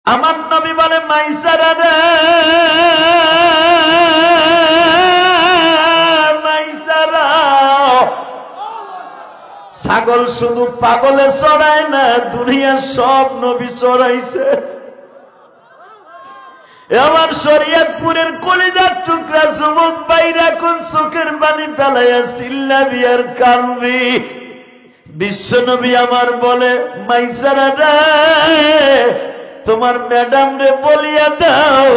আমার নবী বলে মাইসারা রে মাইসারা, ছাগল শুধু পাগলে চড়ায় না, দুনিয়ার সব নবী চড়াইছে। আমার শরীয়তপুরের কলিজার টুকরা যুবক ভাইরা কোন চোখের পানি ফেলাইয়া চিল্লাবি আর কাঁদবি। বিশ্ব নবী আমার বলে মাইসারা রে তোমার ম্যাডাম রে বলিয়া দাও,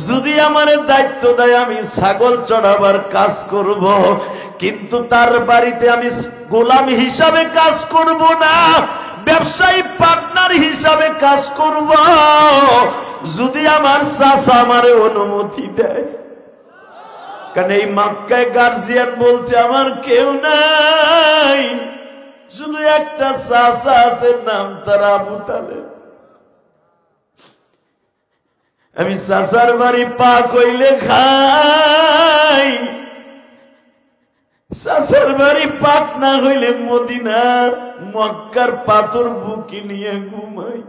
যদি আমার দায়িত্ব দেয় আমি ছাগল চড়াবার কাজ করব, কিন্তু তার বাড়িতে আমি গোলাম হিসাবে কাজ করব না, ব্যবসায়ী পার্টনার হিসাবে কাজ করব, যদি আমার চাচা আমারে অনুমতি দেয়। কারণ এই মক্কায় গার্জিয়ান বলতে আমার কেউ নাই, শুধু একটা চাচা আছে, নাম তার আবু তালেব। আমি চাচার বাড়ি পাক হইলে খাই, চাচার বাড়ি পাক না হইলে মদিনার মক্কার পাথর বুকি নিয়ে ঘুমাই।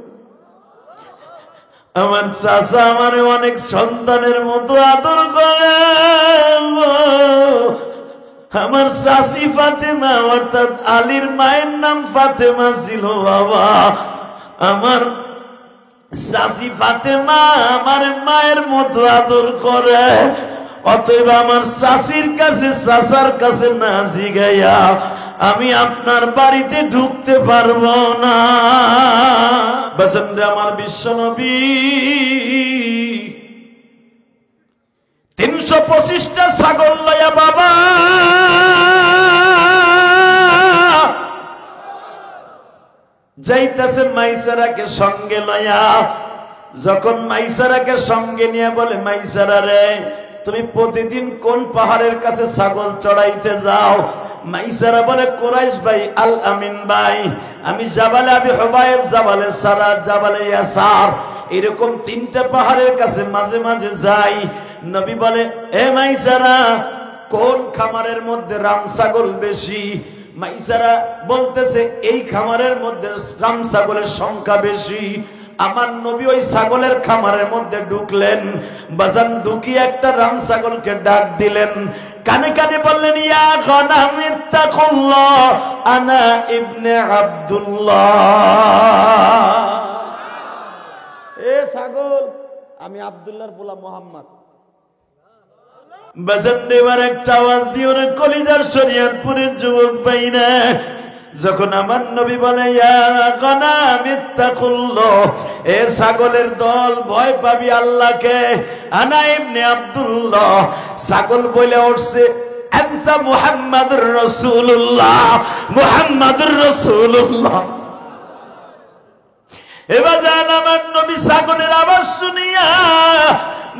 আমার চাচা আমার অনেক সন্তানের মতো আদর করে। আমার চাচি ফাতেমা, অর্থাৎ আলীর মায়ের নাম ফাতেমা ছিল বাবা। আমার চাচি ফাতেমা আমার মায়ের মতো আদর করে। অতএব আমার চাচির কাছে চাচার কাছে না জিগাইয়া আমি আপনার বাড়িতে ঢুকতে পারবো না। বসন্ত আমার বিশ্ব নবী 325টা ছাগল লয়া বাবা যাইতেছে মাইসারাকে সঙ্গে লয়া। যখন মাইসারাকে সঙ্গে নিয়ে বলে মাইসারা রে তুমি প্রতিদিন কোন পাহাড়ের কাছে ছাগল চড়াইতে যাও? মাইসারা বলে কুরাইশ ভাই, আল আমিন ভাই, আমি জাবালে আবি হুবায়েব, জাবালে সারা, জাবালে ইয়াসার, এরকম 3টা পাহাড়ের কাছে মাঝে মাঝে যাই। নবী বলে এ মাইসারা কোন খামারের মধ্যে রাম ছাগল বেশি? মাইসারা বলতেছে এই খামারের মধ্যে রাম ছাগলের সংখ্যা বেশি। আমার নবী ওই ছাগলের খামারের মধ্যে ঢুকলেন, বাজান ঢুকিয়ে একটা রাম ছাগলকে ডাক দিলেন, কানে কানে বললেন ইয়া গনাম ইত্তাকুল্লাহ আনা ইবনে আব্দুল্লাহ। এ ছাগল আমি আব্দুল্লাহর পোলা মুহাম্মদ। বাজান এবার একটা আওয়াজ দিও রে কলিজার শরীয়তপুরের যুবক ভাইরা। যখন আমার নবী বলে ইয়া গনাম ইত্তাকুল্লাহ, এ ছাগলের দল ভয় পাবি আল্লাহকে, আনা ইবনে আব্দুল্লাহ, ছাগল বলে উঠছে আনতা মুহাম্মাদুর রাসূলুল্লাহ, মুহাম্মাদুর রাসূলুল্লাহ। এবার জান আমার নবী ছাগলের আওয়াজ শুনিয়া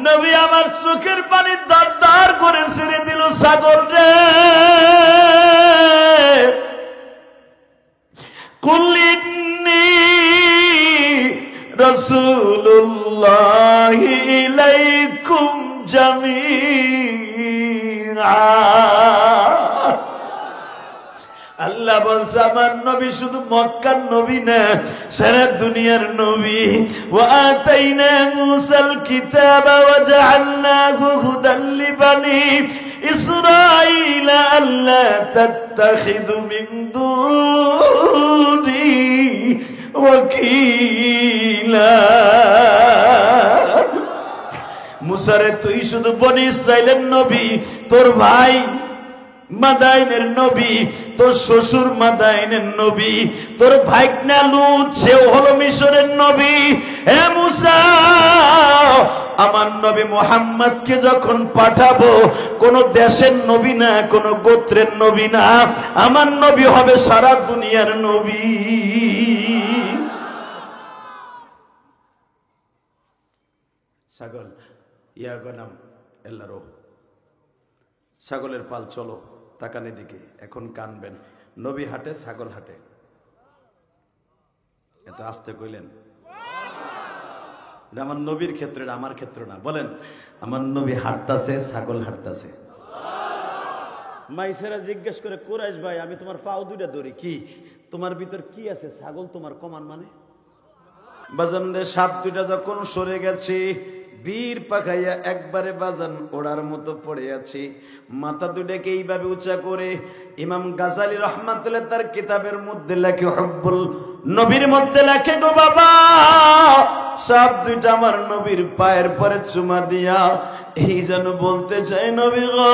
নবী আমার চোখের পানি দার করে ছেড়ে দিল। ছাগল রে কুল ইন্নী রাসূলুল্লাহি ইলাইকুম জামিআ। আল্লাহ বলছে আমার নবী শুধু মক্কার নবী না, সারা দুনিয়ার নবী। ওয়া আতাইনা মূসাল কিতাবা ওয়া জাআলনাহু হুদাল লিবানি ইসরাঈলা আল্লা তাত্তাখিযু মিন দুনি ওয়াকিলা। মূসা রে তুই শুধু বনি ইসরাইলের নবী, তোর ভাই মাদাইনের নবী, তোর শ্বশুর মাদাইনের নবী, তোর ভাইকনা লূত সেও হলো মিশরের নবী। হে মূসা আমার নবী মুহাম্মদকে যখন পাঠাবো কোন দেশের নবী না, কোন গোত্রের নবী না, আমার নবী হবে সারা দুনিয়ার নবী। ছাগল ইয়া গনাম এল্লারো, ছাগলের পাল চলো, তাকানে দিকে, এখন কানবেন। নবী হাটে ছাগল হাটে, এত আস্তে কইলেন। আমার নবীর ক্ষেত্রে, আমার ক্ষেত্র না। বলেন আমার নবী হাঁটতাছে, ছাগল হাঁটতাছে। মাইসেরা জিজ্ঞেস করে কুরাইশ ভাই আমি তোমার পাও দুইটা ধরি, কি তোমার ভিতর কি আছে? ছাগল তোমার কমান মানে? বাজান রে সাপ দুইটা যখন সরে গেছে, বীর পাখাইয়া একবারে বাজান ওড়ার মতো পড়ে আছে। মাথা দুটাকে এইভাবে উঁচা করে ইমাম গাজালি রহমাতুল্লাহ তার কিতাবের মধ্যে লেখে, হুব্বুল নবীর মধ্যে লেখে, গো বাবা সাপ দুইটা আমার নবীর পায়ের পরে চুমা দিয়া এই যেন বলতে চাই, নবী গো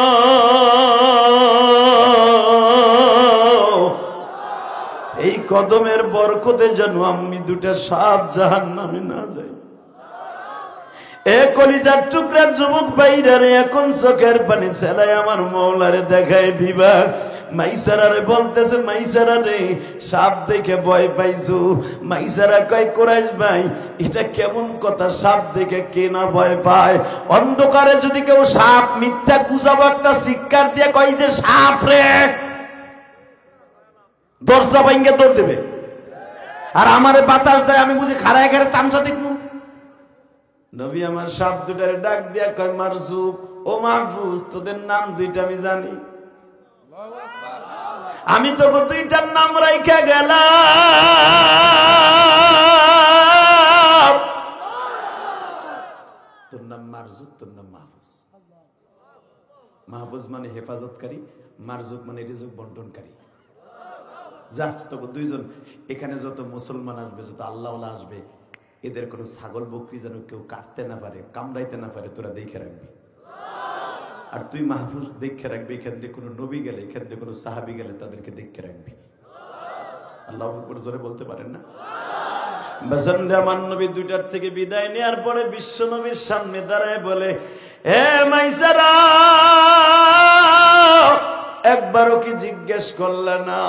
এই কদমের বরকতে যেন আমি দুটা সাপ জাহান্নামে না যাই। এ কলিজার টুকরা যুবক ভাইরারে এখন চোখের পানি ছেলাই আমার মওলারে দেখাই দিবা। মাইসারারে বলতেছে, মাইসারা রে সাপ দেখে ভয় পাইছো? মাইসারা কয়, কুরাইশ ভাই এটা কেমন কথা, সাপ দেখে কে না ভয় পায়? অন্ধকারে যদি কেউ সাপ মিথ্যা গুজাবো একটা চিৎকার দিয়ে কয় যে সাপ রে, দরজা ভাঙ্গে দৌড় দেবে। আর আমারে বাতাস দেয়, আমি বুঝি খাড়ায় ঘরে তামসা দেখবো। নবী আমার সাপ দুটারে ডাক দিয়া কয়, মারজুক ও মাহফুজ তোদের নাম দুইটা আমি জানি, আমি তো দুইটার নাম রাইখা গেলাম, তোর নাম মারজুক, তোর নাম মাহফুজ। মাহফুজ মানে হেফাজতকারী, মারজুক মানে রিজুক বন্টনকারী। যা তবু দুইজন এখানে যত মুসলমান আসবে, যত আল্লাহওয়ালা আসবে, এদের কোনো ছাগল বকরি যেন কেউ কাটতে না পারে, কামড়াইতে না পারে, তোরা দেখে রাখবি। আর তুই মাহফুজ দেখে রাখবি, এখান দিয়ে কোনো নবী গেলে, এখান দিয়ে কোনো সাহাবি গেলে তাদেরকে দেখে রাখবি। আল্লাহু আকবার জোরে বলতে পারেন না? বাজানরে আমার নবী দুইটার থেকে বিদায় নেওয়ার পরে বিশ্ব নবীর সামনে দাঁড়ায় বলে, হে মাইসারা একবারও কি জিজ্ঞেস করলে না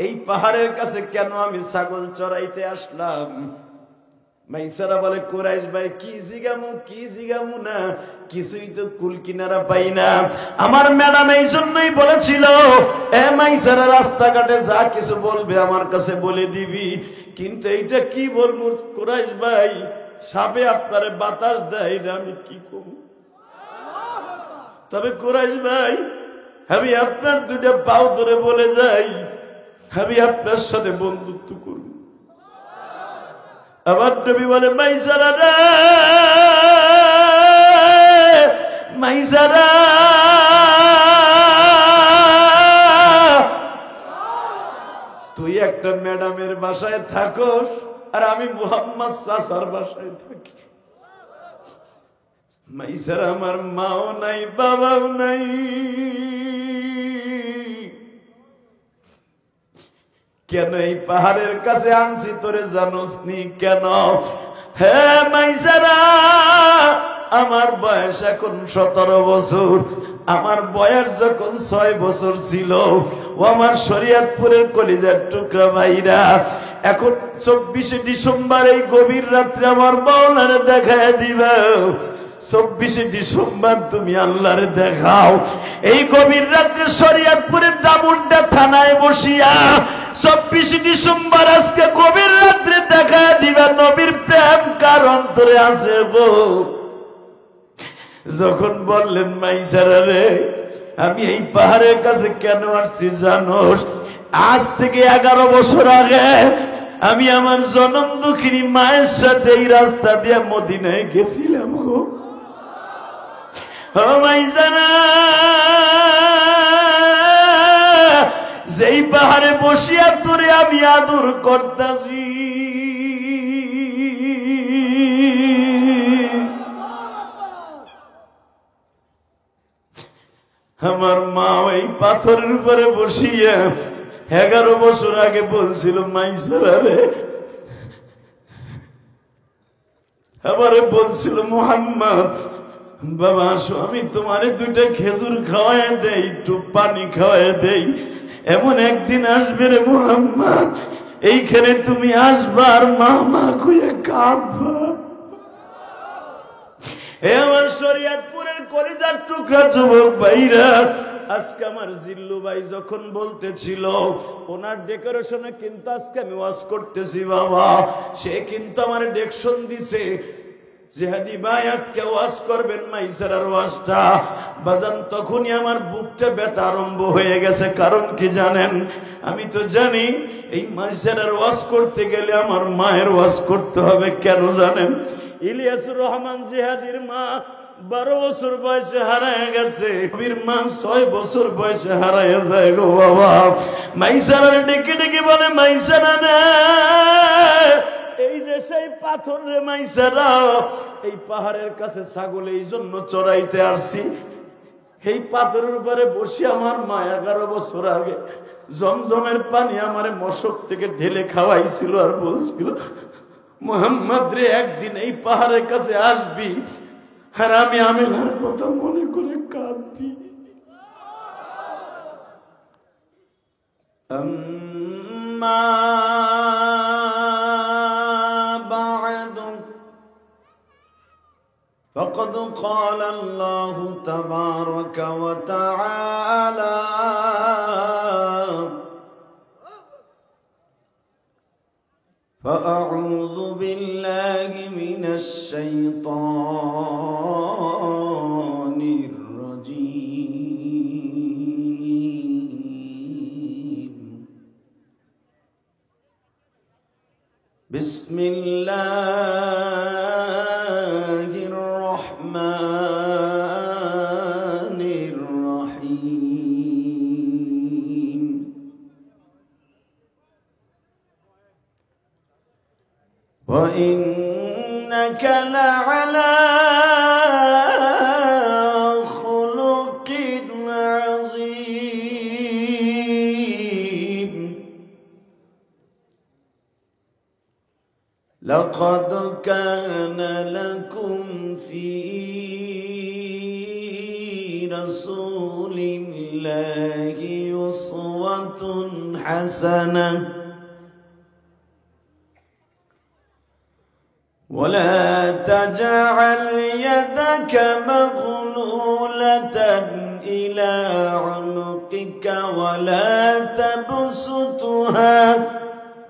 এই পাহাড়ের কাছে কেন আমি ছাগল চড়াইতে আসলাম? মাইসারা বলে, কুরাইশ ভাই কি জিগামু না, কিছুই তো কুল কিনারা পাই না। আমার ম্যাডাম এই জন্যই বলেছিল, এ মাইসারা রাস্তাঘাটে যা কিছু বলবে আমার কাছে বলে দিবি, কিন্তু এইটা কি বলবো কুরাইশ ভাই, সাপে আপনারে বাতাস দেয়, এটা আমি কি করব? তবে কুরাইশ ভাই আমি আপনার দুইটা পাও ধরে বলে যাই, আমি আপনার সাথে বন্ধুত্ব করব। আবার নবী বলে, মাইসারা রে, মাইসারা তুই একটা ম্যাডামের বাসায় থাকোস আর আমি মুহাম্মদ চাচার বাসায় থাকি। মাইসারা আমার মাও নাই, বাবাও নাই, কেন এই পাহাড়ের কাছে আনছি তোরে জানোস নি কেন? হে মাইসারা আমার বয়স এখন 17 বছর, আমার বয়স যখন 6 বছর ছিল, ও আমার শরীয়তপুরের কলিজার টুকরা ভাইরা, এখন 24শে ডিসেম্বর এই গভীর রাত্রে আমার মাওলারে দেখায় দিবা। 24শে ডিসেম্বর তুমি আল্লাহরে দেখাও, এই গভীর রাত্রে শরীয়তপুরের দামুন্ডা থানায় বসিয়া 24শে ডিসেম্বর আজকে গভীর রাত্রে দেখায় দিবা নবীর প্রেম কার অন্তরে আছে গো। যখন বললেন, মাইসারা রে আমি এই পাহাড়ের কাছে কেন আসছি জানোস? আজ থেকে 11 বছর আগে আমি আমার জনম দুঃখিনী মায়ের সাথে এই রাস্তা দিয়ে মদিনায় গেছিলাম গো। ও মাইসারা যেই পাহাড়ে বসিয়া তোরে আমি আদর করতাছি, আমার মা ওই পাথরের উপরে বসিয়া 11 বছর আগে বলছিল, মাইসারা রে আমারে বলছিল, মুহাম্মদ বাবা আসো আমি তোমারে 2টা খেজুর খাওয়ায় দেই, একটু পানি খাওয়ায় দেই, এমন একদিন আসবে রে মুহাম্মদ এইখানে তুমি আসবা আর মা মা কইয়া কাঁদবা। এ আমার শরীয়তপুরের কলিজার টুকরা যুবক ভাইরা, আজকে আমার জিল্লু ভাই যখন বলতেছিল ওনার ডেকোরেশনে কিন্তু আজকে আমি ওয়াজ করতেছি বাবা, সে কিন্তু আমার ডেকশন দিছে জিহাদি ভাই আজকে ওয়াজ করবেন মাইসারার ওয়াজটা বাজান, তখনই আমার বুকটা ব্যথা আরম্ভ হয়ে গেছে। কারণ কি জানেন? আমি তো জানি এই মাইসারার ওয়াজ করতে গেলে আমার মায়ের ওয়াজ করতে হবে। কেন জানেন? ইলিয়াসুর রহমান জিহাদির মা 12 বছর বয়সে হারায় গেছে, বীর মা 6 বছর বয়সে হারায় যায় গো বাবা। মাইসারার ডেকে ডেকে বলে, মাইসারা রে, এই যে সেই পাথর রে মাইসারা, এই পাহাড়ের কাছে ছাগল এই জন্য চড়াইতে আসছি। এই পাথরের উপরে বসে আমার মা 11 বছর আগে জমজমের পানি আমারে মশক থেকে ঢেলে খাওয়াইছিল, আর বলছিল, মুহাম্মদ রে, একদিন এই পাহাড়ের কাছে আসবি আর আমি আমিনার কথা মনে করে কাঁদবি। আম্মা বা'দু ফাকাদ ক্বালা আল্লাহু তাবারাকা ওয়া তাআলা فأعوذ بالله من الشيطان الرجيم بسم الله الرحمن الرحيم وإنك لعلى خلق عظيم لقد كان لكم في رسول الله أسوة حسنة ولا تجعل يدك مغلولة إلى عنقك ولا تبسطها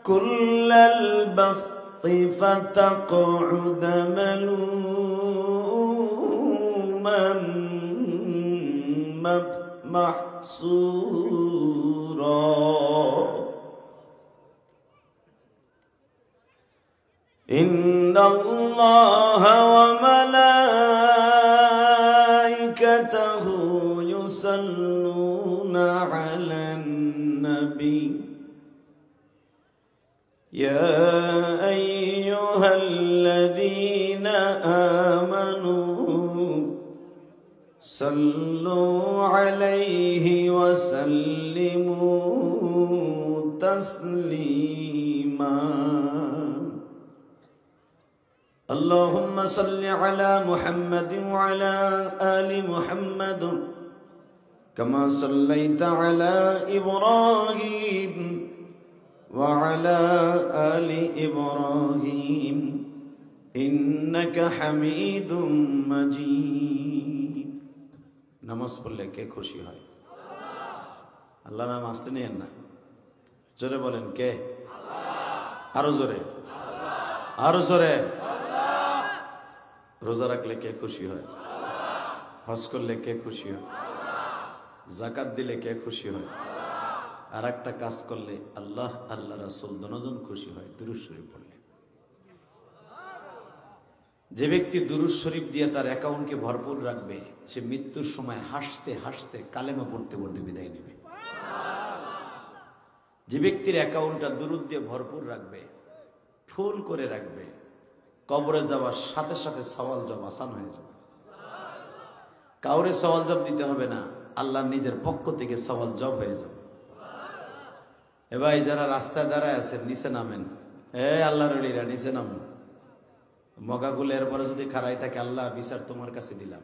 كل البسط فتقعد ملوما محسورا إن الله وملائكته يصلون على النبي يا أيها الذين آمنوا صلوا عليه وسلموا تسليما اللهم صل على محمد وعلى آل محمد كما صليت على إبراهيم وعلى آل إبراهيم إنك حميد مجيد নামাজ পড়লে কে খুশি হয়? আল্লাহ নাম আসতে নেন না, জোরে বলেন কে? আরো জোরে, আরো জোরে। রোজা রাখলে কে খুশি হয়? হজ করলে কে খুশি হয়? যাকাত দিলে কে খুশি হয়? আর একটা কাজ করলে আল্লাহ আল্লাহ রাসূল দুজন খুশি হয়, দুরূদ শরীফ পড়লে। যে ব্যক্তি দুরূদ শরীফ দিয়ে তার অ্যাকাউন্টকে ভরপুর রাখবে, সে মৃত্যুর সময় হাসতে হাসতে কালেমা পড়তে পড়তে বিদায় নেবে। যে ব্যক্তির অ্যাকাউন্টটা দুরূদ দিয়ে ভরপুর রাখবে, ফুল করে রাখবে, কবরে যাওয়ার সাথে সাথে সওয়াল জব আসান হয়ে যাবে। কাউরে সওয়াল জব দিতে হবে না, আল্লাহ নিজের পক্ষ থেকে সওয়াল জব হয়ে যাবে। এ ভাই, যারা রাস্তায় দাঁড়ায় আছেন নিচে নামেন। আল্লাহর ওলিরা নিচে নামেন। মগাগুলো এরপরে যদি খাড়াই থাকে, আল্লাহ বিচার তোমার কাছে দিলাম।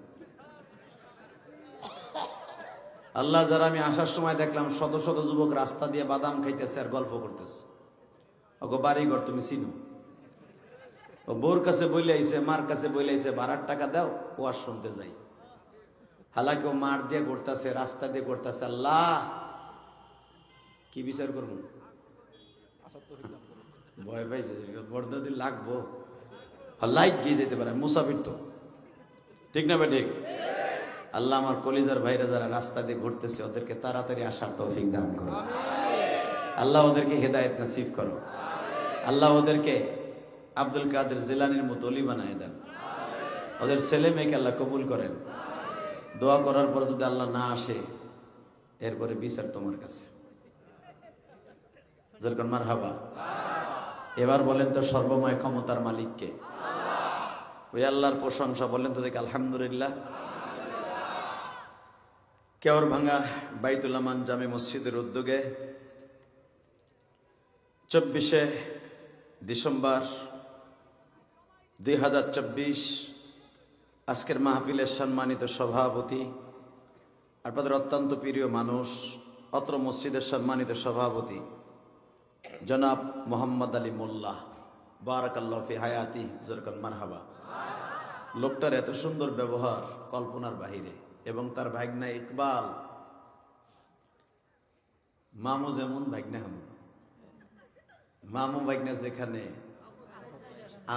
আল্লাহ, যারা আমি আসার সময় দেখলাম শত শত যুবক রাস্তা দিয়ে বাদাম খাইতেছে আর গল্প করতেছে, ওগো বাড়িঘর তুমি চিনো। ও বউর কাছে বইলে আইছে, মার কাছে বইলে আইছে, ভাড়ার টাকা দাও, ও আর শুনতে যাই। হালাকি ও মার দিয়ে ঘুরতেছে, রাস্তা দিয়ে ঘুরতেছে। আল্লাহ, কি বিচার করবো? ভয় পাইছে, বড়দিন লাগবো। লাইট গিয়ে যেতে পারে, মুসাফির তো, ঠিক না? ঠিক। আল্লাহ আমার কলিজার ভাইরা যারা রাস্তা দিয়ে ঘুরতেছে ওদেরকে তাড়াতাড়ি আসার তৌফিক দান করো। আল্লাহ ওদেরকে হেদায়েত নসিব করো। আল্লাহ ওদেরকে আব্দুল কাদের জিলানির মতো অলি বানায় দেন। ওদের ছেলে মেয়েকে আল্লাহ কবুল করেন। দোয়া করার পর যদি আল্লাহ না আসে, এরপরে বিচার তোমার কাছে। যেরকম মারহাবা। এবার বলেন তো সর্বময় ক্ষমতার মালিককে? ওই আল্লাহর প্রশংসা। বলেন তো দেখি আলহামদুলিল্লাহ। কেওর ভাঙ্গা বাইতুল আমান জামে মসজিদের উদ্যোগে 24শে ডিসেম্বর 2024 আজকের মাহফিলের সম্মানিত সভাপতি, আপনাদের অত্যন্ত প্রিয় মানুষ, অত্র মসজিদের সম্মানিত সভাপতি জনাব মোহাম্মদ আলী মোল্লা, বারাকাল্লাহু ফি হায়াতি, জরকান মারহাবা। লোকটার এত সুন্দর ব্যবহার কল্পনার বাহিরে। এবং তার ভাগনা ইকবাল, মামু যেমন ভাগনা হামু, মামু ভাগনা যেখানে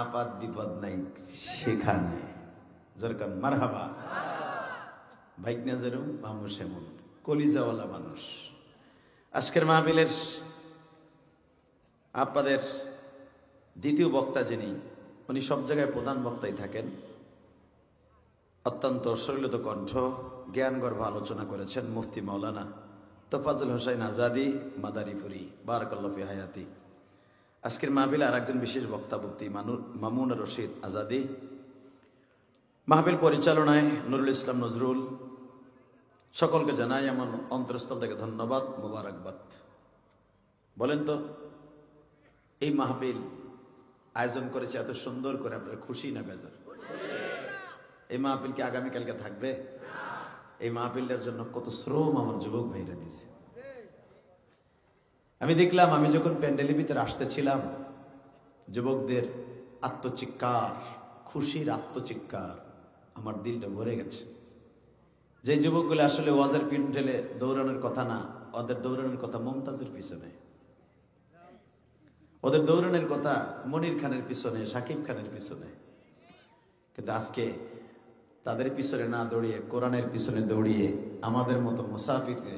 আপাত বিপদ নাই সেখানে, জরকান মারহাবা। ভাগনা যেরকম মামু সেমন, কলিজাওয়ালা মানুষ। আজকের মাহফিলের আপনাদের দ্বিতীয় বক্তা যিনি, উনি সব জায়গায় প্রধান বক্তাই থাকেন। অত্যন্ত সলিলত কণ্ঠ, জ্ঞানগর্ভ আলোচনা করেছেন মুফতি মাওলানা তোফাজ্জল হোসেন আজাদি মাদারীপুরি, বারাকাল্লাহু ফি হায়াতি। আজকের মাহফিলে আর একজন বিশেষ বক্তা মুফতি মামুন রশিদ আজাদি। মাহফিল পরিচালনায় নুরুল ইসলাম নজরুল। সকলকে জানাই আমার অন্তরস্থল থেকে ধন্যবাদ, মোবারকবাদ। বলেন তো এই মাহফিল আয়োজন করেছে এত সুন্দর করে, আপনারা খুশি না বেজার? এই মাহফিল কি আগামীকালকে থাকবে? এই মাহফিলের জন্য কত শ্রম আমার যুবক ভাইরা দিয়েছে। আমি দেখলাম, আমি যখন প্যান্ডেলের ভিতরে আসতেছিলাম, যুবকদের আত্মচিৎকার, খুশির আত্মচিৎকার, আমার দিলটা ভরে গেছে। যে যুবকগুলো আসলে ওয়াজের প্যান্ডেলে দৌড়ানোর কথা না, ওদের দৌড়ানোর কথা মুমতাজের পিছনে, ওদের দৌড়ানোর কথা মনির খানের পিছনে, শাকিব খানের পিছনে। কিন্তু আজকে তাদের পিছনে না দৌড়িয়ে, কোরআনের পিছনে দৌড়িয়ে আমাদের মতো মুসাফিরকে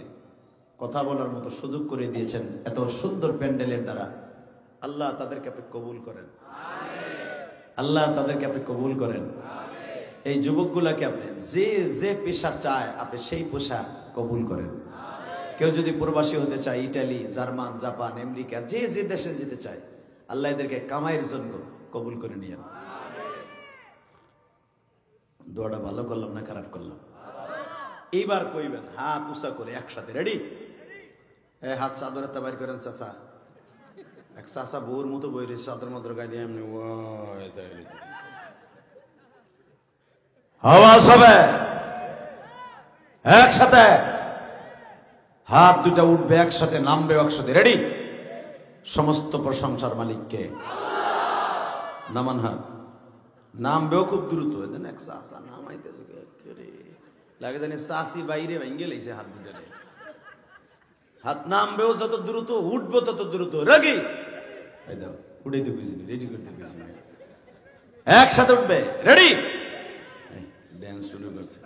কথা বলার মতো সুযোগ করে দিয়েছেন এত সুন্দর প্যান্ডেলের দ্বারা। আল্লাহ তাদেরকে আপনি কবুল করেন, আল্লাহ তাদেরকে আপনি কবুল করেন। এই যুবকগুলাকে আপনি যে যে পেশা চায় আপনি সেই পেশা কবুল করেন। কেউ যদি প্রবাসী হতে চায়, ইটালি, জার্মান, জাপান, আমেরিকা, যে যে দেশে যেতে চায়, আল্লাহ এদেরকে কামাইয়ের জন্য কবুল করে নিয়েন। দোয়াটা ভালো করলাম না খারাপ করলাম? এইবার কইবেন হাত উঁচা করে একসাথে, রেডি? হাত চাদর একটা বাইর করেন। চাচা, এক চাচা বউর মতো বইরে চাদর মতো গায়ে দিয়ে এমনি আওয়াজ হবে, একসাথে হাত দুটা উঠবে একসাথে, নামবে একসাথে, রেডি? সমস্ত প্রশংসার মালিককে নামান হাত। নামবেও খুব দ্রুত, এক চাষা নামাইতেছে লাগে জানি চাষি বাইরে ভেঙে লেগেছে হাত দুটো। হাত নামবেও যত দ্রুত, উঠবো তত দ্রুত। রাগি উঠাইতে বুঝিনি, রেডি করতে বুঝিনি, একসাথে উঠবে, রেডি? ড্যান্স শুরু করছে।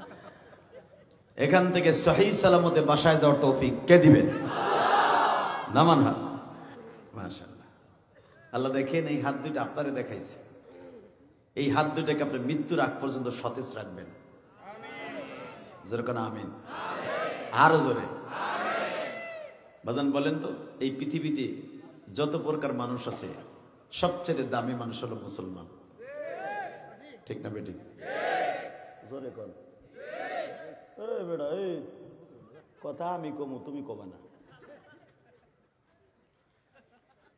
এখান থেকে সহি সালামতে বাসায় যাওয়ার তৌফিক কে দিবে? নামান হাত। মাশাআল্লাহ। আল্লাহ দেখেন এই হাত দুইটা আপনারে দেখাইছে। এই হাত দুটাকে আপনি মৃত্যুর আগ পর্যন্ত সতেজ রাখবেন। যেরকম আমিন, আরো জোরে বাজান বলেন তো। এই পৃথিবীতে যত প্রকার মানুষ আছে, সবচেয়ে দামি মানুষ হলো মুসলমান, ঠিক না বেটি? জোরে কর বেটা, এই কথা আমি কমু, তুমি কমে না।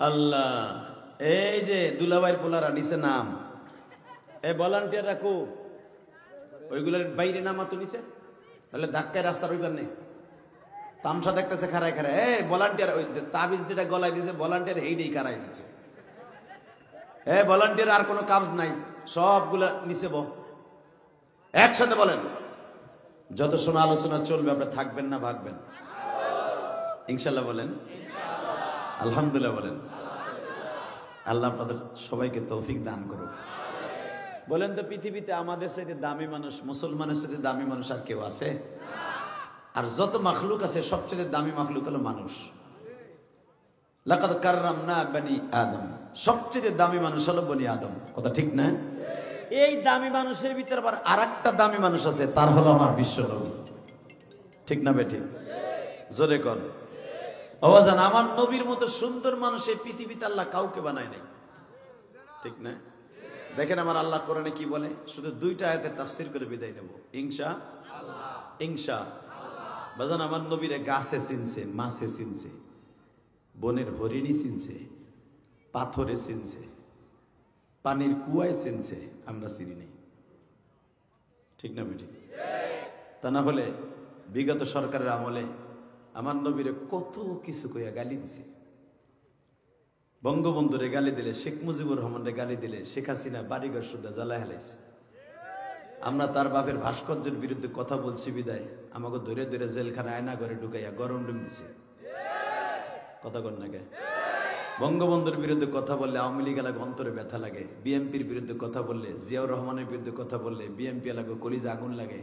আল্লাহ, এই যে দুলাভাইয়ের পোলারা নিচে নাম, এই ভলান্টিয়ার রাখো, ওইগুলোর বাইরে নামা তো নিচে, তাহলে ধাক্কায় রাস্তা রইবার নেই। তামসা দেখতেছে খারায় খারায়, এই ভলান্টিয়ার, ওই তাবিজ যেটা গলায় দিছে ভলান্টিয়ার, এইটাই খারাই দিচ্ছে। ভলান্টিয়ার আর কোনো কাজ নাই, সবগুলা নিচে বহ। একসাথে বলেন, যত সময় আলোচনা চলবে আপনি থাকবেন না ভাগবেন? ইনশাল্লাহ বলেন, আলহামদুলিল্লাহ বলেন। আল্লাহ আপনাদের সবাইকে তৌফিক দান করুন। বলেন তো পৃথিবীতে আমাদের সাথে দামি মানুষ, মুসলমানের সাথে দামি মানুষ আর কেউ আছে? আর যত মাখলুক আছে সবচেয়ে দামি মাখলুক হলো মানুষ। লাকাদ কাররামনা বনি আদম, সবচেয়ে দামি মানুষ হলো বনি আদম। কথা ঠিক না? এই দামি মানুষের ভিতরে আবার আরেকটা দামি মানুষ আছে, তার হলো আমার বিশ্ব নবী। ঠিক না বেঠিক? জোরে কর। আওয়াজান, আমার নবীর মতো সুন্দর মানুষ এই পৃথিবীতে আল্লাহ কাউকে বানায় নাই। ঠিক না? দেখেন আমার আল্লাহ কোরআনে কি বলে, শুধু দুইটা আয়াতের তাফসীর করে বিদায় নেব ইনশাআল্লাহ। ইনশাআল্লাহ। বাজান, আমার নবীরে গাছে চিনছে, মাছে চিনছে, বনের হরিণী চিনছে, পাথরে চিনছে, পানির কুয়ায় চিনছে, আমরা চিনি নাই। ঠিক না বেঠিক? তা না হলে বিগত সরকারের আমলে আমার নবীরে কত কিছু কইয়া গালি দিছে। বঙ্গবন্ধুরে গালি দিলে, শেখ মুজিবুর রহমানরে গালি দিলে, শেখ হাসিনা বাড়িঘর সুদ্ধা জ্বালায় হেলাইছে। আমরা তার বাপের ভাস্কর্যের বিরুদ্ধে কথা বলছি বিদায় আমাকে ধরে ধরে জেলখানা আয়না ঘরে ঢুকাইয়া গরম ডুম দিছে। কথা কর না কে? বঙ্গবন্ধুর বিরুদ্ধে কথা বললে আওয়ামী লীগ এলাকা অন্তরে ব্যথা লাগে, বিএনপির বিরুদ্ধে কথা বললে, জিয়াউর রহমানের বিরুদ্ধে কথা বললে বিএনপি এলাকা কলিজা আগুন লাগে,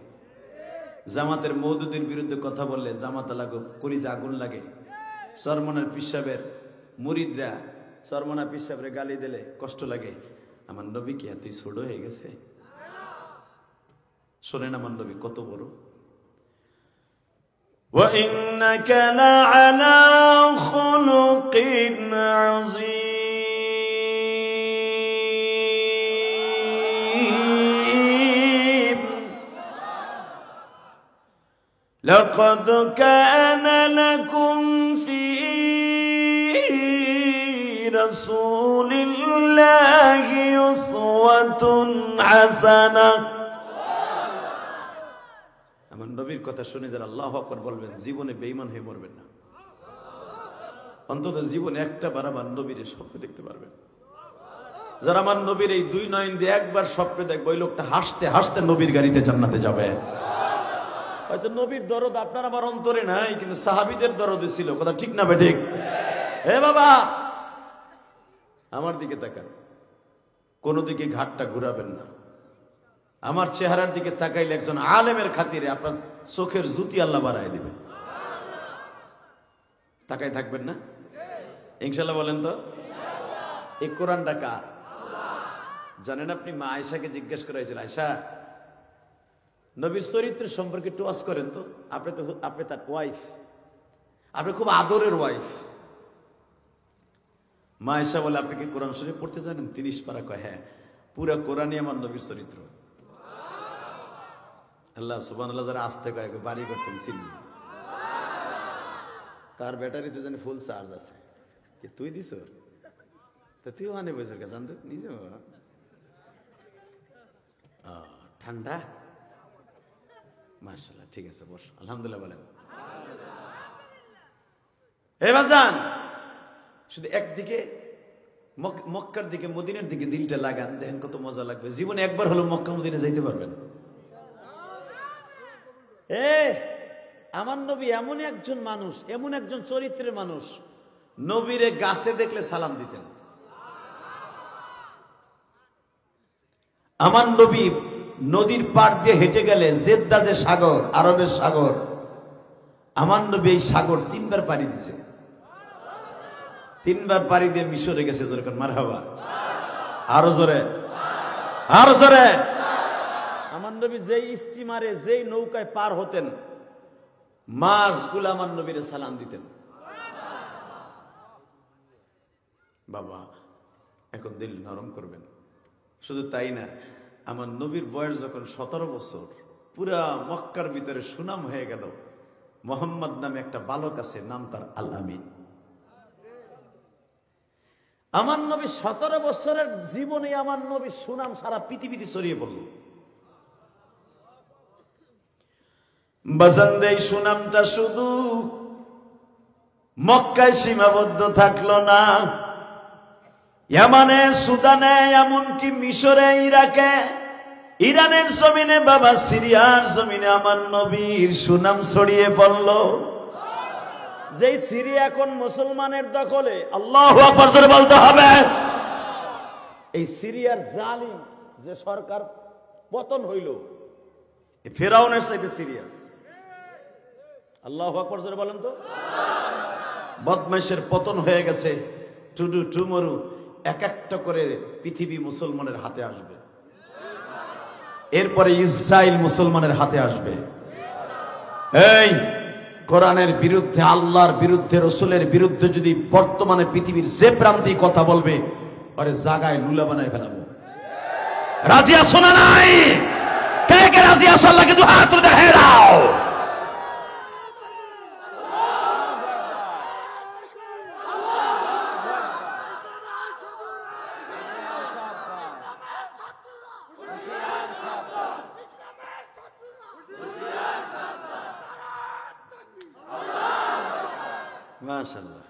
জামাতের মওদুদের বিরুদ্ধে কথা বললে জামাত এলাকা কলিজা আগুন লাগে, চরমনার পীর সাহেবের মুরিদরা চরমনা পীর সাহেবের গালি দিলে কষ্ট লাগে। আমার নবী কি এতই ছোট হয়ে গেছে? শোনেন আমার নবী কত বড়। وَإِنَّكَ لَعَلَى خُلُقٍ عَظِيمٍ لَقَدْ كَانَ لَكُمْ فِي رَسُولِ اللَّهِ أُسْوَةٌ حَسَنَةٌ। আমার নবীর কথা শুনে যারা আল্লাহু আকবার বলবেন জীবনে বেঈমান হয়ে মরবেন না। অন্তত জীবনে একটা বার আমার নবীর স্বপ্ন দেখতে পারবেন। যারা আমার নবীর এই দুই নয়ন দিয়ে একবার স্বপ্ন দেখবে, ওই লোকটা হাসতে হাসতে নবীর গাড়িতে জান্নাতে যাবে। হয়তো নবীর দরদ আপনার আমার অন্তরে নাই, কিন্তু সাহাবীদের দরদে ছিল। কথা ঠিক না বেঠিক? হে বাবা, আমার দিকে তাকান, কোন দিকে ঘাটটা ঘুরাবেন না। আমার চেহারার দিকে তাকাইলে একজন আলেমের খাতিরে আপনার চোখের জুতি আল্লাহ বাড়ায় দিবে। তাকাই থাকবেন না ইনশাআল্লাহ? বলেন তো, এই কোরআনটা কার? জানেন আপনি? মা আয়েশাকে জিজ্ঞেস করা হয়েছিল, আয়েশা নবীর চরিত্র সম্পর্কে একটু ওয়াজ করেন তো। আপনি তার ওয়াইফ, আপনি খুব আদরের ওয়াইফ। মা আয়েশা বলে, আপনি কি কোরআন শরীফ পড়তে জানেন? 30 পারা। কয় হ্যাঁ, পুরা কোরআনই আমার নবীর চরিত্র। আল্লাহ সুবহানাল্লাহ। যারা আসতে কয় বাড়ি করতে চিনি, কার ব্যাটারিতে জানি ফুল চার্জ আছে, কি তুই দিস? তো তুই আনে বসে জান তো নিজে ঠান্ডা। মাশাআল্লাহ, ঠিক আছে, বস। আলহামদুলিল্লাহ বলেন। এবার যান, শুধু একদিকে মক্কার দিকে মদিনার দিকে দিলটা লাগান, দেখেন কত মজা লাগবে। জীবনে একবার হলো মক্কা মদিনা যাইতে পারবেন। আমার নবী এমন একজন মানুষ, এমন একজন চরিত্রের মানুষ, নবীরে গাছে দেখলে সালাম দিতেন। আমার নবী নদীর পাড় দিয়ে হেঁটে গেলে জেদ্দা যে সাগর, আরবের সাগর, আমার নবী এই সাগর 3 বার পাড়ি দিছে। 3 বার পাড়ি দিয়ে মিশরে গেছে। যেরকম মারহাবা, আরো জোরে, আরো জোরে। আমার নবী যেই স্টিমারে, যেই নৌকায় পার হতেন, মাছগুলো আমার নবীরে সালাম দিতেন। বাবা, এখন দিল নরম করবেন। শুধু তাই না, আমার নবীর বয়স যখন 17 বছর, পুরা মক্কার ভিতরে সুনাম হয়ে গেল। মোহাম্মদ নামে একটা বালক আছে, নাম তার আল আমিন। আমার নবী 17 বছরের জীবনে আমার নবীর সুনাম সারা পৃথিবীতে ছড়িয়ে পড়ল। বাজানরে, এই সুনামটা শুধু মক্কায় সীমাবদ্ধ থাকলো না, ইয়ামানে, সুদানে, এমনকি মিশরে, ইরাকে, ইরানের জমিনে, বাবা সিরিয়ার জমিনে আমার নবীর সুনাম ছড়িয়ে পড়ল। যেই সিরিয়া এখন মুসলমানের দখলে, আল্লাহু আকবার জোরে বলতে হবে। এই সিরিয়ার জালিম যে সরকার পতন হইল, ফেরাউনের চাইতে সিরিয়াস। আল্লাহু আকবার জোরে বলেন তো। বদমাইশের পতন হয়ে গেছে, টুডু টুমরু এক একটা করে পৃথিবী মুসলমানের হাতে আসবে, এরপরে ইসরায়েল মুসলমানের হাতে আসবে। এই কোরআনের বিরুদ্ধে, আল্লাহর বিরুদ্ধে, রসুলের বিরুদ্ধে যদি বর্তমানে পৃথিবীর যে প্রান্তেই কথা বলবে, আরে জাগায় লুলা বানায় ফেলাবো। রাজি আছো না নাই? কে কে রাজি আছো? আল্লাহকে দুই হাত তুলে দেখায় দাও। মাশাআল্লাহ,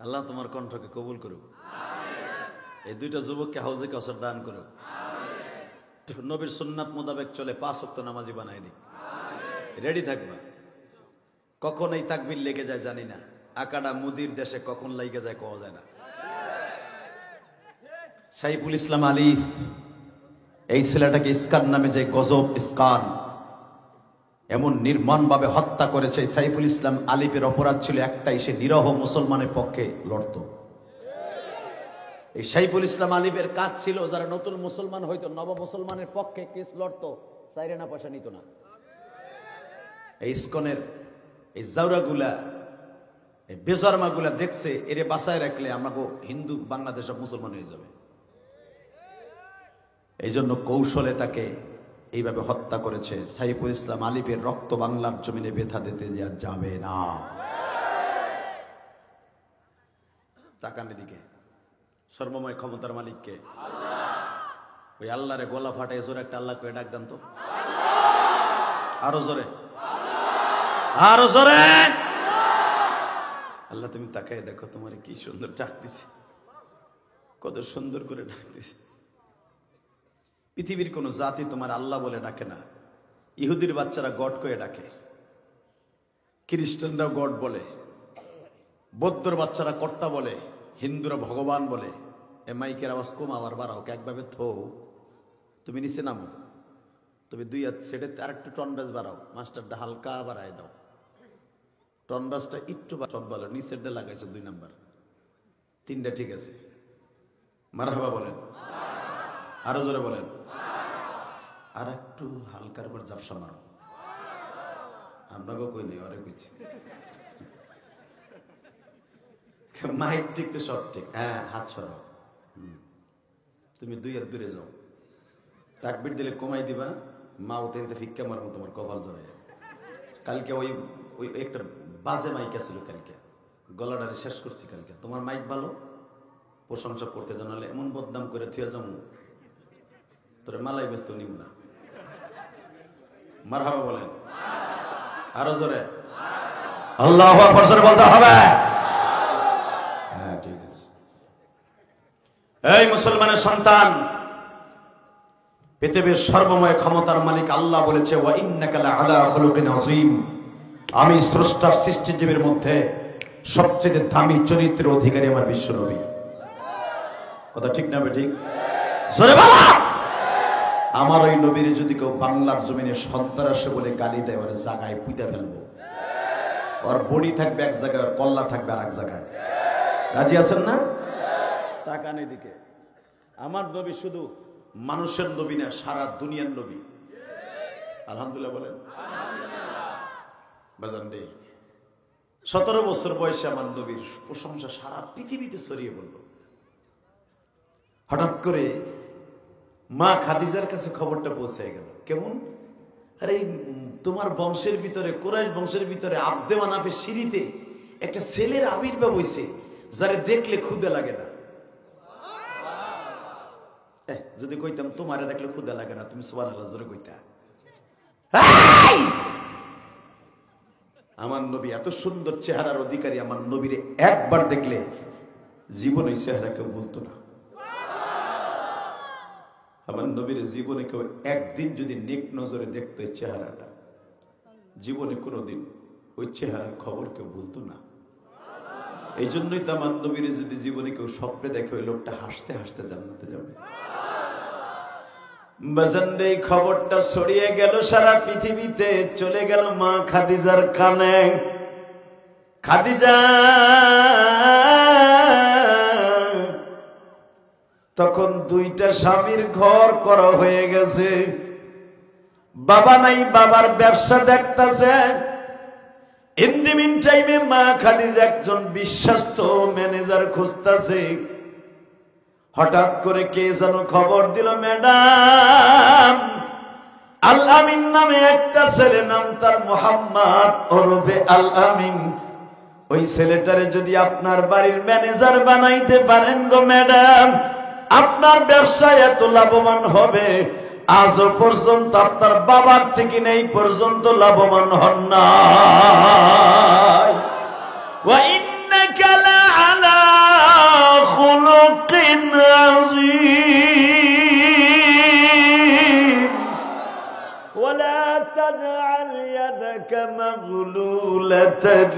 আল্লাহ তোমার কণ্ঠকে কবুল করুক। এই দুইটা যুবককে হাউজে কাউসার দান করুক। নবীর সুন্নাত মোতাবেক চলে 5 ওয়াক্ত নামাজি বানাই দিক। রেডি থাকবা। কখন এই তাকবীর লেগে যায় জানি না, আকাডা মুদির দেশে কখন লেগে যায় কোয়া যায় না। সাইফুল ইসলাম আলিফ, এই ছেলেটাকে ইস্কান নামে যে গজব ইস্কান এমন নির্মম ভাবে হত্যা করেছে। সাইফুল ইসলাম আলিফের অপরাধ ছিল একটাই, সে নিরহ মুসলমানের পক্ষে লড়ত। এই সাইফুল ইসলাম আলিফের কাজ ছিল যারা নতুন মুসলমান হইতো, নব মুসলমানের পক্ষে কেস লড়তো, চাইরে না পয়সা নিত না। এই ইস্কনের এই জাউরাগুলা, এই বেজরমাগুলা দেখছে এরে বাঁচায় রাখলে আমাকে হিন্দু বাংলাদেশ সব মুসলমান হয়ে যাবে। এই জন্য কৌশলে তাকে এইভাবে হত্যা করেছে। সাইফুল ইসলাম আলিফের রক্ত বাংলার জমিনে ব্যথা দিতে যাবে না। তাকান এদিকে, সর্বময় ক্ষমতার মালিককে, ওই আল্লাহরে গলা ফাটে জোরে একটা আল্লাহ করে ডাক দেন তো, আরো জোরে, আরো জোরে। আল্লাহ তুমি তাকায় দেখো, তোমার কি সুন্দর ডাক দিছে, কত সুন্দর করে ডাক দিছে। পৃথিবীর কোন জাতি তোমার আল্লাহ বলে ডাকে না। ইহুদির বাচ্চারা গড করে ডাকে, খ্রিস্টানরাও গড বলে, বৌদ্ধর বাচ্চারা কর্তা বলে, হিন্দুরা ভগবান বলে। এ মাইকের আওয়াজ কম আবার বাড়াও, একভাবে থো, তুমি নিচে নামো, তুমি দুই হাত সেটে আর একটু টন ব্যাস বাড়াও, মাস্টারটা হালকা বাড়ায় দাও, টন ব্যাসটা একটু সব বলো, নিচেরটা লাগাইছো 2 নাম্বার, 3টা ঠিক আছে। মারহাবা বলেন, আরো জোরে বলেন, আর একটু হালকার পর ঝাপসা মারো। আপনাকেও কই নেই, অরে কইছি মাইক ঠিক তো সব ঠিক। হ্যাঁ, হাত সরাও, তুমি 2 হাত দূরে যাও, তাকবীর দিলে কমাই দিবা, মা ওতে ফিক্কা মারবো তোমার কপাল ধরে। কালকে ওই ওই একটা বাজে মাইক আছিল, কালকে গলাটারে শেষ করছি। কালকে তোমার মাইক ভালো, প্রশংসা করতে জানালে এমন বদনাম করে থুয়ে যাবো, তোরে মালাই ব্যস্ত নিব না। মারহাবা বলেন, আরো জোরে, আল্লাহু আকবার জোরে বলতে হবে। হ্যাঁ, ঠিক আছে। এই মুসলমানের সন্তান, পৃথিবীর সর্বময় ক্ষমতার মালিক আল্লাহ বলেছে, ওয়া ইন্নাকা লাআলা খুলুকিন আযীম, আমি স্রষ্টার সৃষ্টিজীবের মধ্যে সবচেয়ে দামি চরিত্রের অধিকারী আমার বিশ্ব নবী। কথা ঠিক না ঠিক? জোরে বলো। আমার ওই নবীর যদি কেউ বাংলার জমিনে সন্ত্রাসী বলে গালি দেয়, ওর জায়গায় পুঁতে ফেলবো। ওর বডি থাকবে এক জায়গায়, ওর কল্লা থাকবে আর এক জায়গায়। রাজি আছেন না? তাকান এদিকে, আমার নবী শুধু মানুষের নবী না, সারা দুনিয়ার নবী। আলহামদুলিল্লাহ বলেন। বাজান রে, 17 বছর বয়সে আমার নবীর প্রশংসা সারা পৃথিবীতে ছড়িয়ে পড়ল। হঠাৎ করে মা খাদিজার কাছে খবরটা পৌঁছে গেল। কেমন? আরে তোমার বংশের ভিতরে, কুরাইশ বংশের ভিতরে আব্দে মানাফের সিঁড়িতে একটা ছেলের আবির্ভাব হয়েছে, যারে দেখলে ক্ষুদা লাগে না। যদি কইতাম তোমারে দেখলে ক্ষুদা লাগে না, তুমি সুবহানাল্লাহ জোরে কইতা। আমার নবী এত সুন্দর চেহারার অধিকারী, আমার নবীরে একবার দেখলে জীবন ওই চেহারা কেউ বলতো না। আমার নবীর জীবনে কেউ একদিন যদি নেক নজরে দেখতো এই চেহারাটা, জীবনে কোনোদিন ওই চেহারার খবর কেউ বলতো না। এই জন্যই তো আমার নবীর যদি জীবনে কেউ স্বপ্নে দেখে, ওই লোকটা হাসতে হাসতে জান্নাতে যাবে। বাজানরে এই খবরটা ছড়িয়ে গেল সারা পৃথিবীতে, চলে গেল মা খাদিজার কানে। খাদিজা তখন দুইটা স্বামীর ঘর করা হয়ে গেছে, বাবা নাই, বাবার ব্যবসা দেখতাছে। ইন দি মিন টাইমে মা খাদিজা একজন বিশ্বস্ত ম্যানেজার খুঁজতাছে। হঠাৎ করে কে যেন খবর দিল, ম্যাডাম আল আমিন নামে একটা ছেলে, নাম তার মোহাম্মদ ওরফে আল আমিন, ওই ছেলেটারে যদি আপনার বাড়ির ম্যানেজার বানাইতে পারেন গো ম্যাডাম, আপনার ব্যবসায় এত লাভবান হবে, আজও পর্যন্ত আপনার বাবার থেকে নেই পর্যন্ত লাভবান হন না। ওয়া ইন্নাকা লাআলা খুলুকিন আযীম ওয়ালা তাজআল ইয়াদাকা মাগলুলাতান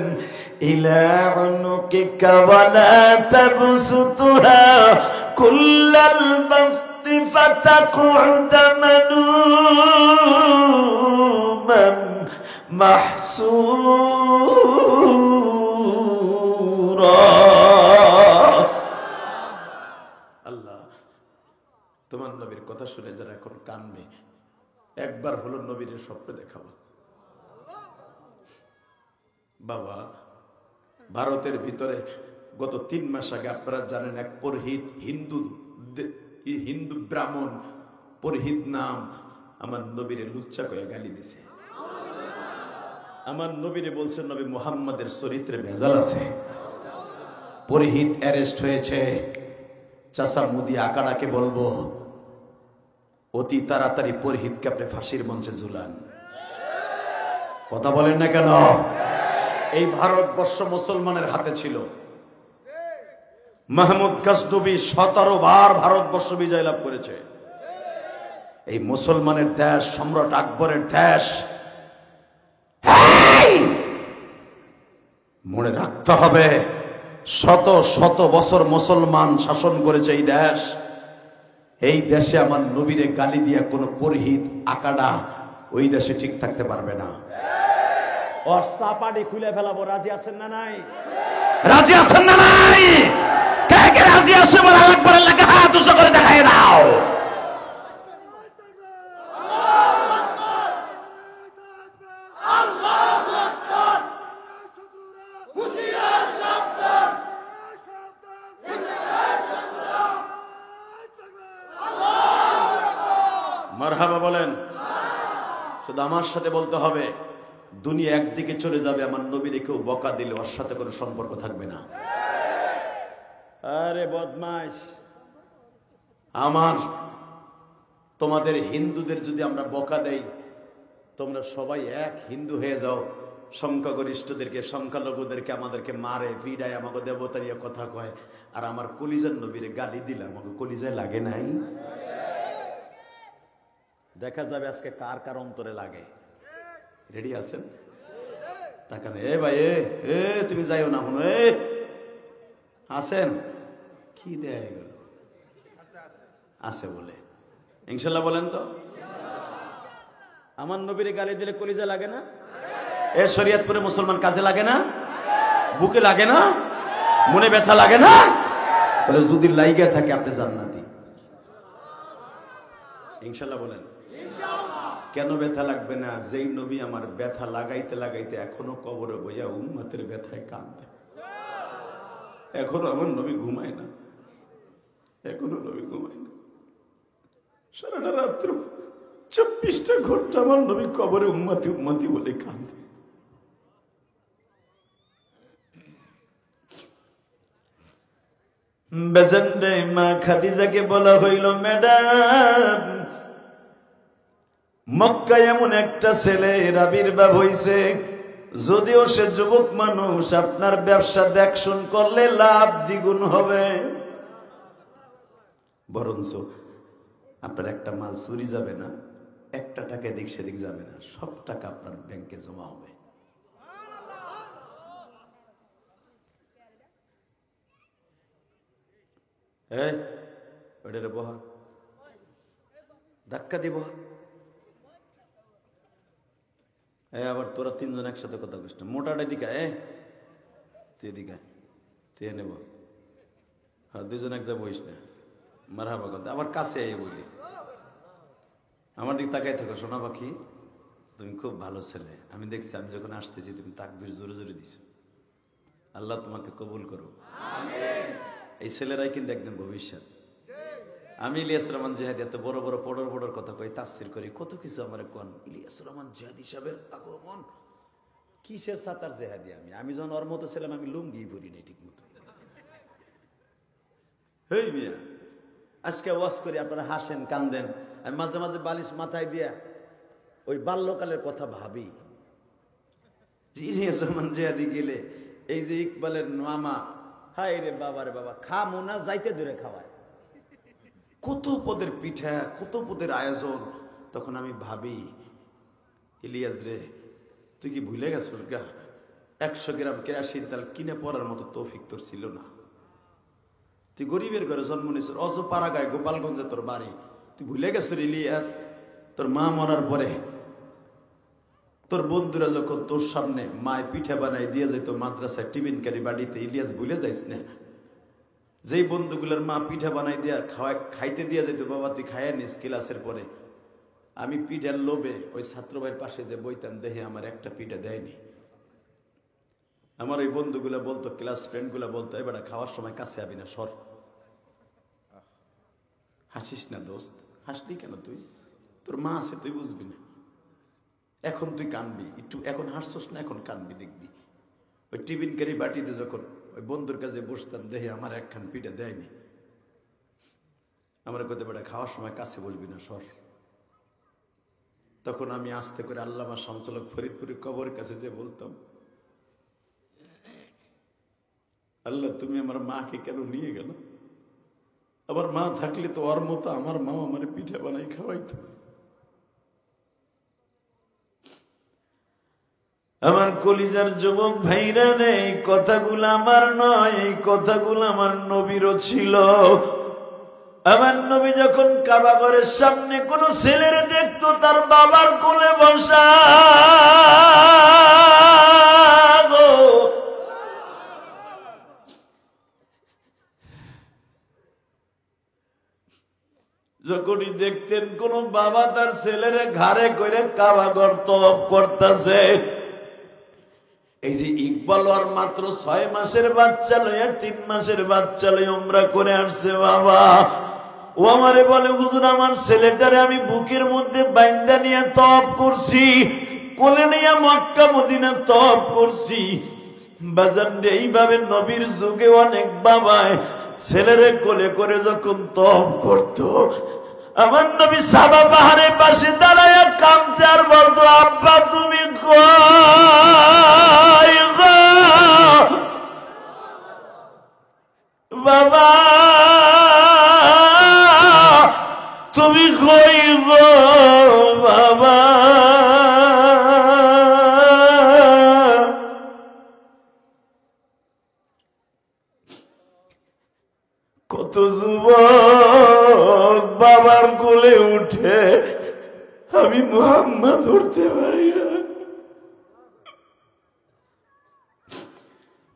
ইলা উনুকিকা ওয়ালা তাবসুতহা কুল্লাল বাসতি ফাতাকউদা মালুমান মাহসুরা। আল্লাহ, তোমার নবীর কথা শুনে যারা এখন কানবে, একবার হলো নবীর স্বপ্নে দেখাবো। বাবা, ভারতের ভিতরে গত 3 মাস আগে আপনারা জানেন এক পুরোহিত, হিন্দু ব্রাহ্মণ পুরোহিত নাম, আমার নবীরে লুচ্চা কয়ে গালি দিছে। আমার নবীরে বলছেন নবী মুহাম্মাদের চরিত্রে ভেজাল আছে। পুরোহিত অ্যারেস্ট হয়েছে। চাচা মুদি আকাড়াকে বলবো অতি তাড়াতাড়ি পুরোহিতকে আপনি ফাঁসির মঞ্চে ঝুলান। কথা বলেন না কেন? এই ভারতবর্ষ মুসলমানের হাতে ছিল। মাহমুদ গজনবী 17 বার ভারতবর্ষ বিজয় লাভ করেছে। এই মুসলমানের দেশ, সম্রাট আকবরের দেশ। মনে রাখতে হবে, শত শত বছর মুসলমান শাসন করেছে এই দেশ। এই দেশে আমার নবীরে গালি দিয়া কোন পুরোহিত আকাডা ওই দেশে ঠিক থাকতে পারবে না। ওর চাপাটি খুলে ফেলাবো। রাজি আছেন না নাই? রাজি আছেন না নাই? কে কে রাজি আছে বলে আকবরের লাগে হাত উঁচু করে দেখায় দাও। মারহাবা বলেন। শুধু আমার সাথে বলতে হবে, দুনিয়া একদিকে চলে যাবে, আমার নবীরে কেউ বকা দিলে ওর সাথে কোনো সম্পর্ক থাকবে না। আরে বদমাইশ, আমার তোমাদের হিন্দুদের যদি আমরা বকা দেই, তোমরা সবাই এক হিন্দু হয়ে যাও, সংখ্যাগরিষ্ঠদেরকে সংখ্যালঘুদেরকে আমাদেরকে মারে পিডায়, আমাকে দেবতা নিয়ে কথা কয়, আর আমার কলিজার নবীরে গালি দিলে আমাকে কলিজায় লাগে নাই? দেখা যাবে আজকে কার কার অন্তরে লাগে। রেডি আছেন? তাকান, এ ভাই এ তুমি যাইও না, শুনো এ আছেন কি দেয় গেল আছে বলে ইনশাল্লাহ বলেন তো। আমার নবীরে গালি দিলে কলিজা লাগে না? এ শরীয়তপুরে মুসলমান কাজে লাগে না? বুকে লাগে না? মনে ব্যথা লাগে না? তাহলে যদি লাইগা থাকে আপনি জান্নাতি ইনশাল্লাহ বলেন। কেন ব্যথা লাগবে না? যেই নবী আমার ব্যথা লাগাইতে লাগাইতে এখনো কবরে বইয়া উম্মতের ব্যথায় কাঁদে, এখনো আমার নবী ঘুমায় না, এখনো নবী ঘুমায় না। সারাটা রাত্র 24টা ঘন্টা আমার নবী কবরে উম্মতি উম্মতি বলে কাঁদে। বেজেন্ডে মা খাদিজাকে বলা হইল, ম্যাডাম মক্কায় এমন একটা ছেলের আবির্ভাব হইছে, যদিও সে যুবক মানুষ, আপনার ব্যবসা দেখশুন করলে লাভ দ্বিগুণ হবে। বরঞ্চ আপনার একটা মাল চুরি যাবে না, একটা টাকা এদিক সেদিক যাবে না, সব টাকা আপনার ব্যাংকে জমা হবে। ওইটারে বহা ধাক্কা দিব। আবার তোরা তিনজন একসাথে কথা কইস না, মোটাটা এদিকে তুই এদিকে তুই নেব, হ্যাঁ দুজন এক জায়গায় বইস না, মারহাবা কথা। আবার কাছে বলি, আমার দিকে তাকাই থাকো, সোনা পাখি তুমি খুব ভালো ছেলে, আমি দেখছি আমি যখন আসতেছি তুমি তাকবীর জোরে জোরে দিছো, আল্লাহ তোমাকে কবুল করো। এই ছেলেরাই কিন্তু একদিন ভবিষ্যৎ। আমি ইলিয়াস রহমান জিহাদি এত বড় বড় পড়র কথা কই, তাফসির করি, কত কিছু আমার কোন ইলিয়াস রহমান জিহাদি সাহেবের আগমন কিসের সাতার জিহাদি। আমি যখন ওর মতো ছিলাম আমি লুঙ্গি পরি নাই ঠিক মতো। হেই মিয়া, আজকে ওয়াজ করি আপনারা হাসেন কান্দেন, আমি মাঝে মাঝে বালিশ মাথায় দিয়া ওই বাল্যকালের কথা ভাবি। ইলিয়াস রহমান জিহাদি গেলে এই যে ইকবালের মামা, হাই রে বাবা রে বাবা, খামো না যাইতে দূরে খাওয়ায়, কত পদের পিঠা, কত পদের আয়োজন। তখন আমি ভাবি, ইলিয়াস রে তুই কি ভুলে গেছ গা, 100 গ্রাম কেরাসিন তেল কিনে পড়ার মতো তৌফিক তোর ছিল না। তুই গরিবের ঘরে জন্ম নিয়েছ, অজপাড়াগায় গোপালগঞ্জে তোর বাড়ি, তুই ভুলে গেছ ইলিয়াস। তোর মা মরার পরে তোর বন্ধুরা যখন তোর সামনে মায় পিঠা বানাই দিয়ে যেত মাদ্রাসায় টিফিন কারি বাড়িতে, ইলিয়াস ভুলে যাইস না। যেই বন্ধুগুলোর মা পিঠা বানাই দিয়া খাইতে দিয়া যেত, বাবা তুই খাইয়া নিস ক্লাসের পরে, আমি পিঠার লোভে ওই ছাত্র ভাইয়ের পাশে যে বইতাম, দেখে আমার একটা পিঠা দেয়নি। আমার ওই বন্ধুগুলা বলতো, ক্লাস ফ্রেন্ড গুলা বলতো, এবার খাওয়ার সময় কাছে আবি না, সর। হাসিস না দোস্ত, হাসলি কেন তুই? তোর মা আছে তুই বুঝবি না, এখন তুই কানবি একটু, এখন হাসছস না, এখন কানবি দেখবি। ওই টিফিন কারি বাটিতে যখন ওই বন্ধুর কাছে বসতাম, দেখে আমার একখান পিঠা দেয়নি, আমার কত বেটা খাওয়ার সময় কাছে বসবি না, সর। তখন আমি আস্তে করে আল্লামা শামসুল হক ফরিদপুরি কবরের কাছে যে বলতাম, আল্লাহ তুমি আমার মাকে কেন নিয়ে গেল? আমার মা থাকলে তো ওর মতো আমার মা আমার পিঠা বানাই খাওয়াইতো। আমার কলিজার যুবক ভাইরা রে, এই কথাগুলো আমার নয়, এই কথাগুলো আমার নবীরও ছিল। আমার নবী যখন কাবা ঘরের সামনে কোন ছেলের দেখতো তার বাবার কোলে বসা, যখনই দেখতেন কোন বাবা তার ছেলের ঘাড়ে করে কাবা ঘর তওয়াফ করতেছে, এই যে ইকবাল আর মাত্র 6 মাসের বাচ্চা লইয়া 3 মাসের বাচ্চা লইয়া উমরা করে আসছে, বাবা ও আমারে বলে, হুজুর আমার ছেলেটারে আমি বুকের মধ্যে বাইন্দা নিয়ে তওয়াফ করছি, কোলে নিয়ে মক্কা মদিনা তওয়াফ করছি। বাজার এইভাবে নবীর যুগে অনেক বাবায় ছেলেরে কোলে করে যখন তওয়াফ করত, আমার নবী সাবা পাহাড়ের পাশে দাঁড়ায়া কাঁদতে আর বলতো, আব্বা তুমি কই গো বাবা, তুমি কই গো বাবা। কত যুবক বাবার কোলে উঠে, আমি মুহাম্মদ উঠতে পারি না।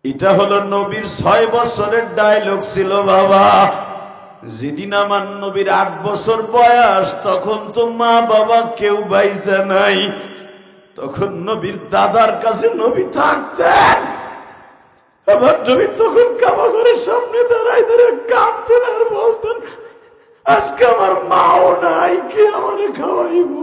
এটা হলো নবীর 6 বছরের ডায়লগ ছিল বাবা। যেদিন আমার নবীর 8 বছর বয়স, তখন তো মা বাবা কেউ বাইসা নাই, তখন নবীর দাদার কাছে নবী থাকতেন। আমার নবী তখন কাবা ঘরের সামনে দাঁড়ায় দাঁড়ায় কাঁদতেন আর বলতেন, আজকে আমার মাও নাই, কে আমারে খাওয়াইব?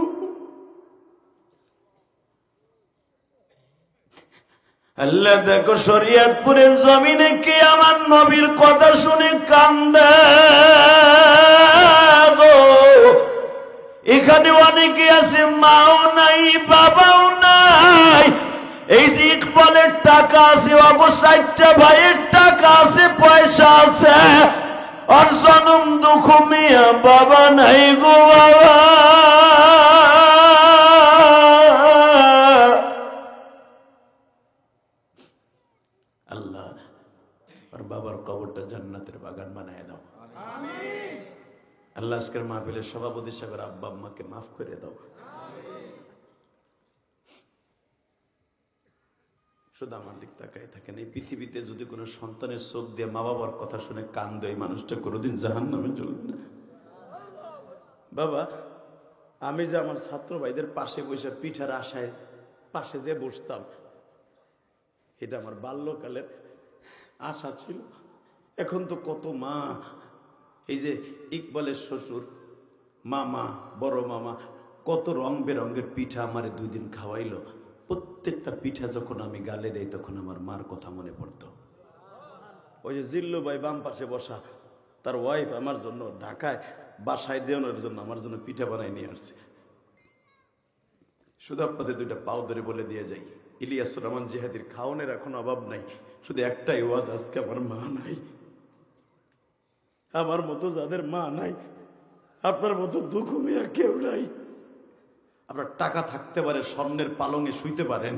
আল্লাহ দেখো শরীয়তপুরের জমিনে কে আমার নবীর কথা শুনে কান্দে গো। এখানে অনেকে আছে মাও নাই বাবাও নাই, এই যে ইকবালের টাকা আছে, অবশ্য 4টা ভাইয়ের টাকা আছে, পয়সা আছে, আর জনম দুঃখ মিয়া বাবা নাই গো বাবা। আল্লাহ আর বাবার কবরটা জান্নাতের বাগান বানায় দাও। আমিন। আল্লাহ আজকের মাহফিলের সভাপতি সাহেবের আব্বা আম্মাকে মাফ করে দাও। শুধু আমার দিক তাকাই থাকেন। এই পৃথিবীতে যদি কোনো সন্তানের চোখ দিয়ে মা বাবার কথা শুনে কান দেয়, মানুষটা কোনোদিন জাহান্নামে চলবে না। বাবা, আমি যে আমার ছাত্র ভাইদের পাশে বসে পিঠার আশায় পাশে যে বসতাম, এটা আমার বাল্যকালের আশা ছিল। এখন তো কত মা, এই যে ইকবালের শ্বশুর মামা, বড় মামা, কত রং বেরঙের পিঠা আমারে 2 দিন খাওয়াইলো। প্রত্যেকটা পিঠা যখন আমি গালে দেই তখন আমার মার কথা মনে পড়তো। ওই যে জিল্লু ভাই বাম পাশে বসা, তার ওয়াইফ আমার জন্য ঢাকায় বাসায় দেওয়ানোর জন্য আমার জন্য পিঠা বানাই নিয়ে আসছে। শুধু আপনাদের 2টা পাও ধরে বলে দিয়ে যাই, ইলিয়াসুর রহমান জিহাদির খাওয়ানোর এখন অভাব নাই। শুধু একটাই ওয়াজ, আজকে আমার মা নাই। আমার মতো যাদের মা নাই, আপনার মতো দুঃখ মেয়া কেউ নাই। আপনার টাকা থাকতে পারে, স্বর্ণের পালঙে শুইতে পারেন,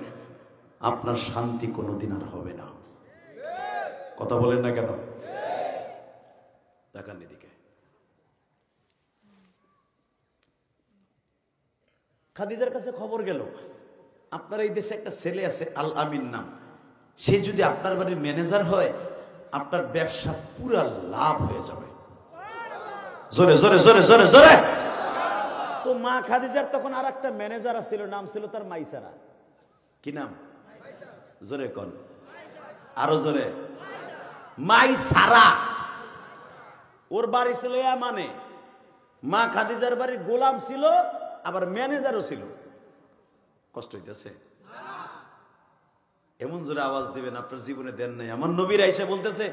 আপনার শান্তি কোনোদিন আর হবে না। কথা বলেন না কেন? টাকা নিদিকে খাদিজার কাছে খবর গেল, আপনার এই দেশে একটা ছেলে আছে আল আমিন নাম, সে যদি আপনার বাড়ির ম্যানেজার হয়, আপনার ব্যবসা পুরা লাভ হয়ে যাবে। জোরে জোরে জোরে জোরে জোরে। তো মা খাদিজার তখন আর একটা ম্যানেজার ছিল, নাম ছিল তার মাইসারা। কি নাম? জোরে কোন, আরো জোরে। মাইসারা। ওর বাড়ি ছিল ইয়ামানে। মা খাদিজার বাড়ির গোলাম ছিল, আবার ম্যানেজারও ছিল। কষ্ট হইতেছে? এমন জোরে আওয়াজ দিবেন আপনার জীবনে দেন নাই। আমার নবীর আয়েশা বলতেছে,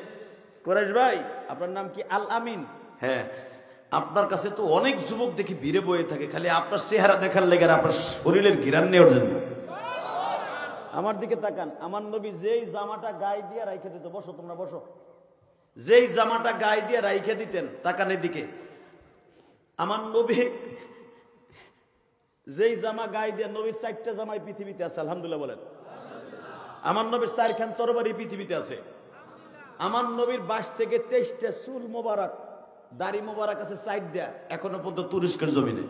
কুরাইশ ভাই আপনার নাম কি? আল আমিন। হ্যাঁ, আপনার কাছে তো অনেক যুবক দেখি ভিড়ে বয়ে থাকে, খালি আপনার চেহারা দেখার লেগে, আপনার শরীরের ঘিরান নেওয়ার জন্য। আমার দিকে তাকান। আমার নবী যেই জামাটা গায়ে দিয়ে রাইখে দিত, বসো তোমরা বসো, যেই জামাটা গায়ে দিয়ে রাইখে দিতেন, তাকান এদিকে। আমার নবী যেই জামা গায়ে দিয়ে, নবীর 4টা জামাই পৃথিবীতে আছে, আলহামদুলিল্লাহ বলেন। আমার নবীর 4খান তরবারি পৃথিবীতে আছে। আমার নবীর 22 থেকে 23টা চুল মোবারক, দাড়ি মোবারক আছে 4টা, এখনো পর্যন্ত তুরস্কের জমিনে।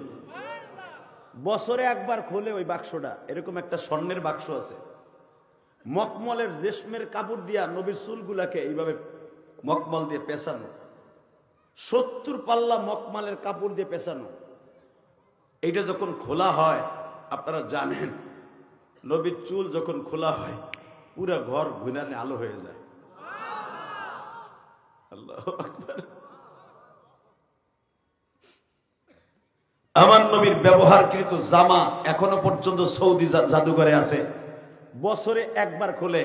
বছরে একবার খোলে ওই বাক্সটা, এরকম একটা স্বর্ণের বাক্স আছে, মকমলের রেশমের কাপড় দিয়া নবীর চুলগুলাকে এইভাবে মকমল দিয়ে পেঁচানো, 70 পাল্লা মকমলের কাপড় দিয়ে পেঁচানো। এইটা যখন খোলা হয়, আপনারা জানেন নবীর চুল যখন খোলা হয়, পুরা ঘর ঘুনানে আলো হয়ে যায়। আল্লাহু আকবার। আমার নবীর ব্যবহারকৃত জামা এখনো পর্যন্ত সৌদি জাদুঘরে আছে, বছরে একবার খোলে।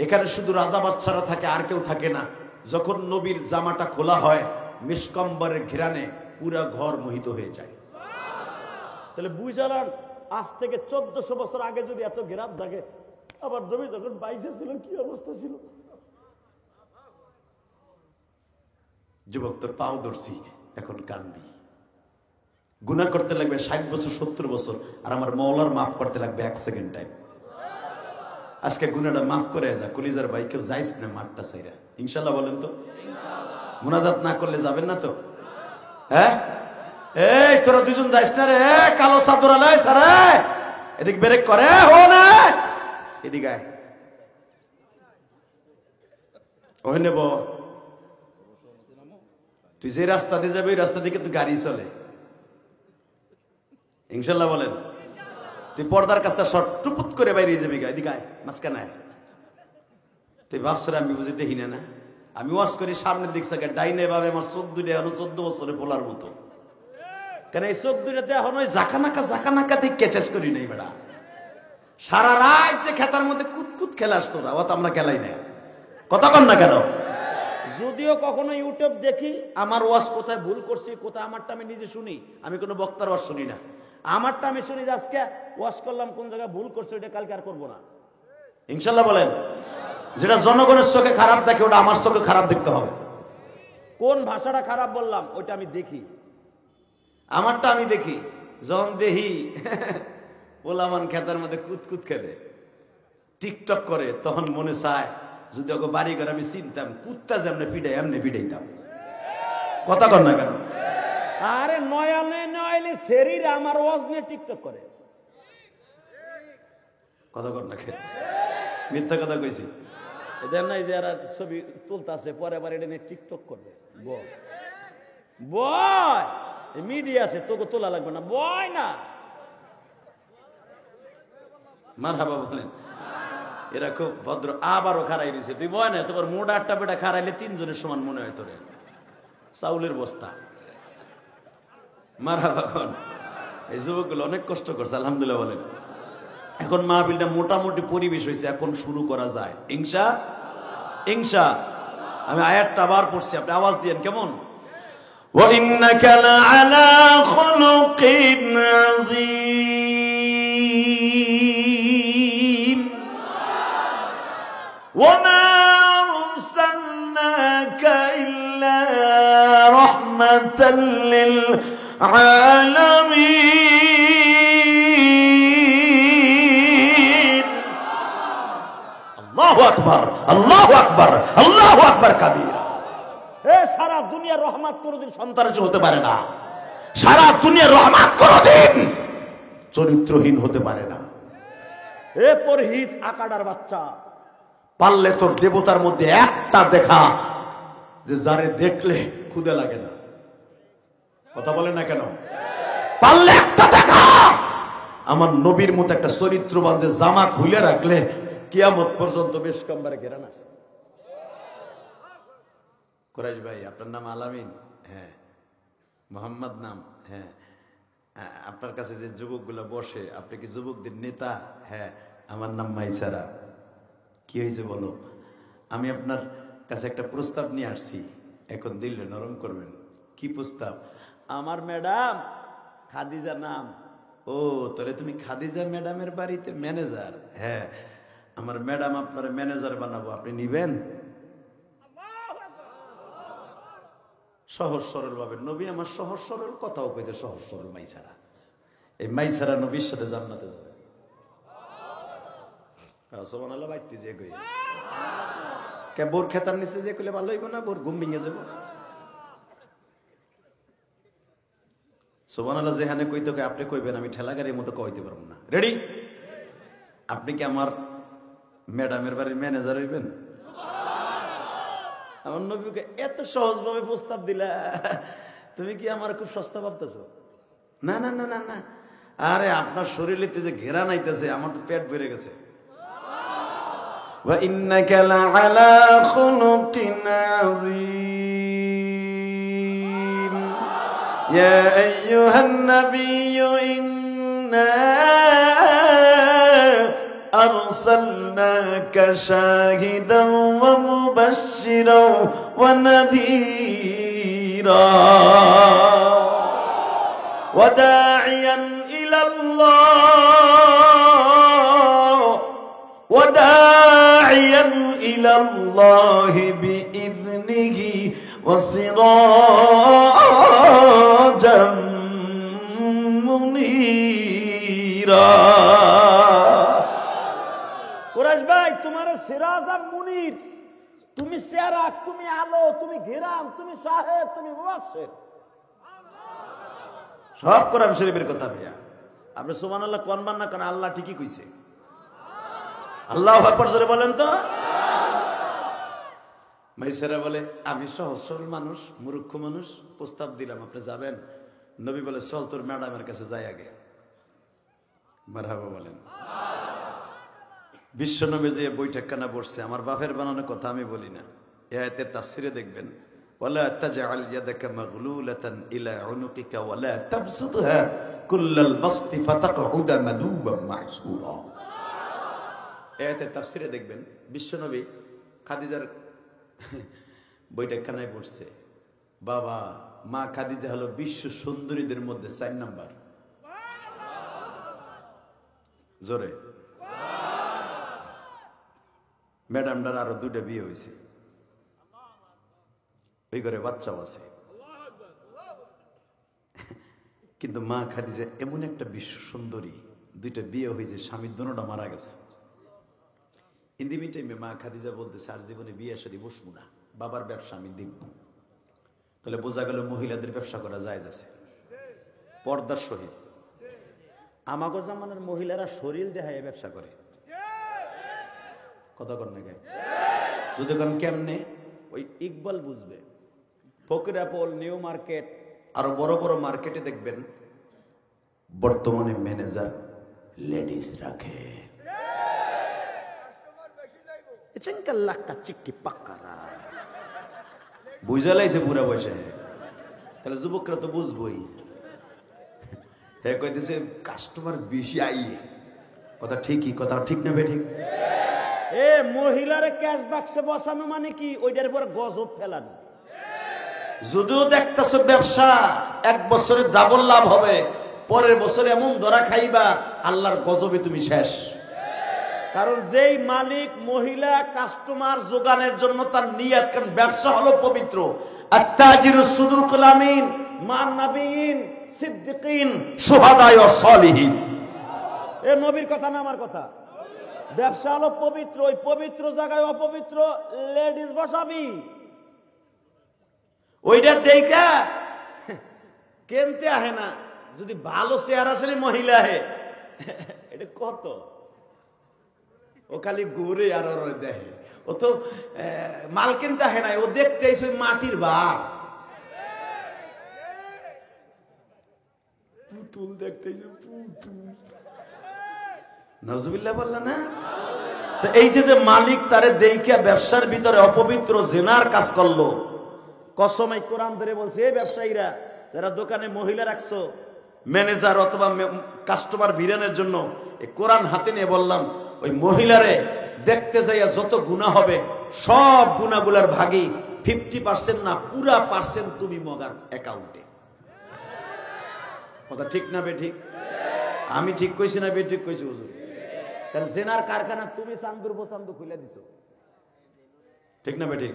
এখানে শুধু রাজা বাচ্চারা থাকে, আর কেউ থাকে না। যখন নবীর জামাটা খোলা হয়, মিসকম্বরের ঘিরানে পুরা ঘর মোহিত হয়ে যায়। তাহলে বুঝালাম, আজ থেকে 1400 বছর আগে যদি এত ঘেরাপ থাকে, আবার নবী যখন 22 ছিল কি অবস্থা ছিল। যুবক তোর পাও ধরছি, এখন কান্দি। গুনাহ করতে লাগবে 60 বছর 70 বছর, আর আমার মওলার মাফ করতে লাগবে 1 সেকেন্ড টাইম। আজকে গুনাহটা মাফ করে যা। কলিজার ভাই কেউ যাইস না মাঠটা ছাইরা, ইনশাআল্লাহ বলেন তো। মুনাজাত না করলে যাবেন না তো? হ্যাঁ, এই তোরা 2জন যাইস না রে, কালো চাদর আলাই সারা, এদিক ব্রেক করে, হো না এদিকে আয়, ওই নেব। তুই যে রাস্তা দিয়ে যাবে ওই রাস্তা দিয়ে কিন্তু গাড়ি চলে, ইনশাল্লাহ বলেন। তুই পর্দার কাছটা শর্ট টুপুত করে বাইরে যাবি, এদিকে আয়, মাঝখানে আয়। তুই ভাবছ আমি বুঝি দেখি না? আমি ওয়াজ করি সামনের দিক থেকে, ডাইনে ভাবে আমার 14 বছরে বলার মতো। কেন এই 14টাতে এখন ওই জাকানাকা দেখে শেষ করি নাই বেড়া। সারা রাত যে খেতার মধ্যে কুতকুত খেলাস তোরা, অত আমরা খেলাই না। কথা কন না কেন? যদিও কখনো ইউটিউব দেখি, আমার ওয়াজ কোথায় ভুল করছি, কোথায় আমারটা আমি নিজে শুনি। আমি কোনো বক্তার ওয়াজ শুনি না, আমারটা আমি শুনি। আজকে ওয়াজ করলাম, কোন জায়গায় ভুল করছে ওইটা কালকে আর করবো না, ইনশাল্লাহ বলেন। যেটা জনগণের চোখে খারাপ দেখে, ওটা আমার চোখে খারাপ দেখতে হবে। কোন ভাষাটা খারাপ বললাম ওইটা আমি দেখি, আমারটা আমি দেখি। যখন দেখি ওলামান খেতার মধ্যে কুতকুত খেলে, টিকটক করে, তখন মনে চায় যদি ওকে বাড়ি ঘর আমি চিনতাম, কুত্তা যেমনি পিড়াই এমনি পিড়াইতাম। কথা কর না কেন? আরে নয়ালে নয়ালে শরীর আমার ওয়াজ নিয়ে টিকটক করে। কথা কর না, মিথ্যা কথা কইছি। এদের নাই যারা ছবি তুলতাছে পরে আবার এটা নিয়ে টিকটক করবে। বয় মিডিয়া আছে, তোকে তোলা লাগবে না, বয় না। মারহাবা বলেন। এরা খুব ভদ্র। আবারও খারাই দিয়েছে, তুই বয় না, তোমার মোটা আটটা বেটা খারাইলে তিনজনের সমান মনে হয় তোরে, চাউলের বস্তা। মারহাবা কোন। এই যুবকগুলো অনেক কষ্ট করছে, আলহামদুলিল্লাহ বলেন। এখন মাহফিলটা মোটামুটি পরিবেশ হয়েছে, এখন শুরু করা যায় ইনশা। আমি আয়াতটা আবার পড়ছি, আপনি আওয়াজ দিয়েন কেমন? وَإِنَّكَ لَعَلَى خُلُقٍ عَظِيمٍ وَمَا أَرْسَلْنَاكَ إِلَّا رَحْمَةً لِلْعَالَمِينَ আল্লাহু আকবার, আল্লাহু আকবার, আল্লাহু আকবার কাবীরা। সারা দুনিয়ার রহমত কোনদিন সন্তানের হতে পারে না, সারা দুনিয়ার রহমত কোনদিন চরিত্রহীন হতে পারে না। এ পরহিত আকাডার বাচ্চা, পারলে তোর দেবতার মধ্যে একটা দেখা যে যারে দেখলে ক্ষুধা লাগে না। কথা বলে না কেন? পারলে একটা দেখা আমার নবীর মতো একটা চরিত্রবান যে জামা খুলে রাখলে কিয়ামত পর্যন্ত বেশ কমবারে ঘেরা না। কুরাইশ ভাই, আপনার নাম আলামিন? হ্যাঁ। মোহাম্মদ নাম? হ্যাঁ। আপনার কাছে যে যুবকগুলো বসে, আপনি কি যুবকদের নেতা? হ্যাঁ। আমার নাম মাইসারা। কি হয়েছে বলো? আমি আপনার কাছে একটা প্রস্তাব নিয়ে আসছি, এখন দিলে নরম করবেন। কি প্রস্তাব? আমার ম্যাডাম খাদিজা নাম। ও, তোরে তুমি খাদিজা ম্যাডামের বাড়িতে ম্যানেজার? হ্যাঁ, আমার ম্যাডাম আপনার ম্যানেজার বানাবো, আপনি নিবেন? সহজ সরল ভাবে নবী আমার সহজ সরল কথাও কইছে, সহজ সরল মাইসারা। এই মাইসারা নবীর সাথে জান্নাতে যাবে। সুবহানাল্লাহ। বাইতে যে কই কে বোর খেতার নিচে যে কইলে ভালো হইব না? বোর ঘুম ভেঙে যাব। সুবহানাল্লাহ। যেখানে কইতে কই আপনি কইবেন, আমি ঠেলা গাড়ির মতো কইতে পারবো না। রেডি? আপনি কি আমার ম্যাডামের বাড়ির ম্যানেজার হইবেন? আমার নবীকে এত সহজ ভাবে প্রস্তাব দিলা, তুমি কি আমার খুব সস্তা ভাবতেছো? না না না না না, আরে আপনার শরীরে যে ঘেরা নাইতেছে, আমার তো পেট ভরে গেছে। ওয়া ইন্নাকা লাআলা খুলুকিন আযীম ইয়া আইয়ুহান নাবিয়্যু ইন্না أرسلناك شاهدا ومبشرا ونذيرا وداعيا إلى الله بإذنه وسراجا منيرا। কুরাইশ ভাই, তোমার সিরাজ আর মুনির, তুমি চেরাক, তুমি আলো, তুমি ঘিরাম, তুমি সাহেব, তুমি মুবাশশির। সব কোরআন শরীফের কথা ভাইয়া। আপনি সুবহানাল্লাহ কোন না, কারণ আল্লাহ ঠিকই কইছে। আল্লাহু আকবার জোরে বলেন তো। মাইসারা বলে, আমি সহজ সরল মানুষ, মূর্খ মানুষ, প্রস্তাব দিলাম, আপনি যাবেন? নবী বলে, চল তোর ম্যাডামের কাছে যাই আগে। মারহাবা বলেন। বিশ্ব নবী যে বৈঠকখানা বসছে, আমার বাপের বানানো কথা আমি বলি না, এই আয়াতের তাফসিরে দেখবেন, ওয়ালা তাজআল ইয়াদাকা মাগলুলাতান ইলা উনুকিকা ওয়ালা তাবসুতহা কুল্লাল বাসতি ফাতাকউদা মালুবাম মাহসুরা। এই আয়াতের তাফসিরে দেখবেন, বিশ্ব নবী খাদিজার বৈঠকখানায় বসছে। বাবা, মা খাদিজা হলো বিশ্ব সুন্দরীদের মধ্যে 4 নাম্বার। জোরে। ম্যাডামটার আরো 2টা বিয়ে হয়েছে, ওই ঘরে বাচ্চাও আছে। কিন্তু মা খাদিজা এমন একটা বিশ্ব সুন্দরী, 2টা বিয়ে হয়েছে, স্বামীর দুটোটা মারা গেছে। ইন দি মিন টাইমে মা খাদিজা বলতেছে, আর জীবনে বিয়ে শাদী বসবো না, বাবার ব্যবসা আমি দেখব। তাহলে বোঝা গেল মহিলাদের ব্যবসা করা যায় আছে পর্দার সহিত। আমাগো জামানের মহিলারা শরীর দেখায় ব্যবসা করে। কথা কর না কেন? যদি কোন কেমনে ওই ইকবাল বুঝবে। ফকিরাপোল, নিউ মার্কেট, আরো বড় বড় মার্কেটে দেখবেন বর্তমানে ম্যানেজার লেডিস রাখে। বুঝালাইছে পুরা বসে, তাহলে যুবকরা তো বুঝবই। হ্যাঁ কইতেছে কাস্টমার বেশি আইয়ে। কথা ঠিকই, কথা ঠিক না বেঠিক? এ মহিলারে ক্যাশ বাক্সে বসানো মানে কি? ওইটার পর গজব ফেলানো। যদিও দেখতেছো ব্যবসা এক বছরে ডাবল লাভ হবে, পরের বছরে এমন ধরা খাইবা আল্লাহর গজবে তুমি শেষ। কারণ যেই মালিক মহিলা কাস্টমার যোগানের জন্য তার নিয়ত, কারণ ব্যবসা হলো পবিত্র। আত্তাজিরুস সুদুকুল আমিন মান নাবিয়িন সিদ্দিকিন শুহাদা ওয়া সালিহিন। এ নবীর কথা না আমার কথা। ব্যবসা হলো পবিত্র, ওই পবিত্র জায়গায় অপবিত্র লেডিস বসাবি। ওইটা দেখা কেনতে আহে না, যদি ভালো চেহারা আসলে মহিলা আহে এটা কত? ও খালি ঘুরে আর ওর দেখে, ও তো মাল কিনতে আহে না, ও দেখতে আইছে মাটির বার পুতুল দেখতে আইছে, পুতুল। নাউজুবিল্লাহ বললা না? তো এই যে মালিক তারে দেইখা ব্যবসার ভিতরে অপবিত্র জিনার কাজ করলো, কসমে কোরআন ধরে বলছে এই ব্যবসায়ীরা যারা দোকানে মহিলা রাখছো, ম্যানেজার অথবা কাস্টমার ভিড়ানোর জন্য এই কোরআন হাতে নিয়ে বললাম, ওই মহিলারে দেখতে যাইয়া যত গুনাহ হবে সব গুনাহগুলার ভাগী 50% না পুরা পার্সেন্ট তুমি মগার অ্যাকাউন্টে। কথা ঠিক না বেঠিক? আমি ঠিক কইছি না বেঠিক কইছি হুজুর? কারণ জেনার কারখানা তুমি চান্দুর বচান্দু খুলে দিছো। ঠিক না বেঠিক?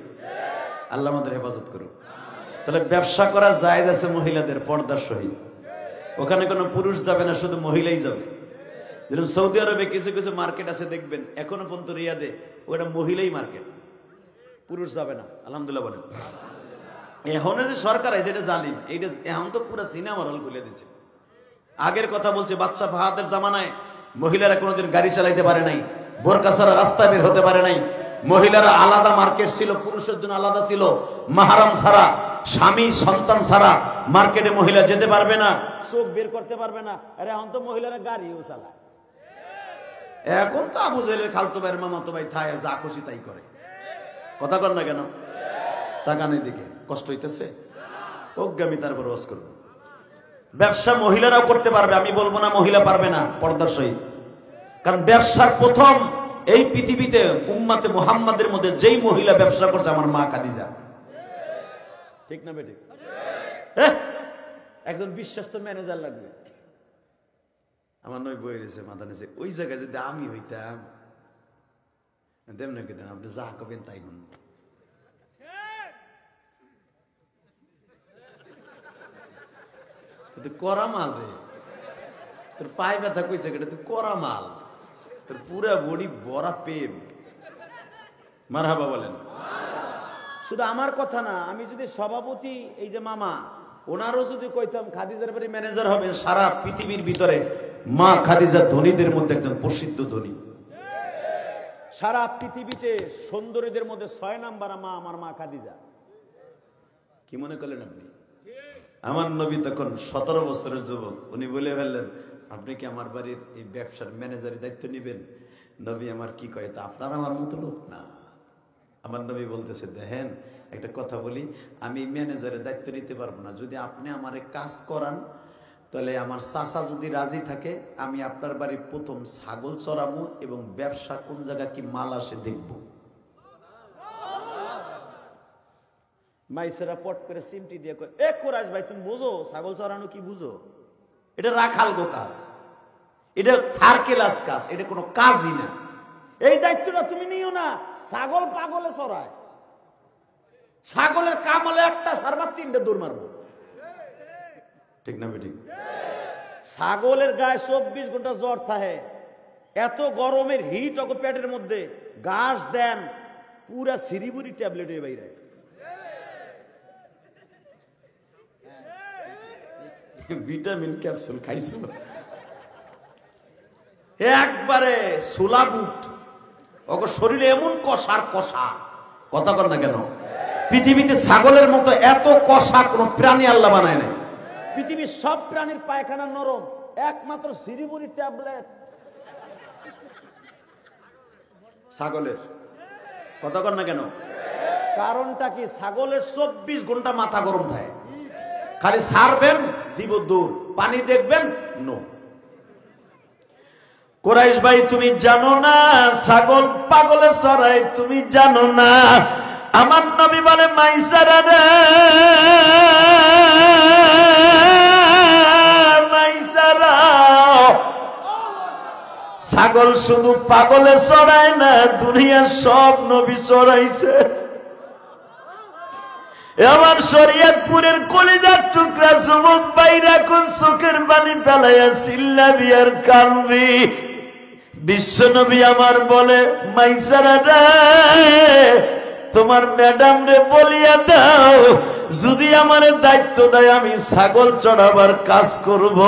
আল্লাহ আমাদের হেফাজত করুন। তাহলে ব্যবসা করা জায়েজ আছে মহিলাদের পর্দার সহিত। ওখানে কোনো পুরুষ যাবে না, শুধু মহিলাই যাবে। যেরকম সৌদি আরবে কিছু কিছু মার্কেট আছে দেখবেন এখনো পর্যন্ত রিয়াদে, ওটা মহিলাই মার্কেট, পুরুষ যাবে না। আলহামদুলিল্লাহ বলেন। এখন যে সরকার আছে এটা জালিম, এইটা এখন তো পুরো সিনেমার হল খুলে দিছে। আগের কথা বলছে, বাদশা ফাহাদের জামানায় মহিলারা কোনোদিন গাড়ি চালাইতে পারে নাই, বোরকা ছাড়া রাস্তা বের হতে পারে নাই, মহিলারা আলাদা মার্কেট ছিল, পুরুষের জন্য আলাদা ছিল, মাহারাম ছাড়া, স্বামী সন্তান ছাড়া মার্কেটে মহিলা যেতে পারবে না, চোখ বের করতে পারবে না। আরে এখন তো মহিলারা গাড়িও চালায়। এখন তো আবু জাহেলের খালতো ভাইয়ের মামাতো ভাই থায় যা খুশি তাই করে। কথা কর না কেন? তাকানের দিকে কষ্ট হইতেছে, অজ্ঞামী তারপর ওয়াজ করবো। ব্যবসা মহিলারাও করতে পারবে, আমি বলবো না মহিলা পারবে না পর্দার সহিত। কারণ ব্যবসার প্রথম এই পৃথিবীতে উম্মাতে মুহাম্মাদের মধ্যে যেই মহিলা ব্যবসা করছে আমার মা খাদিজা। ঠিক না বেঠিক? একজন বিশ্বস্ত ম্যানেজার লাগবে। আমার নয় বই রয়েছে মাথা নিচে, ওই জায়গায় যদি আমি হইতাম তেমনি খেতাম, আপনি যা করবেন তাই হন। করা মাল রে, তোর পায়ে ব্যথা কইছে কেটে, তুই করা মাল, তোর পুরা বডি বড়া প্রেম। মারহাবা বলেন। শুধু আমার কথা না, আমি যদি সভাপতি এই যে মামা ওনারও যদি কইতাম খাদিজার বাড়ি ম্যানেজার হবেন, সারা পৃথিবীর ভিতরে মা খাদিজা ধনীদের মধ্যে একজন প্রসিদ্ধ ধনী। সারা পৃথিবীতে সুন্দরীদের মধ্যে 6 নাম্বার মা আমার মা খাদিজা। কি মনে করলেন আপনি? আমার নবী তখন 17 বছরের যুবক, উনি বলে ফেললেন আপনি কি আমার বাড়ির এই ব্যবসার ম্যানেজারের দায়িত্ব নিবেন? নবী আমার কি কয়, তা আপনার আমার মতো লোক না। আমার নবী বলতেছে, দেখেন একটা কথা বলি, আমি ম্যানেজারের দায়িত্ব নিতে পারবো না, যদি আপনি আমারে কাজ করান তাহলে আমার চাচা যদি রাজি থাকে আমি আপনার বাড়ির প্রথম ছাগল চড়াবো এবং ব্যবসা কোন জায়গা কি মাল আসে দেখবো। মাইসেরা পট করে সিমটি দিয়ে কয়, এ কোরাস ভাই তুমি বুঝো ছাগল চড়ানো কি বুঝো? এটা রাখাল গো কাজ, এটা থার্ড ক্লাস কাজ, এটা কোনো কাজই না। এই দায়িত্বটা তুমি নিও না। ছাগল পাগলে চড়ায়, ছাগলের কাম হলে একটা সারবার 3টে দৌড় মারবো। ঠিক না বেঠিক? ছাগলের গায়ে 24 ঘন্টা জ্বর থাকে, এত গরমের হিট ওকে পেটের মধ্যে, ঘাস দেন পুরা সিরিবুরি ট্যাবলেট হয়ে বাইরে। ভিটামিন ক্যাপসুল খাইছিল একবারে সোলা বুট, ওকে শরীরে এমন কষার কষা, কথা কর না কেন? পৃথিবীতে ছাগলের মতো এত কষা কোন প্রাণী আল্লাহ বানায় নাই। পৃথিবীর সব প্রাণীর পায়খানা নরম, একমাত্র সিরিবুরি ট্যাবলেট ছাগলের, কথা কর না কেন? কারণটা কি? ছাগলের 24 ঘন্টা মাথা গরম থাকে, খালি ছাড়বেন দিব দূর, পানি দেখবেন নো। কুরাইশ ভাই তুমি জানো না ছাগল পাগলে চড়াই? তুমি জানো না? আমার নবী বলে মাইসারা রে, মাইসারা, ছাগল শুধু পাগলে চড়ায় না, দুনিয়ার সব নবী চড়াইছে। আমার শরীয়তপুরের কলিজার টুকরা যুবক বাইরা কোন চোখের পানি ফেলাইয়া চিল্লাবি আর কানবি। বিশ্ব নবী আমার বলে মাইসারা রে, তোমার ম্যাডাম রে বলিয়া দাও যদি আমার দায়িত্ব দেয় আমি ছাগল চড়াবার কাজ করব,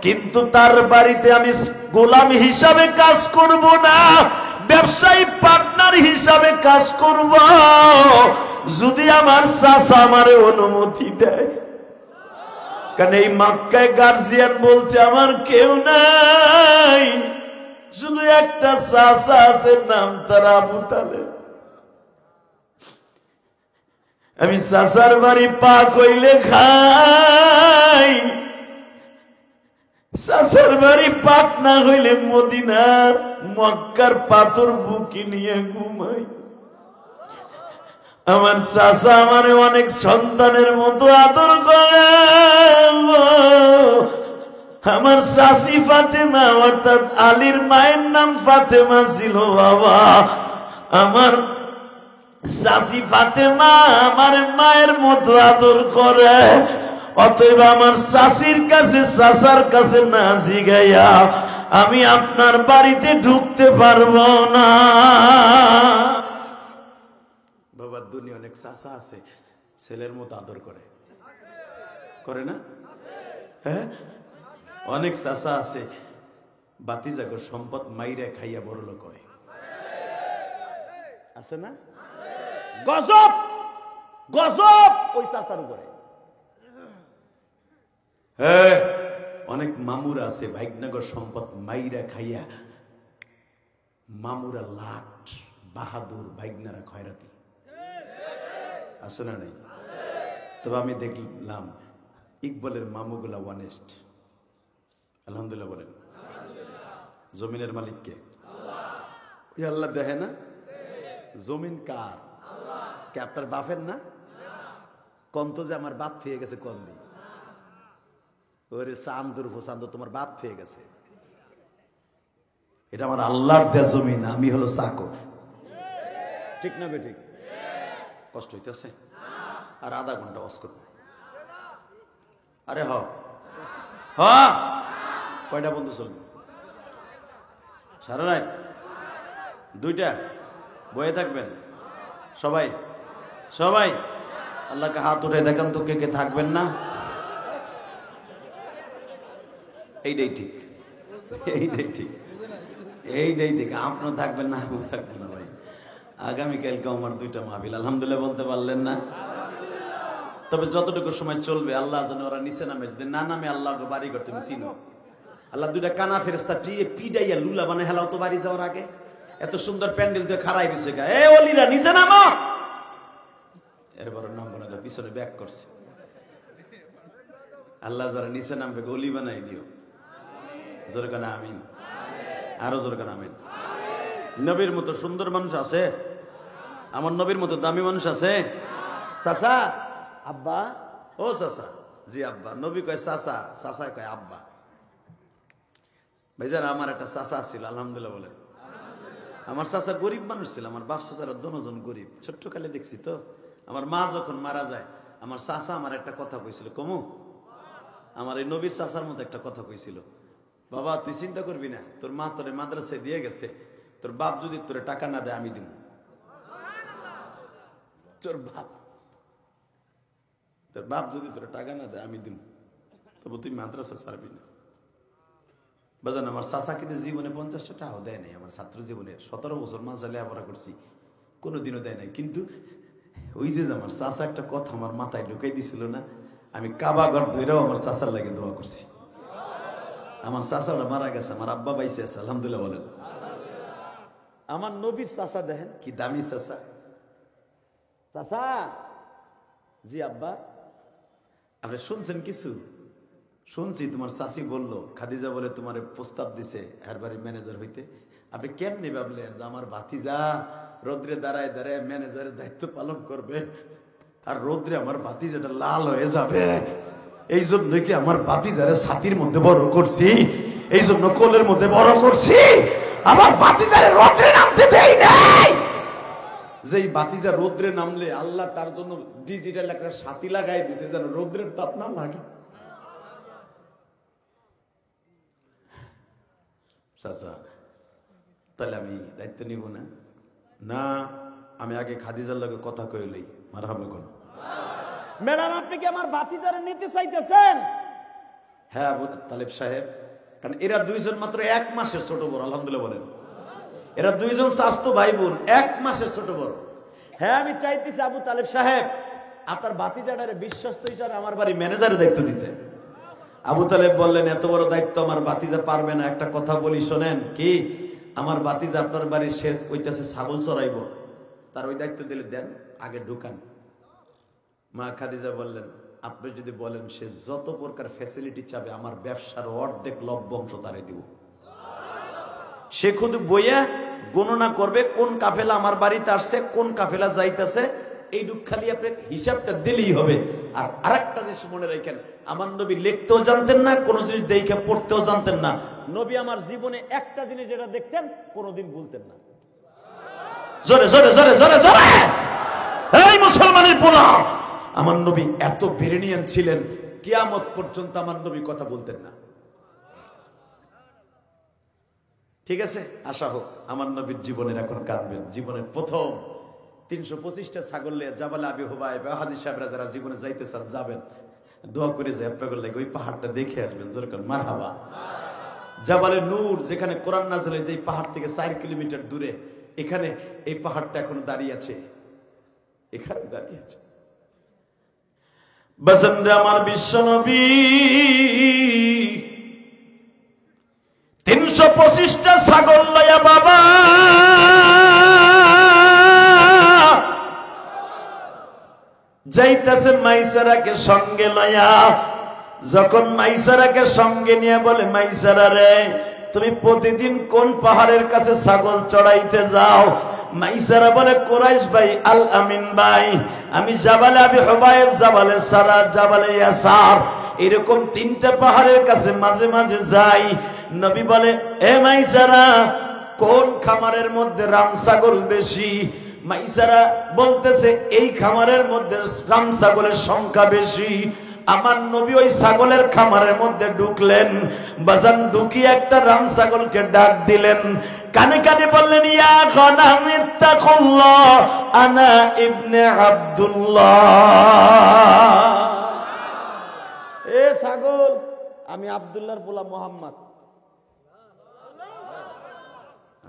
কিন্তু তার বাড়িতে আমি গোলাম হিসাবে কাজ করব না, ব্যবসায়ী পার্টনার হিসাবে কাজ করব, যদি আমার চাচা আমারে অনুমতি দেয়। কারণ এই মক্কায় গার্জিয়ান বলতে আমার কেউ নাই, শুধু একটা চাচা আছে, নাম তার আবু তালেব। আমি চাচার বাড়ি পাক হইলে খাই, চাচার বাড়ি পাক না হইলে মদিনার মক্কার পাথর বুকি নিয়ে ঘুমাই। আমার চাচা আমারে অনেক সন্তানের মতো আদর করে। আমার চাচি ফাতেমা, অর্থাৎ আলীর মায়ের নাম ফাতেমা ছিল বাবা। আমার চাচি ফাতেমা আমার মায়ের মতো আদর করে। অতএব আমার চাচির কাছে চাচার কাছে না জিগাইয়া আমি আপনার বাড়িতে ঢুকতে পারবো না। বাবার দুনিয়া অনেক চাচা আছে ছেলের মতো আদর করে, করে না? হ্যাঁ, অনেক চাচা আছে বাতিজাগর সম্পদ মাইরা খাইয়া বড় লোক হয়, আছে না? গজব গজব ওই চাচার উপরে। হ্যাঁ, অনেক মামুরা আছে ভাইগনগর সম্পদ মাইরা খাইয়া, মামুরা লাট বাহাদুর, ভাইগনারা খয়রাতি, আছে না নাই? তবে আমি দেখলাম ইকবালের মামুগুলা ওয়ানেস্ট। আলহামদুলিল্লাহ বলেন। জমিনের মালিককে ওই আল্লাহ দেখে না? জমিন কার? কে আপনার বাপের না? কন্ত যে আমার বাপ থেকে গেছে, কন দি ওরে চান্দুর হোসান্দ তোমার বাপ থেকে গেছে, এটা আমার আল্লাহর দেয়া জমিন, আমি হলো চাকর। ঠিক না বেঠিক? কষ্ট হইতেছে? আর আধা ঘন্টা ওয়াজ করব। আরে হ হ, কয়টা বন্ধু চলবে? সারা রাত 2টা বয়ে থাকবেন সবাই? সবাই আল্লাহকে হাত উঠে দেখান তো কে কে থাকবেন না। এইটাই ঠিক, এইটাই ঠিক, এইটাই ঠিক। আপনার থাকবেন না, আমিও থাকবেন না ভাই। আগামীকালকে আমার 2টা মাহফিল, আলহামদুলিল্লাহ বলতে পারলেন না? তবে যতটুকু সময় চলবে আল্লাহ যেন ওরা নিচে নামে, যদি না নামে আল্লাহকে বাড়ি করতে তুমি চিনো। আল্লাহ 2টা কানা ফেরেশতা পিডাইয়া লুলা বানায় হেলাও তো বাড়ি যাওয়ার আগে। এত সুন্দর প্যান্ডেল দিয়ে খাড়াই দিছে, এ ওলিরা নিচে নামো, এরপর নাম বানাতে পিছনে ব্যাক করছে। আল্লাহ যারা নিচে নামবে গলি বানাই দিও। জোরে কানা আমিন, আরো জোরে কানা আমিন। নবীর মতো সুন্দর মানুষ আছে? আমার নবীর মতো দামি মানুষ আছে? চাচা, আব্বা, ও চাচা, জি আব্বা। নবী কয় চাচা, চাচা কয় আব্বা। ভাইজান আমার একটা চাচা ছিল, আলহামদুলিল্লাহ বলেন। আমার চাচা গরিব মানুষ ছিল, আমার বাপ চাচারা দুজন গরিব। ছোট্ট কালে দেখছি তো। আমার মা যখন মারা যায় আমার চাচা আমার একটা কথা কইছিল, কমু আমার এই নবীর চাচার মতো একটা কথা কইছিল, বাবা তুই চিন্তা করবি না, তোর মা তোরে মাদ্রাসায় দিয়ে গেছে, তোর বাপ যদি তোরে টাকা না দেয় আমি দিব। তোর বাপ যদি তোরে টাকা না দেয় আমি দিব। তবু তুই মাদ্রাসা ছাড়বি না। বাজান আমার চাচা কিন্তু জীবনে 50 টাকাও দেয় নাই। আমার ছাত্র জীবনে 17 বছর মাঝে লেখাপড়া করছি, কোনোদিনও দেয় নাই। কিন্তু ওই যে আমার চাচা একটা কথা আমার মাথায় ঢুকাই দিছিল না, আমি কাবা ঘর ধরেও আমার চাচার লাগে দোয়া করছি। আমার চাচারা মারা গেছে, আমার আব্বা বাইসে আছে, আলহামদুলিল্লাহ বলেন। আমার নবীর চাচা দেখেন কি দামি চাচা। চাচা, জি আব্বা। আপনি শুনছেন কিছু? শুনছি তোমার চাচি বলল, খাদিজা বলে তোমার প্রস্তাব দিছে এর বাড়ির ম্যানেজার হইতে। আপনি কেমনি ভাবলেন যে আমার ভাতিজা রোদ্রে দাঁড়ায় দাঁড়ায় ম্যানেজারের দায়িত্ব পালন করবে, আর রোদ্রে আমার ভাতিজাটা লাল হয়ে যাবে? এই জন্য কি আমার ভাতিজারে ছাতির মধ্যে বড় করছি, এই জন্য কোলের মধ্যে বড় করছি, আমার ভাতিজারে রোদ্রে নামতে দেই নাই। যেই ভাতিজা রোদ্রে নামলে আল্লাহ তার জন্য ডিজিটাল একটা ছাতি লাগাই দিছে যেন রোদ্রের তাপ না লাগে। চাচা তাহলে আমি দায়িত্ব নিব না? না, আমি আগে খাদিজার লগে কথা কইলেই মারহাবা কোন। ম্যাডাম, আপনি কি আমার ভাতিজারে নিতে চাইতেছেন? হ্যাঁ আবু তালেব সাহেব, কারণ এরা দুইজন মাত্র 1 মাসের ছোট বড়, আলহামদুলিল্লাহ বলেন। এরা দুইজন স্বাস্থ্য ভাই বোন, 1 মাসের ছোট বড়। হ্যাঁ, আমি চাইতেছি আবু তালেব সাহেব আপনার ভাতিজাটারে বিশ্বস্ত হিসাবে আমার বাড়ি ম্যানেজারের দায়িত্ব দিতে। আবু তালেব বললেন, এত বড় দায়িত্ব আমার ভাতিজা পারবে না। একটা কথা বলি শোনেন। কি? আমার ভাতিজা আপনার বাড়ি সে কইতাছে ছাগল চড়াইব, তার ওই দায়িত্ব দিলে দেন, আগে ঢুকান। মা খাদিজা বললেন, আপনি যদি বলেন সে যত প্রকার ফ্যাসিলিটি চাবে আমার ব্যবসার অর্ধেক লভ্যাংশ তারে দিব। সে খুদ বইয়া গণনা করবে কোন কাফেলা আমার বাড়িতে আসছে, কোন কাফেলা যাইতেছে, এই খালি আপনি হিসাবটা দিলেই হবে। আর আরেকটা জিনিস মনে রাখেন, আমার নবী লিখতেও জানতেন না, কোন জিনিস দেখে পড়তেও জানতেন না। নবী আমার জীবনে একটা জিনিস যেটা দেখতেন কোনোদিন ভুলতেন না। জোরে জোরে জোরে জোরে জোরে, এই মুসলমানের পোলা, আমার নবী এত ব্রিলিয়ান্ট ছিলেন, কিয়ামত পর্যন্ত আমার নবী কথা বলতেন না। ঠিক আছে, আশা হোক আমার নবীর জীবনের এখন কাঁদবেন। জীবনের প্রথম 325টা ছাগল নিয়ে জাবালে আবি হুবাইব হাদিস সাহেবরা যারা জীবনে যাইতে চান যাবেন, দোয়া করে যায় আপনাদের লাগে ওই পাহাড়টা দেখে আসবেন। যেরকম মারহাবা। জাবালে নূর, যেখানে কোরআন নাযিল হয়েছে, এই পাহাড় থেকে 4 কিলোমিটার দূরে, এখানে এই পাহাড়টা এখনো দাঁড়িয়ে আছে, এখানে দাঁড়িয়ে আছে। বসন্তে আমার বিশ্ব নবী 325টা ছাগল লয়া বাবা যাইতেছে মাইসারাকে সঙ্গে লয়া। যখন মাইসারাকে সঙ্গে নিয়ে বলে, মাইসারা রে তুমি প্রতিদিন কোন পাহাড়ের কাছে ছাগল চড়াইতে যাও? মাইসারা বলে, কুরাইশ ভাই, আল আমিন ভাই, আমি জাবালে আবি হুবাইব, জাবালে সারা, জাবালে ইয়াসার, এরকম 3টা পাহাড়ের কাছে মাঝে মাঝে যাই। নবী বলে, এ মাইসারা, কোন খামারের মধ্যে রাম ছাগল বেশি? মাইসারা বলতেছে, এই খামারের মধ্যে রাম ছাগলের সংখ্যা বেশি। আমার নবী ওই ছাগলের খামারের মধ্যে ঢুকলেন, বাজান ঢুকিয়ে একটা রাম ছাগলকে ডাক দিলেন, কানে কানে বললেন, ইয়া গনাম ইত্তাকুল্লাহ, আনা ইবনে আব্দুল্লাহ। এ ছাগল, আমি আব্দুল্লাহর পোলা মোহাম্মদ।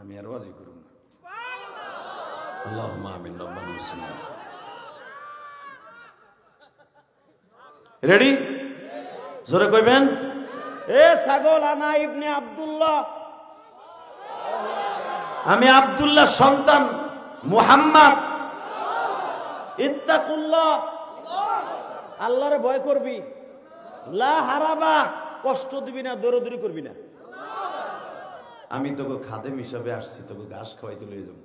আমি আর ওয়াজি করুন না। আল্লাহুম্মা আমিন। রব্বানা মুসলিম। রেডি? জোরে কইবেন। এ ছাগল, আনা ইবনে আব্দুল্লাহ, আমি আব্দুল্লাহ সন্তান মুহাম্মদ। ইত্তাকুল্লাহ, আল্লাহরে ভয় করবি, লা হারাবা, কষ্ট দিবি না, দৌড়দৌড়ি করবি না। আমি তোকে খাদেম হিসাবে আসছি, তোকে ঘাস খাওয়াইতে লয়ে যাব।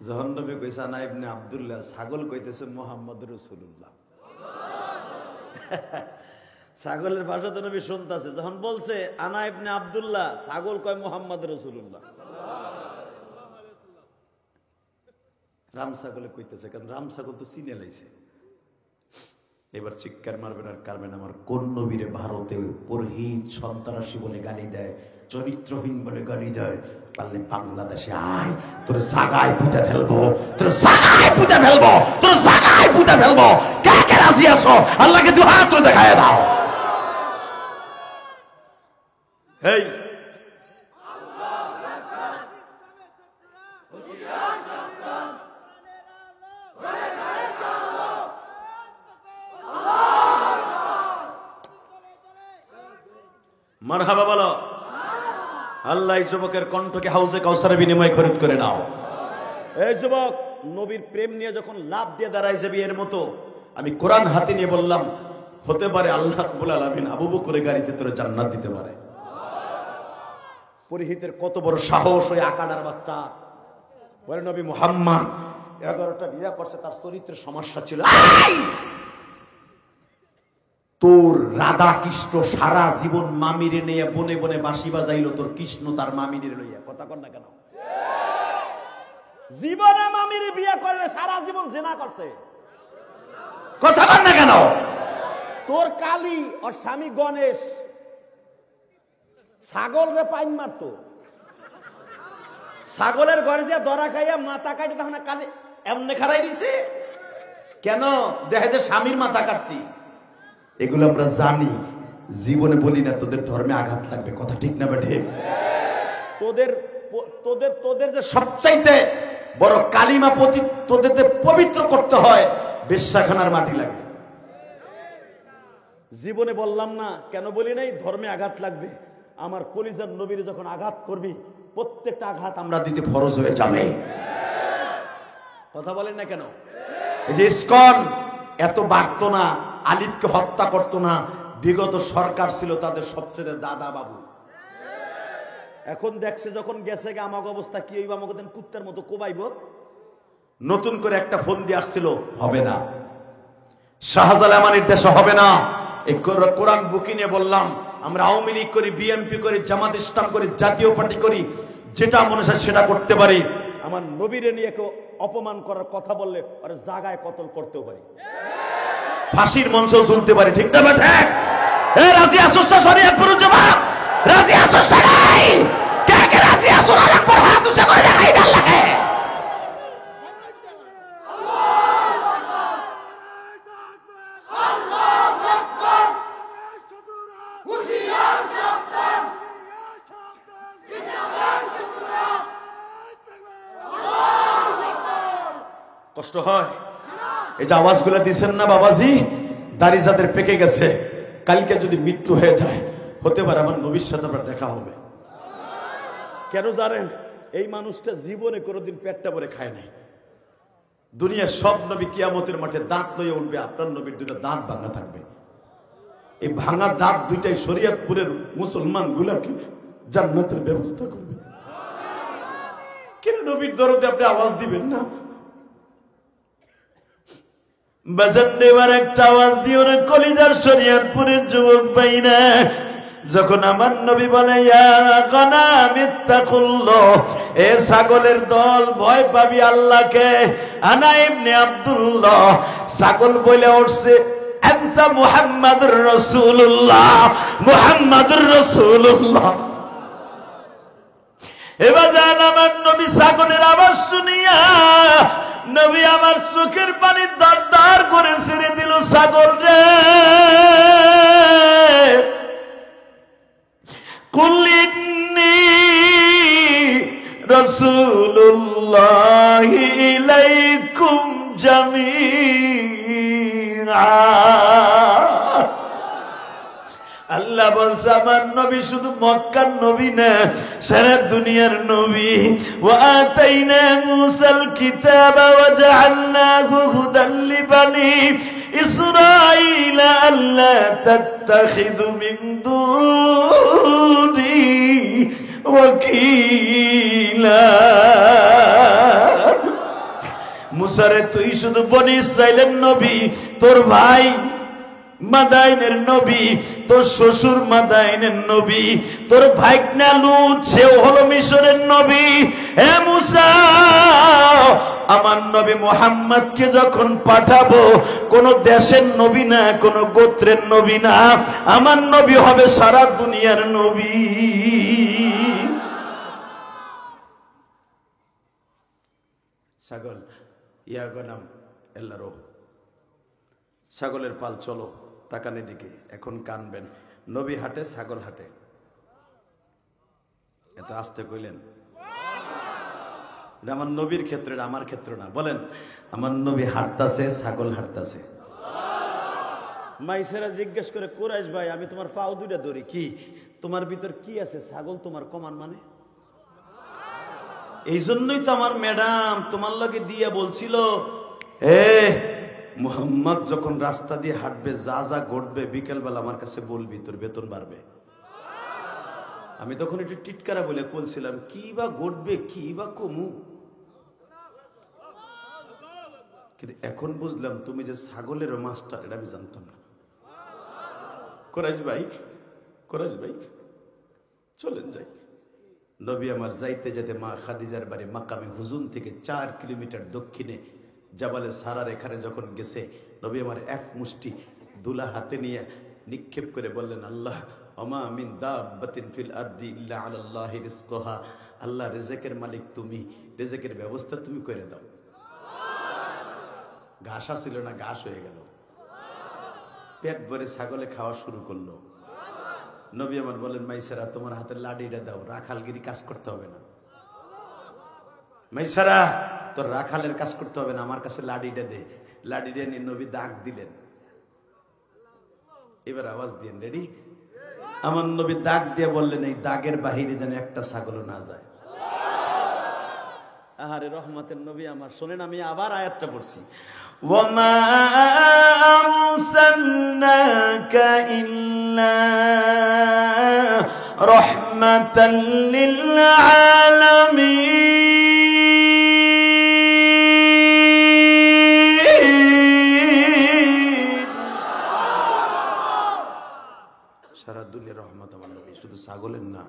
যখন নবী কইছে আনা ইবনে আব্দুল্লাহ, ছাগল কইতেছে মুহাম্মদ রাসূলুল্লাহ। ছাগলের ভাষা তো নবী শুনতেছে, যখন বলছে আনা ইবনে আব্দুল্লাহ, ছাগল কয় মুহাম্মদ রাসূলুল্লাহ। রাম ছাগলে কইতেছে, কারণ রাম ছাগল তো চিনে লাইছে। এবার চিৎকার মারবেন আর কারবেন, আমার কোন নবীরে ভারতে পুরোহিত সন্ত্রাসী বলে গালি দেয়, চরিত্রহীন বলে গালি দেয়, পারলে বাংলাদেশে আয়, তোর জাগায় পুঁতে ফেলবো, তোর জাগায় পুঁতে ফেলবো, তোর জাগায় পুঁতে ফেলবো। কে কে রাজি আছো? আল্লাহকে দু হাত তুলে দেখায় দাও। এই মারহাবা বলো। আল্লাহ এই যুবকের কণ্ঠকে হাউজে কাউসারের বিনিময়ে খরিদ করে নাও। এই যুবক, নবীর প্রেম নিয়ে যখন লাভ দিয়ে দাঁড়ায় যাবি এর মতো, আমি কোরআন হাতে নিয়ে বললাম, হতে পারে আল্লাহ রাব্বুল আলামিন আবু বকরের গাড়িতে তোরে জান্নাত দিতে পারে। পরিহিতের কত বড় সাহস, ওই আকাডার বাচ্চা বলে নবী মুহাম্মদ 11টা বিয়ে করছে, তার চরিত্রের সমস্যা ছিল। তোর রাধা কৃষ্ণ সারা জীবন মামিরে নিয়ে বনে বনে বাঁশি বাজাইলো, তোর কৃষ্ণ তার মামিরে লইয়া। কথা কর না কেন? জীবনে মামিরে বিয়ে করে, সারা জীবন জিনা করছে। কথা কর না কেন? তোর কালী ওর স্বামী গণেশ ছাগল রে পাইন মারতো, ছাগলের ঘরে যে দরা খাইয়া মাথা কাটি, তখন কালী এমনি খারাই দিছে। কেন? দেখে যে স্বামীর মাথা কাটছি। এগুলো আমরা জানি, জীবনে বলি না, তোদের ধর্মে আঘাত লাগবে। কথা ঠিক না বেঠে? তোদের তোদের তোদের যে সবচাইতে বড় কালিমা প্রতি তোদের পবিত্র করতে হয়, বেশ্যাখানার মাটি লাগে। জীবনে বললাম না কেন বলি নাই, ধর্মে আঘাত লাগবে। আমার কলিজার নবীর যখন আঘাত করবি, প্রত্যেকটা আঘাত আমরা দিতে ফরজ হয়ে যাবে। কথা বলেন না কেন? এই যে ইসকন এত বাড়তো না, আলিফকে হত্যা করতো না, বিগত সরকার ছিল তাদের সবচেয়ে দাদা বাবু। এখন দেখছে যখন গেছে গে আমাকে অবস্থা কি হইব, আমাকে কুত্তার মতো কোবাইব। নতুন করে একটা ফোন দিয়ে আসছিল, হবে না, শাহজালামানের দেশে হবে না। এই কোরআন বুকি নিয়ে বললাম, আমরা আওয়ামী লীগ করি, বিএনপি করি, জামাত ইসলাম করি, জাতীয় পার্টি করি, যেটা মনে হয় সেটা করতে পারি। আমার নবীরে নিয়ে কেউ অপমান করার কথা বললে আর জায়গায় কতল করতেও পারি, ফাঁসির মঞ্চেও ঝুলতে পারি। ঠিক না ঠিক? এ রাজি আসোস না শরীয়তপুর জবাব? রাজি আসোস না? নাই কে কে রাজি আসো? আরেকবার হাত উঁচা করে দেখাই দাও লাগে। কষ্ট হয় এই যে আওয়াজগুলো দিচ্ছেন না বাবাজি, দাড়ি যাদের পেকে গেছে, কালকে যদি মৃত্যু হয়ে যায়, হতে পারে আমার নবীর সাথে আবার দেখা হবে। কেন জানেন? এই মানুষটা জীবনে কোনোদিন পেটটা ভরে খায় নাই। দুনিয়ার সব নবী কিয়ামতের মাঠে দাঁত লয়ে উঠবে, আপনার নবীর দুটো দাঁত ভাঙা থাকবে। এই ভাঙা দাঁত দুইটাই শরীয়তপুরের মুসলমান গুলাকে জান্নাতের ব্যবস্থা করবে। কেন নবীর দরদে আপনি আওয়াজ দিবেন না? বাজান দেবার একটা আওয়াজ দিও না কলিজার শরীয়তপুরের যুবক ভাইরা। যখন আমার নবী বলে ইয়া গানাম ইত্তাকুল্লাহ, এ ছাগলের দল ভয় পাবি আল্লাহকে। আনা ইবনে আব্দুল্লাহ, ছাগল বলে উঠছে আনতা মুহাম্মাদুর রাসূলুল্লাহ, মুহাম্মাদুর রাসূলুল্লাহ। এবার জান আমার নবী ছাগলের আওয়াজ শুনিয়া নবী আমার চোখের পানি দাঁড় করে ছেড়ে দিল। ছাগল রে, কুল ইন্নী রাসূলুল্লাহি ইলাইকুম জামিআ। আল্লাহ বলছে আমার নবী শুধু মক্কার নবী না, সারা দুনিয়ার নবী। ওয়া আতাইনা মূসাল কিতাবা ওয়া জাআলনাহু হুদাল লিবানি ইসরাঈলা আল্লা তাত্তাখিযু মিন দুনি ওয়াকিলা। মূসা রে, তুই শুধু বনি ইসরাইলের নবী, তোর ভাই মাদাইনের নবী, তোর শ্বশুর মাদাইনের নবী, তোর ভাইকনা লূত সেও হলো মিশরের নবী। হে মূসা, আমার নবী মুহাম্মদকে যখন পাঠাবো, কোন দেশের নবী না, কোন গোত্রের নবী না, আমার নবী হবে সারা দুনিয়ার নবী। ছাগল ইয়া গনাম এল্লারো, ছাগলের পাল, চলো তাকানে দিকে, এখন কানবেন। নবী হাটে, ছাগল হাটে। এত আস্তে কইলেন? এটা আমার নবীর ক্ষেত্রে, আমার ক্ষেত্র না। বলেন, আমার নবী হাঁটতাছে, ছাগল হাঁটতাছে। মাইসেরা জিজ্ঞেস করে, কুরাইশ ভাই আমি তোমার পাও দুইটা ধরি, কি তোমার ভিতর কি আছে? ছাগল তোমার কমান মানে? এই জন্যই তো আমার ম্যাডাম তোমার লগে দিয়ে বলছিল, মুহাম্মদ যখন রাস্তা দিয়ে হাঁটবে, যা যা ঘটবে বিকেলবেলা আমার কাছে বলবি, তোর বেতন বাড়বে। আমি তখন একটু টিটকারা বলে বলছিলাম, কি বা ঘটবে, কি বা কমু। কিন্তু এখন বুঝলাম তুমি যে ছাগলেরও মাস্টার, এটা আমি জানতাম না। কুরাইশ ভাই, কুরাইশ ভাই চলেন যাই। নবী আমার যাইতে যেতে মা খাদিজার বাড়ি মাকামে হুজুন থেকে 4 কিলোমিটার দক্ষিণে জাবালে সারার এখানে যখন গেছে, নবী আমার এক মুষ্টি দুলা হাতে নিয়ে নিক্ষেপ করে বললেন, আল্লাহ ওমা মিন দাব্বাতিন ফিল আরদি ইল্লা আলাল্লাহি রিজকুহা, আল্লাহ রিজকের মালিক তুমি, রিজকের ব্যবস্থা তুমি করে দাও। ঘাস ছিল না, ঘাস হয়ে গেল। পেট ভরে ছাগলে খাওয়া শুরু করলো। নবী আমার বলেন, মাইসারা তোমার হাতের লাঠিটা দাও, রাখালগিরি কাজ করতে হবে না। মাইসারা তোর রাখালের কাজ করতে হবে না, আমার কাছে লাঠিটা দে। লাঠিটা নিয়ে নবী দাগ দিলেন। এবার আওয়াজ দিন, রেডি? আমার নবী দাগ দিয়ে বললেন, এই দাগের বাহিরে যেন একটা ছাগলও না যায়। আহারে রহমতের নবী আমার, শোনেন আমি আবার আয়াতটা পড়ছি। ওয়ামা আরসালনাকা ইল্লা রাহমাতাল লিল আলামিন। সারা দুনিয়ার রহমত আমার নবী, শুধু ছাগলের না।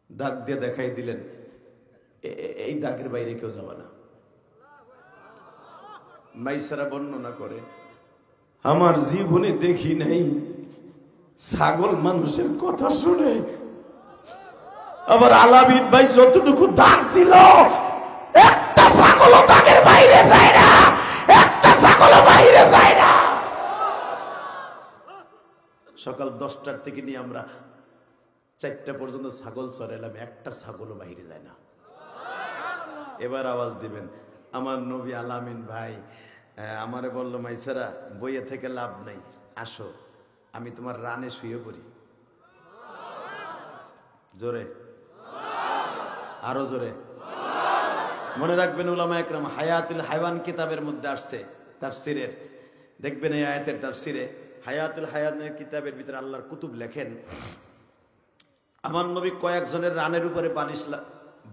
দাগ দিয়ে দেখাই দিলেন, এই দাগের বাইরে কেউ যাবে না। মাইসারা বর্ণনা করে, আমার জীবনে দেখি নাই ছাগল মানুষের কথা শুনে। আবার আলামিন ভাই যতটুকু দাগ দিল, একটা ছাগলও দাগের বাইরে যায় না, একটা ছাগলও বাইরে যায় না। সকাল 10টার থেকে নিয়ে আমরা 4টা পর্যন্ত ছাগল চড়াইলাম, একটা ছাগলও বাইরে যায় না। এবার আওয়াজ দিবেন। আমার নবী আলামিন ভাই আমারে বলল, মাইসারা বইয়ে থেকে লাভ নাই, আসো আমি তোমার রানে শুয়ে পড়ি। জোরে, আরো জোরে। মনে রাখবেন উলামা একরাম, হায়াতুল হায়াওয়ান কিতাবের মধ্যে আসছে তাফসিরের, দেখবেন এই আয়াতের তাফসিরে হায়াতুল হায়াওয়ানের কিতাবের ভিতরে আল্লাহর কুতুব লেখেন, আমার নবী কয়েকজনের রানের উপরে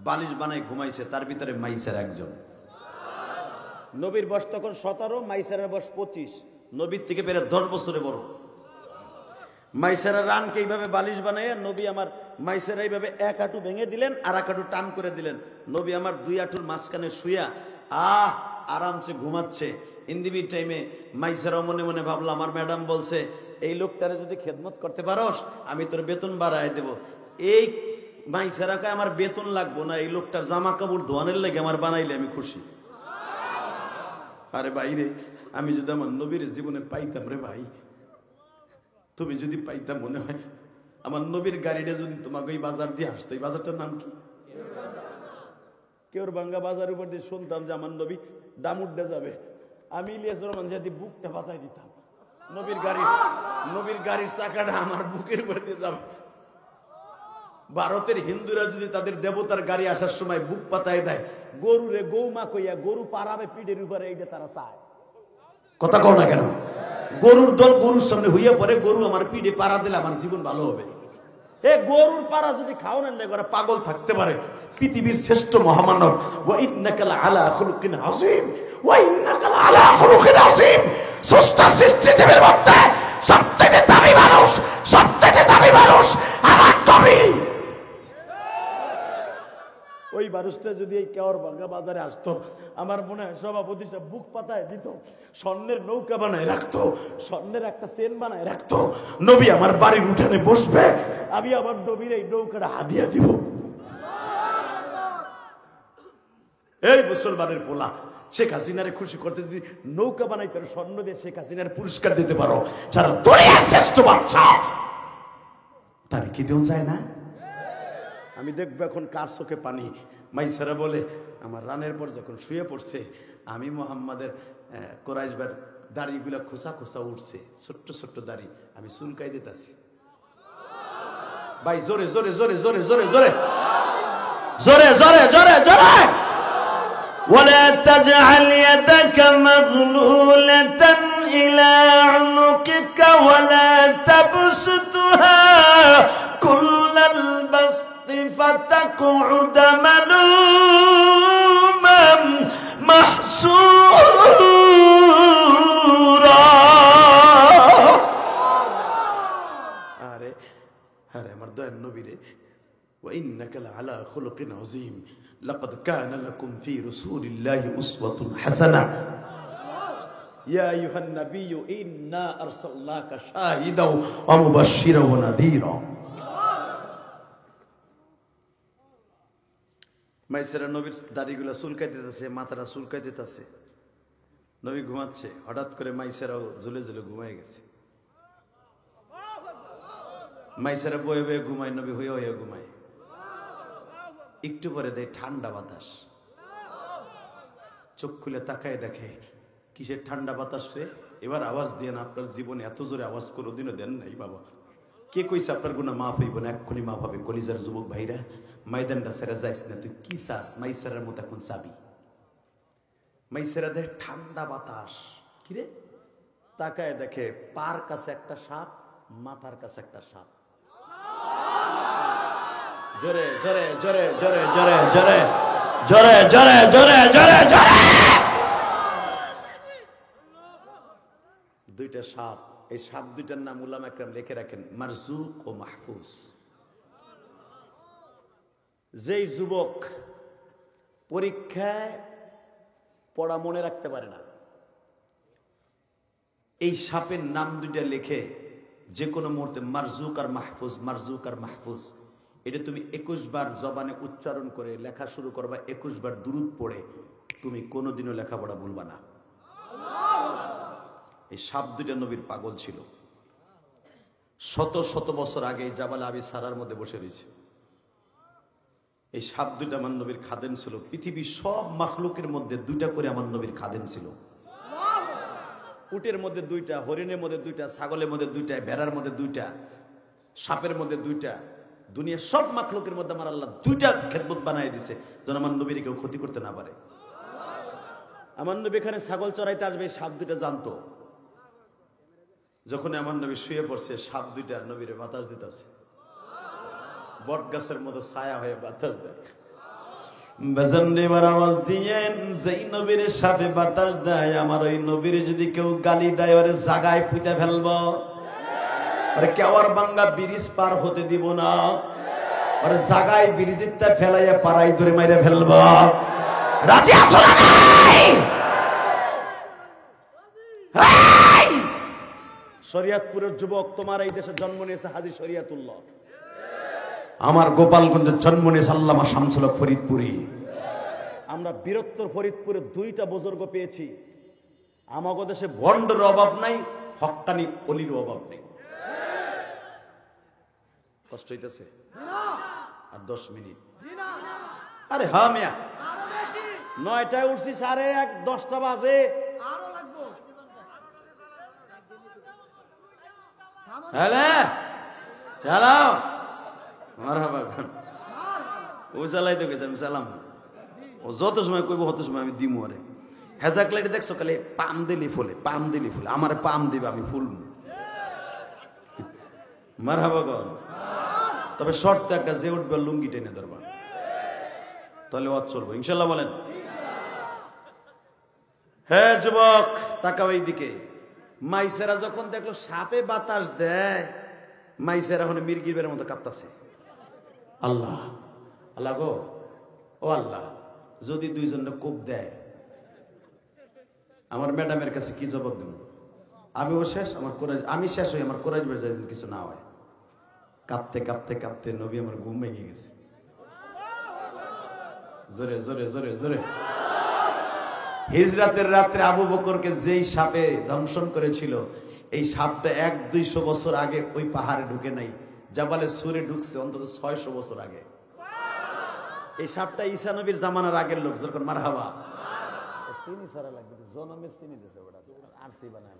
বালিশ বানাই ঘুমাইছে, তার ভিতরে মাইসার একজন। নবীর বয়স তখন 17, মাইসারের বয়স 25। নবীর থেকে বেড়ে 10 বছরে বড়। মাইসারা রানকে এইভাবে বালিশ বানাইয়া নবী আমার মাইসারা এইভাবে এক হাঁটু ভেঙে দিলেন, আর এক হাঁটু টান করে দিলেন। নবী আমার 2 হাঁটুর মাঝখানে শুয়া আরামসে ঘুমাচ্ছে। ইন্দিবি টাইমে মাইসারা মনে মনে ভাবলো, আমার ম্যাডাম বলছে এই লোকটারে যদি খেদমত করতে পারোস আমি তোর বেতন বাড়ায় দেব। এই মাইসারাকে আমার বেতন লাগবো না, এই লোকটার জামা কাপড় ধোয়ানের লাগে আমার বানাইলে আমি খুশি। আরে বাইরে, আমি যদি আমার নবীর জীবনে পাইতাম রে ভাই, তুমি যদি পাইতাম, মনে হয় আমার নবীর গাড়িটা যদি তোমাকে এই বাজার দিয়ে আসতো। এই বাজারটার নাম কি? কেওরবাঙ্গা বাজার উপর দিয়ে শুনতাম যে আমার নবী ডামুড্ডা যাবে, আমি ইলিয়াস রহমান যদি বুকটা পাতায় দিতাম, নবীর গাড়ির চাকাটা আমার বুকের উপর দিয়ে যাবে। ভারতের হিন্দুরা যদি তাদের দেবতার গাড়ি আসার সময় বুক পাতায় দেয়, গরুরে গৌমা কইয়া গরু পারাবে পিঠের উপরে, এইটা তারা চায়। কথা কও না কেন? গরুর দল গরুর সামনে হইয়া পড়ে, গরু আমার পিঠে পাড়া দিলে আমার জীবন ভালো হবে। গরুর পাড়া যদি খাওয়ানোর লেগে ওরা পাগল থাকতে পারে। পৃথিবীর শ্রেষ্ঠ মহামানব, ওয়া ইন্নাকা লাআলা খুলুকিন আযীম, ওয়া ইন্নাকা লাআলা খুলুকিন আযীম। স্রষ্টা সৃষ্টিজীবের মধ্যে সবচেয়ে দামি মানুষ, সবচেয়ে দামি মানুষ আমার নবী। ওই মানুষটা যদি এই কেওরবাঙ্গা বাজারে আসতো, আমার মনে হয় সভাপতি সাহেব বুক পাতায় দিত, স্বর্ণের নৌকা বানায় রাখতো, স্বর্ণের একটা চেন বানায় রাখতো। নবী আমার বাড়ির উঠানে বসবে, আমি আমার নবীর এই নৌকাটা হাদিয়া দিব। এই মুসলমানের পোলা, শেখ হাসিনারে খুশি করতে যদি নৌকা বানাইতে পারো, স্বর্ণ দিয়ে শেখ হাসিনার পুরস্কার দিতে পারো, যারা দুনিয়ার শ্রেষ্ঠ বাচ্চা, তার কি দেন যায় না? আমি দেখবো এখন কার চোখে পানি। মাইসারা বলে আমার রানের পর যখন শুয়ে পড়ছে, আমি মোহাম্মদের কোরাইশবার দাড়িগুলা খোসা খোসা উঠছে, ছোট্ট ছোট্ট দাড়ি, আমি চুলকাই দিতেছি। ভাই জোরে জোরে জোরে জোরে জোরে জোরে জোরে জোরে জোরে জোরে। ولا تجعل يدك مغلولة إلى عنقك ولا تبسطها كل البسط فتقعد ملوما محسورا। আরে আরে আমার দয়ার নবী রে, وإنك لعلى خلق عظيم لقد كان لكم في رسول الله أسوة حسنة يا أيها النبي إنا أرسلناك شاهدا ومبشرا ونذيرا। মাইসেরা নবীর দাড়িগুলা চুলকাই দিতেছে, মাথাটা চুলকাই দিতেছে, নবী ঘুমাচ্ছে, হঠাৎ করে মাইসেরাও ঝুলে ঝুলে ঘুমাই গেছে। মাইসেরা বয়ে বয়ে ঘুমায়, নবী হয়ে হয়ে ঘুমায়। একটু পরে দেয় ঠান্ডা বাতাস, চোখ খুলে তাকায় দেখে কিসের ঠান্ডা বাতাস রে। এবার আওয়াজ দিয়ে না, আপনার জীবনে এত জোরে আওয়াজ কোনোদিনও দেন নাই বাবা। কে কইছে আপনার গুনাহ মাফ হইব না? এক্ষুনি মাফ হবে। কলিজার যুবক ভাইরা, ময়দানটা সেরা যাইস না, তুই কি চাস? মাইসেরার মতো এখন চাবি। মাইসেরা দেয় ঠান্ডা বাতাস, কিরে তাকায় দেখে পার কাছে একটা সাপ, মাথার কাছে একটা সাপ। জোরে জোরে জোরে জোরে জোরে জোরে জোরে জোরে জোরে জোরে জোরে। দুইটা সাপ, এই সাপ দুইটার নাম উলামা একরাম লিখে রাখেন, মারজুক ও মাহফুজ। যেই যুবক পরীক্ষায় পড়া মনে রাখতে পারে না, এই সাপের নাম দুইটা লিখে যে কোনো মুহূর্তে মারজুক আর মাহফুজ, মারজুক আর মাহফুজ, এটা তুমি 21 বার জবানে উচ্চারণ করে লেখা শুরু করবা, 21 বার দুরূদ পড়ে, তুমি কোনোদিনও লেখাপড়া ভুলবা না। এই সাপ দুইটা নবীর পাগল ছিল। শত শত বছর আগে জাবাল আবি সারার মধ্যে বসে রয়েছে। এই সাপ দুইটা আমার নবীর খাদেম ছিল। পৃথিবীর সব মাখলুকের মধ্যে দুইটা করে আমার নবীর খাদেম ছিল। উটের মধ্যে দুইটা, হরিণের মধ্যে দুইটা, ছাগলের মধ্যে দুইটা, ভেড়ার মধ্যে দুইটা, সাপের মধ্যে দুইটা। দুনিয়ার সব মাখলুকের মধ্যে আমার আল্লাহ দুইটা খেদমত বানাই দিছে, যেন আমার নবীর কেউ ক্ষতি করতে না পারে। আমার নবী এখানে ছাগল চড়াইতে আসবে, সাপ দুইটা জানতো। যখন আমার নবী শুয়ে পড়ছে, সাপ দুইটা নবীর বাতাস দিতেছে, বট গাছের মতো ছায়া হয়ে বাতাস দেয়। বেজন্ডিবার আওয়াজ দিয়েন, যেই নবীর সাপে বাতাস দেয়, আমার ওই নবীর যদি কেউ গালি দেয়, ওরে জাগায় পুঁতে ফেলবো, ওরে কেওয়ার বাঙ্গা ব্রিজ পার হতে দিব না, ওরে জাগায় ব্রিজিতে ফেলাইয়া পাড়াই ধরে মাইরে ফেলবো। রাজি আছো না নাই? শরিয়াতপুরের যুবক, তোমার এই দেশে জন্ম নিয়েছে হাজী শরিয়াতুল্লাহ, আমার গোপালগঞ্জের জন্ম নিয়েছে আল্লামা শামসুল হক ফরিদপুরি। আমরা বীরত্বর ফরিদপুরে দুইটা বুজুর্গ পেয়েছি। আমাদের দেশে ভণ্ডের অভাব নাই, হক্কানি অলির অভাব নেই। কষ্ট হইতেছে? আর 10 মিনিট? আরে হ্যাঁ মিয়া, 9টায় উঠছি, 1:30 10টা বাজে। চালাও মারহাবা, ও চালাই তো গেছে, আমি চালাম। ও যত সময় কইব তত সময় আমি দিমু। আরে হেজাক লাইটে দেখছো, খালি পাম দিলি ফুলে, পাম দিলি ফুলে, আমার পাম দিবে, আমি ফুল। মারহাবা গন। তবে শর্ত একটা, যে উঠবে লুঙ্গি টেনে ধরবা, তাহলে ওয়াজ চলবো ইনশাল্লাহ। বলেন হ্যাঁ যুবক, তাকাও এই দিকে। মাইসেরা যখন দেখলো সাপে বাতাস দেয়, মাইসেরা এখন মির্গির মতো কাঁপতাছে। আল্লাহ আল্লাহ গো, ও আল্লাহ, যদি দুইজনে কোপ দেয়, আমার ম্যাডামের কাছে কি জবাব দেব? আমিও শেষ, আমার কোরআন, আমি শেষ হই, আমার কোরআন কিছু না হয়। কাঁপতে কাঁপতে কাঁপতে নবী আমার ঘুম ভেঙে গেছে। জোরে জোরে জোরে জোরে হিজরাতের রাত্রে আবু বকরকে যেই সাপে দংশন করেছিল, এই সাপটা 100-200 বছর আগে ওই পাহাড়ে ঢুকে নাই, জাবালে সুরে ঢুকছে অন্তত 600 বছর আগে। এই সাপটা ঈসা নবীর জামানার আগের লোক, যখন মারহাবা চিনি সারা লাগবে, জনমের চিনি দিতে ওটা আর সি বানায়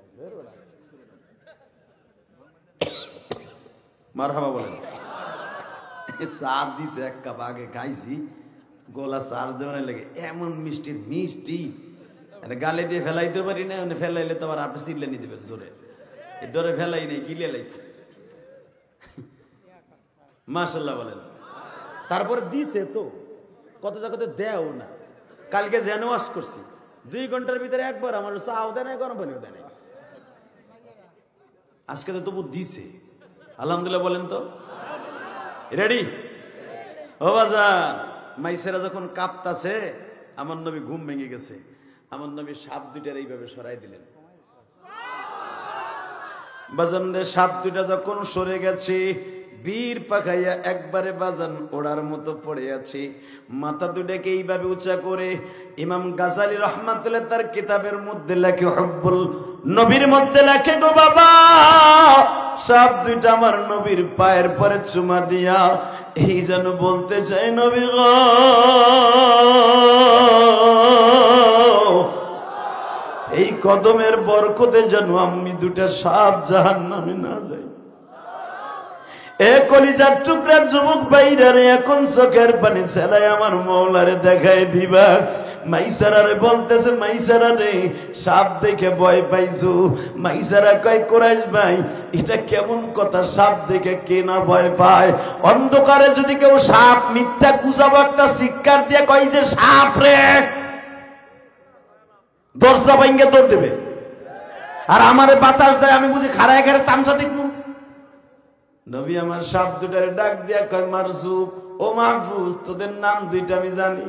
মারহাবা বলেন। চার দিছে এক কাপ, আগে খাইছি, গোলা চার্জ দেওয়ার লেগে এমন মিষ্টি মিষ্টি, গালে দিয়ে ফেলাইতে পারি না, ফেলাইলে তো আবার আপনি চিল্লে নিয়ে দেবেন জোরে, ডরে ফেলাই নেই, গিলে লাইছে। মাশাল্লাহ বলেন। তারপর দিছে তো কত জায়গাতে দেও না। কালকে যেন ওয়াশ করছি 2 ঘন্টার ভিতরে একবার আমার চাও দেয় না, গরম পানিও দেয় না। আজকে তো তবু দিছে, আলহামদুলিল্লাহ বলেন তো। রেডি? ও বাজার, মাইসেরা যখন কাঁপতাছে, আমার নবী ঘুম ভেঙে গেছে, আমার নবী সাপ দুইটার এইভাবে সরাই দিলেন। বাজান রে, সাপ দুইটা যখন সরে গেছে, বীর পাখাইয়া একবারে বাজান ওড়ার মতো পড়ে আছে। মাথা দুটাকে এইভাবে উঁচা করে ইমাম গাজালি রহমাতুল্লাহ তার কিতাবের মধ্যে লেখে, হুব্বুল নবীর মধ্যে লেখে, গো বাবা, সাপ দুইটা আমার নবীর পায়ের পরে চুমা দিয়া এই যেন বলতে চাই, নবী গো, এই কদমের বরকতে যেন আমি দুটা সাপ জাহান্নামে না যাই। এ কলিজার টুকরা যুবক ভাইরারে, এখন চোখের পানি ছেলাই আমার মৌলারে দেখায় দিবা। মাইসারারে বলতেছে, মাইসারা রে, সাপ দেখে ভয় পাইছো? মাইসারা কয়, কোরাইশ ভাই, এটা কেমন কথা, সাপ দেখে কে না ভয় পায়? অন্ধকারে যদি কেউ সাপ মিথ্যা গুজাবো একটা শিক্ষার দিয়ে কয় যে সাপ রে, দরজা ভাঙ্গে দৌড় দেবে। আর আমারে বাতাস দেয়, আমি বুঝি খাড়ায় ঘরে তামসা দেখবো। নবী আমার সাপ দুটারে ডাক দিয়া কয়, মারজুক ও মাহফুজ, তোদের নাম দুইটা আমি জানি,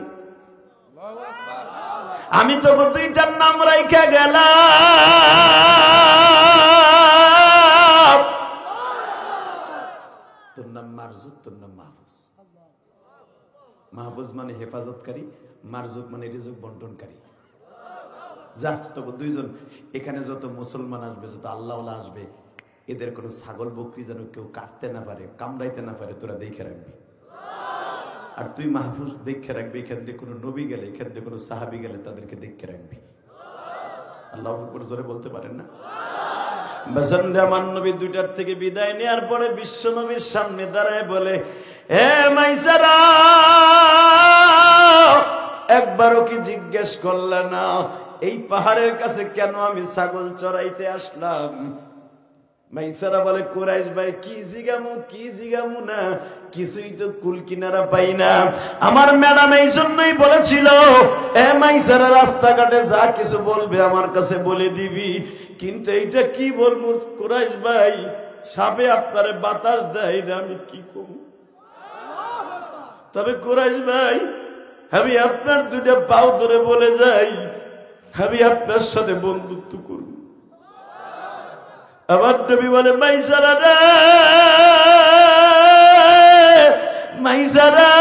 আমি তো দুইটার নাম রাইখা গেলাম, তোর নাম মারজুক, তোর নাম মাহফুজ। মাহফুজ মানে হেফাজতকারী, মারজুক মানে রিজক বন্টনকারী। যা, তবু দুইজন, এখানে যত মুসলমান আসবে, যত আল্লাহওয়ালা আসবে, এদের কোনো ছাগল বকরি যেন কেউ কাটতে না পারে, কামড়াইতে না পারে, তোরা দেখে রাখবি। আর তুই মাহফুজ দেখে রাখবি, এখান থেকে কোনো নবী গেলে, এখান থেকে কোনো সাহাবি গেলে তাদেরকে দেখে রাখবি। আল্লাহু আকবার জোরে বলতে পারেন না? বাসানরে, আমার নবী দুইটার থেকে বিদায় নেওয়ার পরে বিশ্ব নবীর সামনে দাঁড়ায় বলে, হে মাইসারা, একবারও কি জিজ্ঞেস করলে না এই পাহাড়ের কাছে কেন আমি ছাগল চড়াইতে আসলাম? মাইসারা বলে, কুরাইশ ভাই, কি জিগামু না, কিছুই তো কুল কিনারা পাই না। আমার ম্যাডাম এই জন্যই বলেছিল, এ মাইসারা, রাস্তাঘাটে যা কিছু বলবে আমার কাছে বলে দিবি, কিন্তু এইটা কি বলবো কুরাইশ ভাই, সাপে আপনারে বাতাস দেয় না, আমি কি করব? তবে কুরাইশ ভাই, আমি আপনার দুটা পাও ধরে বলে যাই, আমি আপনার সাথে বন্ধুত্ব করব। আমার নবী বলে, মাইসারা রে, মাইসারা,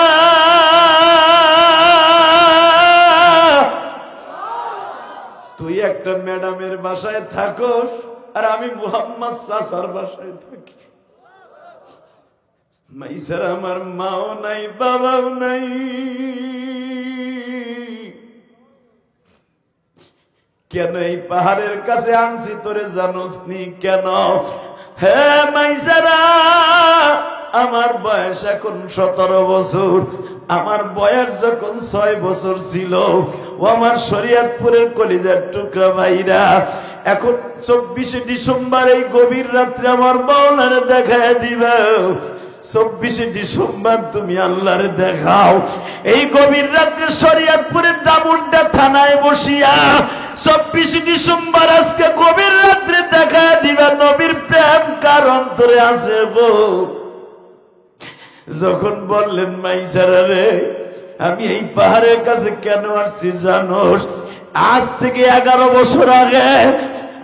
তুই একটা ম্যাডামের বাসায় থাকোস, আর আমি মুহাম্মদ চাচার বাসায় থাকি। মাইসারা, আমার মাও নাই, বাবাও নাই, কেন এই পাহাড়ের কাছে আনছি তোরে জানোস নি কেন? হে মাইসারা, আমার বয়স এখন 17 বছর, আমার বয়স যখন 6 বছর ছিল, ও আমার শরীয়তপুরের কলিজার টুকরা ভাইরা, এখন 24শে ডিসেম্বর এই গভীর রাত্রে আমার মাওলারে দেখায় দিবা। 24শে ডিসেম্বর তুমি আল্লাহরে দেখাও, এই গভীর রাত্রে শরীয়তপুরের দামুন্ডা থানায় বসিয়া 24শে ডিসেম্বর আজকে গভীর রাত্রে দেখা দিবা নবীর প্রেম কার অন্তরে আছে গো। যখন বললেন, মাইসারা রে, আমি এই পাহাড়ের কাছে কেন আসছি জানোস? আজ থেকে 11 বছর আগে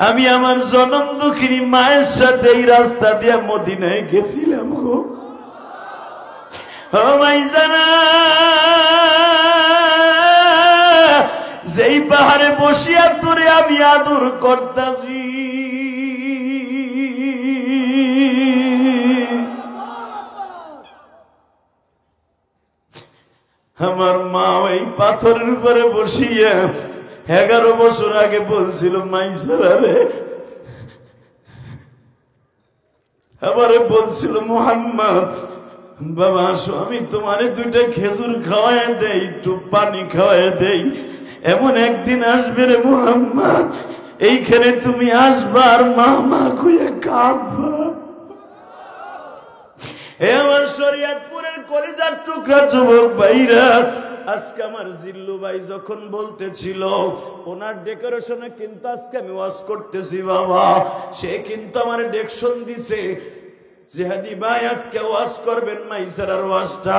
আমি আমার জনম দুঃখিনী মায়ের সাথে এই রাস্তা দিয়ে মদিনায় গেছিলাম গো। ও মাইসারা, যেই পাহাড়ে বসিয়া তোরে আমি আদর করতাছি, আমার মা ওই পাথরের উপরে বসিয়া 11 বছর আগে বলছিল, মাইসারা রে, আবারে বলছিল, মুহাম্মদ বাবা আসো, আমি তোমারে 2টা খেজুর খাওয়ায় দেই, একটু পানি খাওয়ায় দেই, এমন একদিন আসবে রে মুহাম্মদ, এইখানে তুমি আসবা আর মা মা কইয়া কাঁদবা। এ আমার শরীয়তপুরের কলিজার টুকরা যুবক ভাইরা, আজকে আমার জিল্লু ভাই যখন বলতেছিল ওনার ডেকোরেশনে কিন্তু আজকে আমি ওয়াজ করতেছি বাবা, সে কিন্তু আমার ডেকশন দিছে, জিহাদি ভাই আজকে ওয়াজ করবেন মাইসারার ওয়াজটা।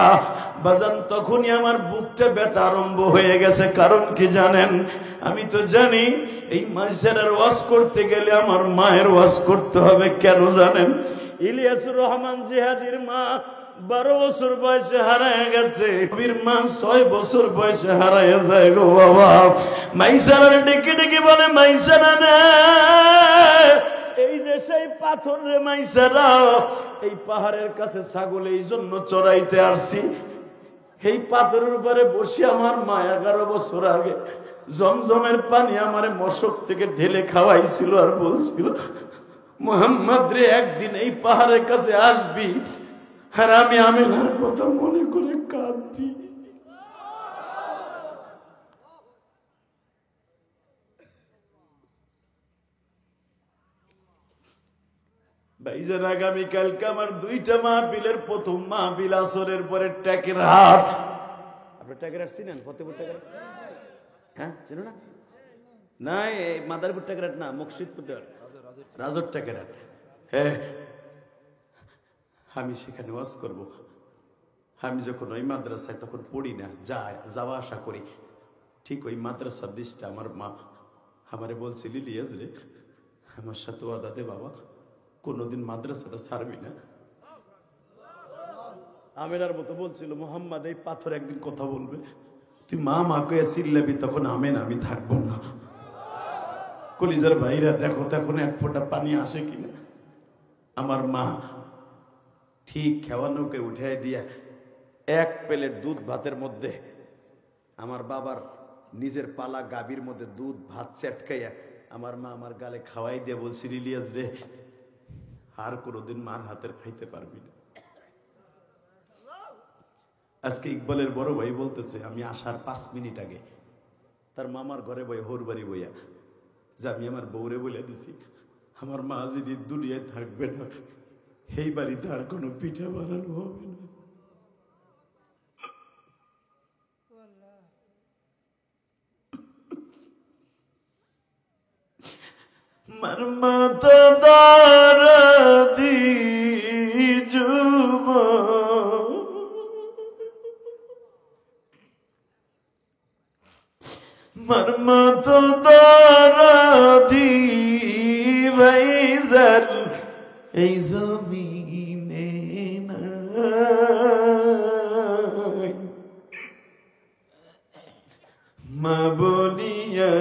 বাজান তখনই আমার বুকটা ব্যথা আরম্ভ হয়ে গেছে। কারণ কি জানেন? আমি তো জানি এই মাইসারার ওয়াজ করতে গেলে আমার মায়ের ওয়াজ করতে হবে। কেন জানেন? ইলিয়াসুর রহমান জিহাদির মা 12 বছর বয়সে হারায় গেছে, কবির মা 6 বছর বয়সে হারায় যায় গো বাবা। মাইসারার ডেকে ডেকে বলে, মাইসারা না, এই যে সেই পাথর রে মাইসারা, এই পাহাড়ের কাছে ছাগল এই জন্য চড়াইতে আসছি। এই পাথরের উপরে বসে আমার মা 11 বছর আগে জমজমের পানি আমারে মশক থেকে ঢেলে খাওয়াইছিল, আর বলছিল, মুহাম্মদ রে একদিন এই পাহাড়ের কাছে আসবি, আর আমি আমিনার কথা মনে করে কাঁদবি। ভাইজান আগামীকালকে আমার 2টা মাহফিলের প্রথম মাহফিল আসরের পরে ট্যাকের হাট। আপনি ট্যাকের হাট চিনেন? ফতেপুর ট্যাকের হাট, হ্যাঁ চিনো না? না, এই মাদারপুর ট্যাকের হাট না, মুর্শিদপুর রাজর ট্যাকের হাট। হ্যাঁ, আমি সেখানে ওয়াজ করব। আমি যখন ওই মাদ্রাসায় তখন পড়ি না, যাওয়া আসা করি, ঠিক ওই মাদ্রাসার দিশটা আমার মা আমারে বলছিল, ইলিয়াস রে, আমার সাথে ওয়াদা দে বাবা, কোনোদিন মাদ্রাসাটা ছাড়বি না। আমেনার মতো বলছিল, মুহাম্মদ এই পাথর একদিন কথা বলবে, তুই মা মা কয়ে চিল্লাবি, তখন আমেন আমি থাকবো না। কলিজার ভাইরা দেখো তখন 1 ফোঁটা পানি আসে কিনা। আমার মা ঠিক খেওয়ানোকে উঠাই দিয়া 1 প্লেট দুধ ভাতের মধ্যে আমার বাবার নিজের পালা গাভীর মধ্যে দুধ ভাত চেটকাইয়া আমার মা আমার গালে খাওয়াই দিয়ে বলছিল, ইলিয়াস রে, আর কোনোদিন মার হাতের খাইতে পারবি না। আজকে ইকবালের বড় ভাই বলতেছে, আমি আসার 5 মিনিট আগে তার মামার ঘরে বই হোর বাড়ি বইয়া যে আমি আমার বউরে বলে দিছি, আমার মা যদি দুনিয়ায় থাকবে না, এই বাড়িতে আর কোনো পিঠা বানানো হবে না। মর্মত দারদি যুব মর্মত দারদি ভাইজান এই জমিনে নাই, মা বলিয়া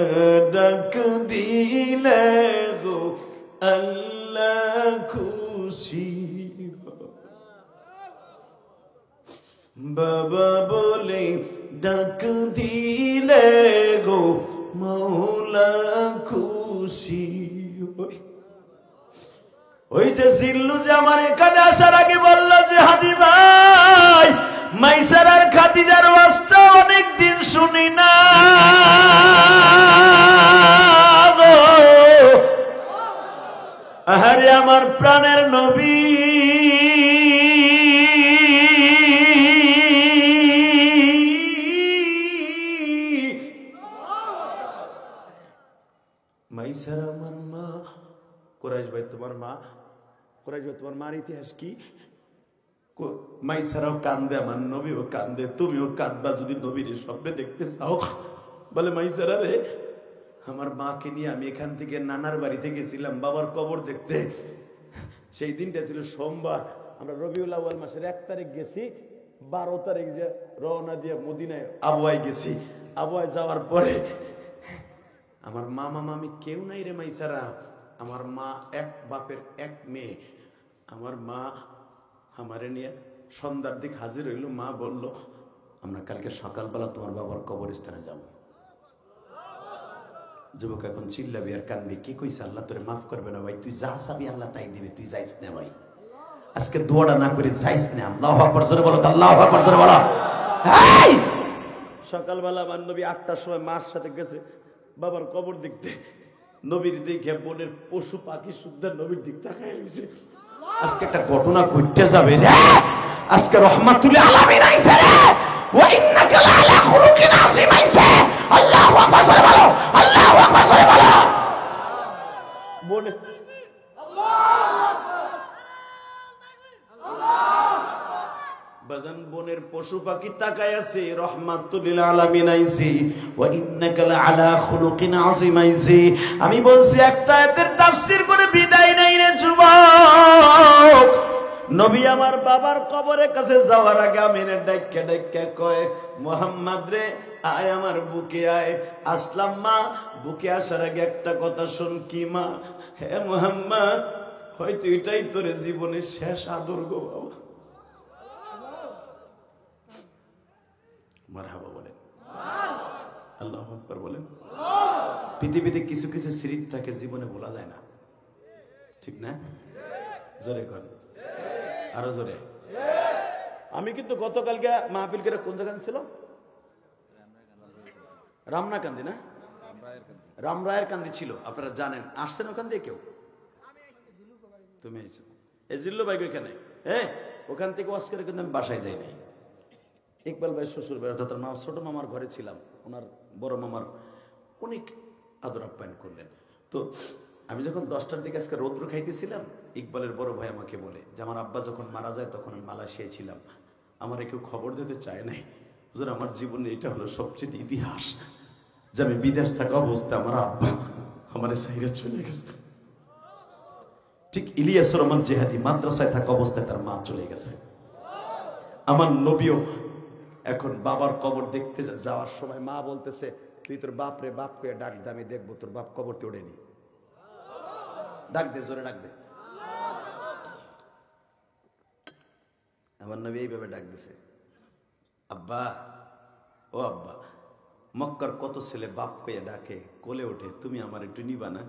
ডাক দিলে গো আল্লাহ খুশি, বাবা বলে ডাক দিলে গো মৌলা খুশি। ওই যে জিল্লু যে আমার এখানে আসার আগে বলল যে, হাদি ভাই মাইসারার খাদিজার ওয়াজটা অনেকদিন শুনি না গো, আরে আমার প্রাণের নবী মাইসারা আমার মা। কুরাইশ ভাই তোমার মা, কুরাইশ ভাই তোমার মার ইতিহাস কি? মাইসারাও কান্দে, আমার নবীও কান্দে, তুমিও কাঁদবা যদি নবীর স্বপ্নে দেখতে চাও। বলে মাইসারা রে, আমার মাকে নিয়ে আমি এখান থেকে নানার বাড়িতে গেছিলাম বাবার কবর দেখতে। সেই দিনটা ছিল সোমবার, আমরা রবিউল আউয়াল মাসের 1 তারিখ গেছি, 12 তারিখ যে রওনা দিয়ে মদিনায় আবুয়ায় গেছি। আবুয়ায় যাওয়ার পরে আমার মামা মামি কেউ নাই রে মাইসারা, আমার মা এক বাপের এক মেয়ে। আমার মা আমারে নিয়ে সন্ধ্যার দিক হাজির হইল। মা বলল, আমরা কালকে সকালবেলা তোমার বাবার কবরস্থানে যাব। যুবক এখন চিল্লাবি আর কানবি, কি কইছে আল্লাহ তোরে মাফ করবে না ভাই, তুই যা চাবি আল্লাহ তাই দিবে, তুই যাইস না ভাই, আজকে দোয়াটা না করে যাইস না। আল্লাহু আকবার জোরে বলো, আল্লাহু আকবার জোরে বলো। সকালবেলা আমার নবী 8টার সময় মার সাথে গেছে বাবার কবর দেখতে। নবীর দেখে বোনের পশু পাখি শুদ্ধ নবীর দিক তাকায় রয়েছে। আজকে একটা ঘটনা ঘটতে যাবে রে, আজকে রহমাতুল আলামিন আইছে রে, ওয়া ইন্নাকা লাআলা খুলুকিন আযীম আইছে। আল্লাহু আকবার জোরে বলো, আল্লাহু আকবার জোরে বলো। বোনের বাজান বোনের পশু পাখি তাকায় আছে, রহমাতুল আলামিন আইছে, ওয়া ইন্নাকা লাআলা খুলুকিন আযীম আইছে। আমি বলছি একটা আয়াতের তাফসীর করে বিদায় নাই রে যুবক। নবী আমার বাবার কবরের কাছে যাওয়ার আগে আমিনে ডাইক্কা ডাইক্কা কয়, মুহাম্মদ রে আয় আমার বুকে আয়। আসলাম মা, বুকে আসার আগে একটা কথা শোন। কি মা? হে মুহাম্মদ, হয়তো এটাই তোর জীবনের শেষ আদর গো বাবা। মারহাবা বলেন, আল্লাহু আকবার বলেন। পৃথিবীতে কিছু কিছু স্মৃতি থাকে জীবনে ভোলা যায় না, ঠিক না? জোরে কর, আরো জোরে। আমি কিন্তু গতকালকে মাহফিল করে কোন জায়গায় ছিল? রামনাকান্দি না, রামরায়ের কান্দি ছিল। আপনারা জানেন, আসছেন ওখান দিয়ে কেউ? তুমি এই জিল্লু ভাই ওইখানে, হ্যাঁ, ওখান থেকে ওয়াজ করে কিন্তু আমি বাসায় যাই নাই। ইকবাল ভাই শ্বশুর বাড়ি, অর্থাৎ মা ছোট মামার ঘরে ছিলাম। ওনার বড় মামার অনেক আদর আপ্যায়ন করলেন। তো আমি যখন 10টার দিকে আজকে রৌদ্র খাইতেছিলাম, ইকবালের বড় ভাই আমাকে বলে যে আমার আব্বা যখন মারা যায় তখন আমি মালয়েশিয়ায় ছিলাম, আমার কেউ খবর দিতে চায় নাই। হুজুর, আমার জীবনে এটা হলো সবচেয়ে ইতিহাস যে আমি বিদেশ থাকা অবস্থায় আমার আব্বা আমার সাইরে চলে গেছে। ঠিক ইলিয়াস রহমান জেহাদি মাদ্রাসায় থাকা অবস্থায় তার মা চলে গেছে। আমার নবীও এখন বাবার কবর দেখতে যাওয়ার সময় মা বলতেছে, তুই তোর বাপ রে বাপ করে ডাক দে, আমি দেখবো তোর বাপ কবরতে ওঠেনি। ডাক দে, জোরে ডাক দে। আমার নবী এইভাবে ডাক দিছে, আব্বা, ও আব্বা। মক্কার কত ছেলে বাপ কইয়া ডাকে, কোলে ওঠে, তুমি আমার একটু নিবা না?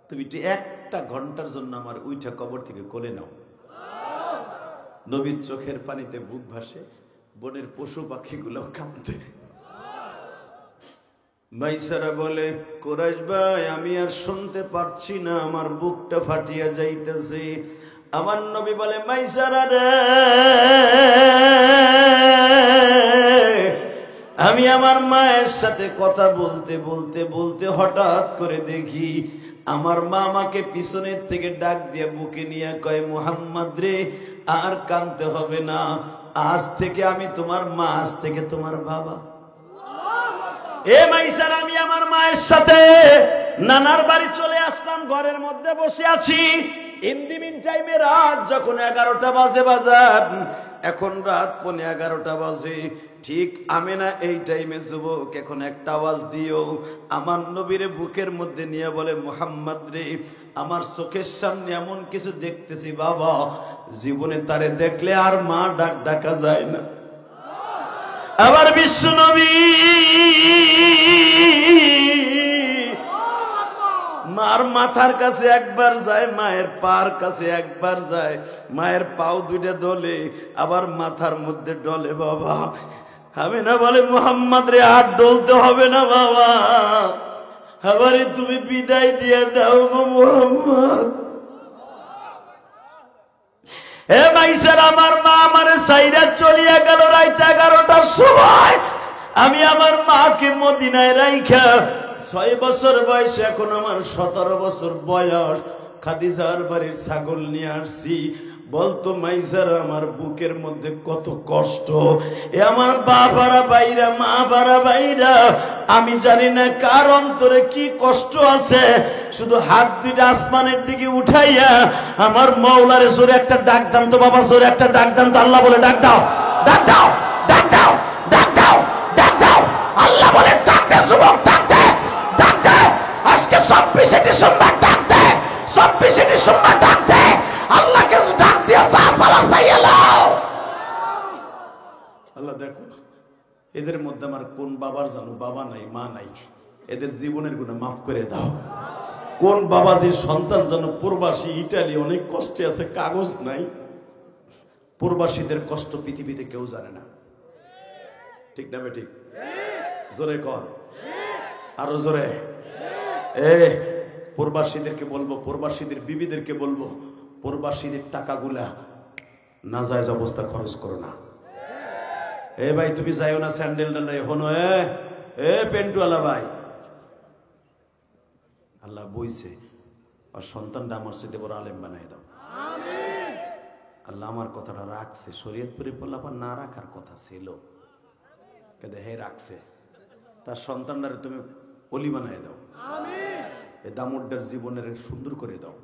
তুমি একটু একটা ঘন্টার জন্য আমার উইঠা কবর থেকে কোলে নাও। নবীর চোখের পানিতে বুক ভাসে, বনের পশু পাখিগুলো কাঁদতে। মাইসারা বলে, কোরাইশ ভাই আমি আর শুনতে পারছি না, আমার বুকটা ফাটিয়া যাইতেছে। আমার নবী বলে, মাইসারা রে, আমি আমার মায়ের সাথে কথা বলতে বলতে বলতে হঠাৎ করে দেখি আমার মা আমাকে পিছনের থেকে ডাক দিয়ে বুকে নিয়ে কয়, মুহাম্মদ রে, আর কাঁদতে হবে না, আজ থেকে আমি তোমার মা, আজ থেকে তোমার বাবা। এ মাইসার, আমি আমার মায়ের সাথে নানার বাড়ি চলে আসলাম, ঘরের মধ্যে বসে আছি। ইন দি মিন টাইমে রাত যখন 11টা বাজে বাজার, এখন রাত 11:15 বাজে। ঠিক আমেনা এই টাইমে যুবক এখন একটা আওয়াজ দিও। আমার নবীর বুকের মধ্যে নিয়ে বলে, মুহাম্মদ রে, আমার চোখের সামনে এমন কিছু দেখতেছি বাবা, জীবনে তারে দেখলে আর মা ডাক ডাকা যায় না। আবার বিশ্ব নবী মার মাথার কাছে একবার যায়, মায়ের পার কাছে একবার যায়, মায়ের পাও দুইটা ডলে, আবার মাথার মধ্যে ডলে। বাবা আমি না বলে, মুহাম্মদ রে, আর ডলতে হবে না বাবা, আবারে তুমি বিদায় দিয়ে দাও গো মুহাম্মদ। হে মাইসার, আমার মা আমারে সাইরা চলিয়া গেল রাত 11টার সময়। আমি আমার মাকে মদিনায় রাইখা 6 বছর বয়সে, এখন আমার 17 বছর বয়স, খাদিজার বাড়ির ছাগল নিয়ে আসছি। বলতো মাইসার, আমার বুকের মধ্যে কত কষ্ট। এ আমার বাবারা বাইরা, মা বারা বাইরা, আমি জানি না কার অন্তরে কি কষ্ট আছে। শুধু হাত দুইটা আসমানের দিকে উঠাইয়া আমার মাওলারে জোরে একটা ডাক দান তো বাবা, জোরে একটা ডাক দান তো। আল্লাহ বলে, ডাক দাও, ডাক দাও, ডাক দাও, ডাক দাও, ডাক দাও। আল্লাহ বলে, ডাক দে যুবক। 26 ডিসেম্বর ডাক দে, 26 ডিসেম্বর ডাক দে, আল্লাহকে ডাক দিয়ে যা সালার চাইয়ে নাও। আল্লাহ দেখো এদের মধ্যে আমার কোন বাবার জানো বাবা নাই মা নাই, এদের জীবনের গুনাহ মাফ করে দাও। কোন বাবাদের সন্তান যেন প্রবাসী ইটালি অনেক কষ্টে আছে, কাগজ নাই। প্রবাসীদের কষ্ট পৃথিবীতে কেউ জানে না, ঠিক না বেঠিক? জোরে কর, আরো জোরে। প্রবাসীদেরকে বলবো, প্রবাসীদের বিবিদেরকে বলবো, প্রবাসীদের টাকাগুলা নাজায়েজ অবস্থা খরচ করো না। ভাই তুমি যাইও না স্যান্ডেল নাই হনো। পেন্টুয়ালা ভাই, আল্লাহ বইছে আর সন্তানটা আমার সাথে বড় আলেম বানাই দাও। আল্লাহ আমার কথাটা রাখছে, শরীয়তপুরে পোলাপান না রাখার কথা ছিল, কিন্তু হে রাখছে। তার সন্তানটারে তুমি অলি বানাই দাও, এই দামোড্ডার জীবনের সুন্দর করে দাও।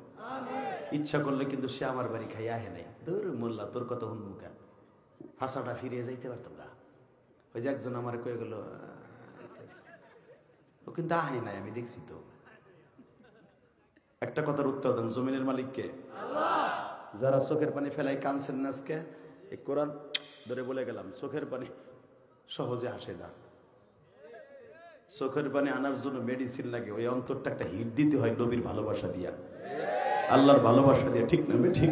ইচ্ছা করলে কিন্তু সে আমার বাড়ি খাইয়া আহে নাই। ধর মোল্লা তোর কথা হুনমুখা হাসাটা ফিরিয়ে যাইতে পারতাম না। ওই যে একজন আমার কয়ে গেল, ও কিন্তু আহে নাই, আমি দেখছি তো। একটা কথার উত্তর দেন, জমিনের মালিককে? যারা চোখের পানি ফেলাই কানছেন না আজকে, এই কোরআন ধরে বলে গেলাম, চোখের পানি সহজে আসে না। চোখের পানি আনার জন্য মেডিসিন লাগে, ওই অন্তরটা একটা হিট দিতে হয় নবীর ভালোবাসা দিয়া, আল্লাহর ভালোবাসা দিয়ে, ঠিক না? ঠিক।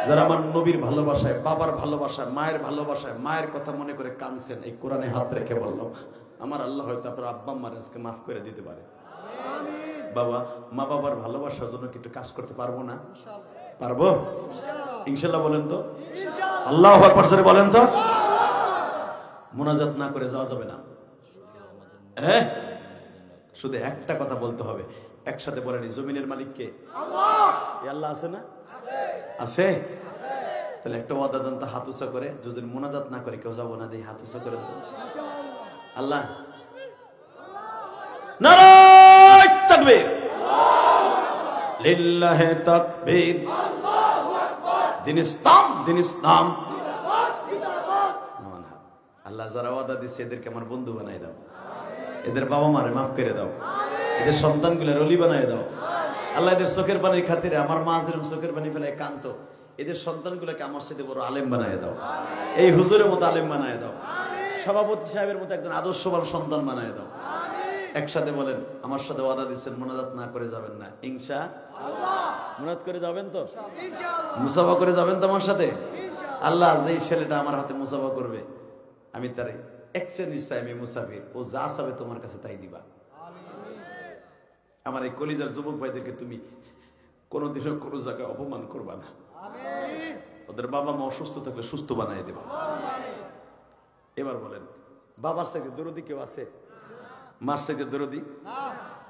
যারা আমার নবীর ভালোবাসায়, বাবার ভালোবাসায়, মায়ের ভালোবাসায়, মায়ের কথা মনে করে কানছেন, এই কোরআনে হাত রেখে বললাম, আমার আল্লাহ হয়তো আপনার আব্বা আম্মার আজকে মাফ করে দিতে পারে। বাবা মা বাবার ভালোবাসার জন্য কি একটু কাজ করতে পারবো না? পারবো ইনশাল্লাহ। বলেন তো আল্লাহু আকবার জোরে বলেন তো। মুনাজাত না করে যাওয়া যাবে না। শুধু একটা কথা বলতে হবে, একসাথে বলেন, জমিনের মালিক কে? আল্লাহ। আল্লাহ আছে না? আছে। তাহলে একটা ওয়াদা দেন তো, হাত উঁচা করে, যদি মুনাজাত না করে কেউ যাবো না, দিয়ে হাত উঁচা করে আল্লাহ। নারায়ে তাকবীর, লিল্লাহি তাকবীর, আল্লাহু আকবার, দিন ইসলাম, দিন ইসলাম। আল্লাহ যারা ওয়াদা দিচ্ছে এদেরকে আমার বন্ধু বানাই দাও, এদের বাবা মারে মাফ করে দাও, এদের সন্তানগুলোর অলি বানাই দাও। আল্লাহ এদের চোখের পানির খাতিরে, আমার মা যেরকম চোখের পানি ফেলে কান্ত, এদের সন্তানগুলোকে আমার সাথে বড় আলেম বানায় দাও, এই হুজুরের মতো আলেম বানায় দাও, সভাপতি সাহেবের মতো একজন আদর্শবান সন্তান বানায় দাও। একসাথে বলেন, আমার সাথে ওয়াদা দিচ্ছেন মুনাজাত না করে যাবেন না ইনশাআল্লাহ। মুনাজাত করে যাবেন তো ইনশাআল্লাহ, মুসাফা করে যাবেন তো আমার সাথে আল্লাহ। যেই ছেলেটা আমার হাতে মুসাফা করবে, আমি তারে একচেঞ্জ চাই, আমি মুসাফির, ও যা চাবে তোমার কাছে তাই দিবা। আমার এই কলিজার যুবক ভাইদেরকে তুমি কোনোদিনও কোনো জায়গায় অপমান করবা না। ওদের বাবা মা অসুস্থ থাকলে সুস্থ বানাই দেবা। এবার বলেন, বাবার সাথে দরদি কেউ আছে? মার সাথে দরদি?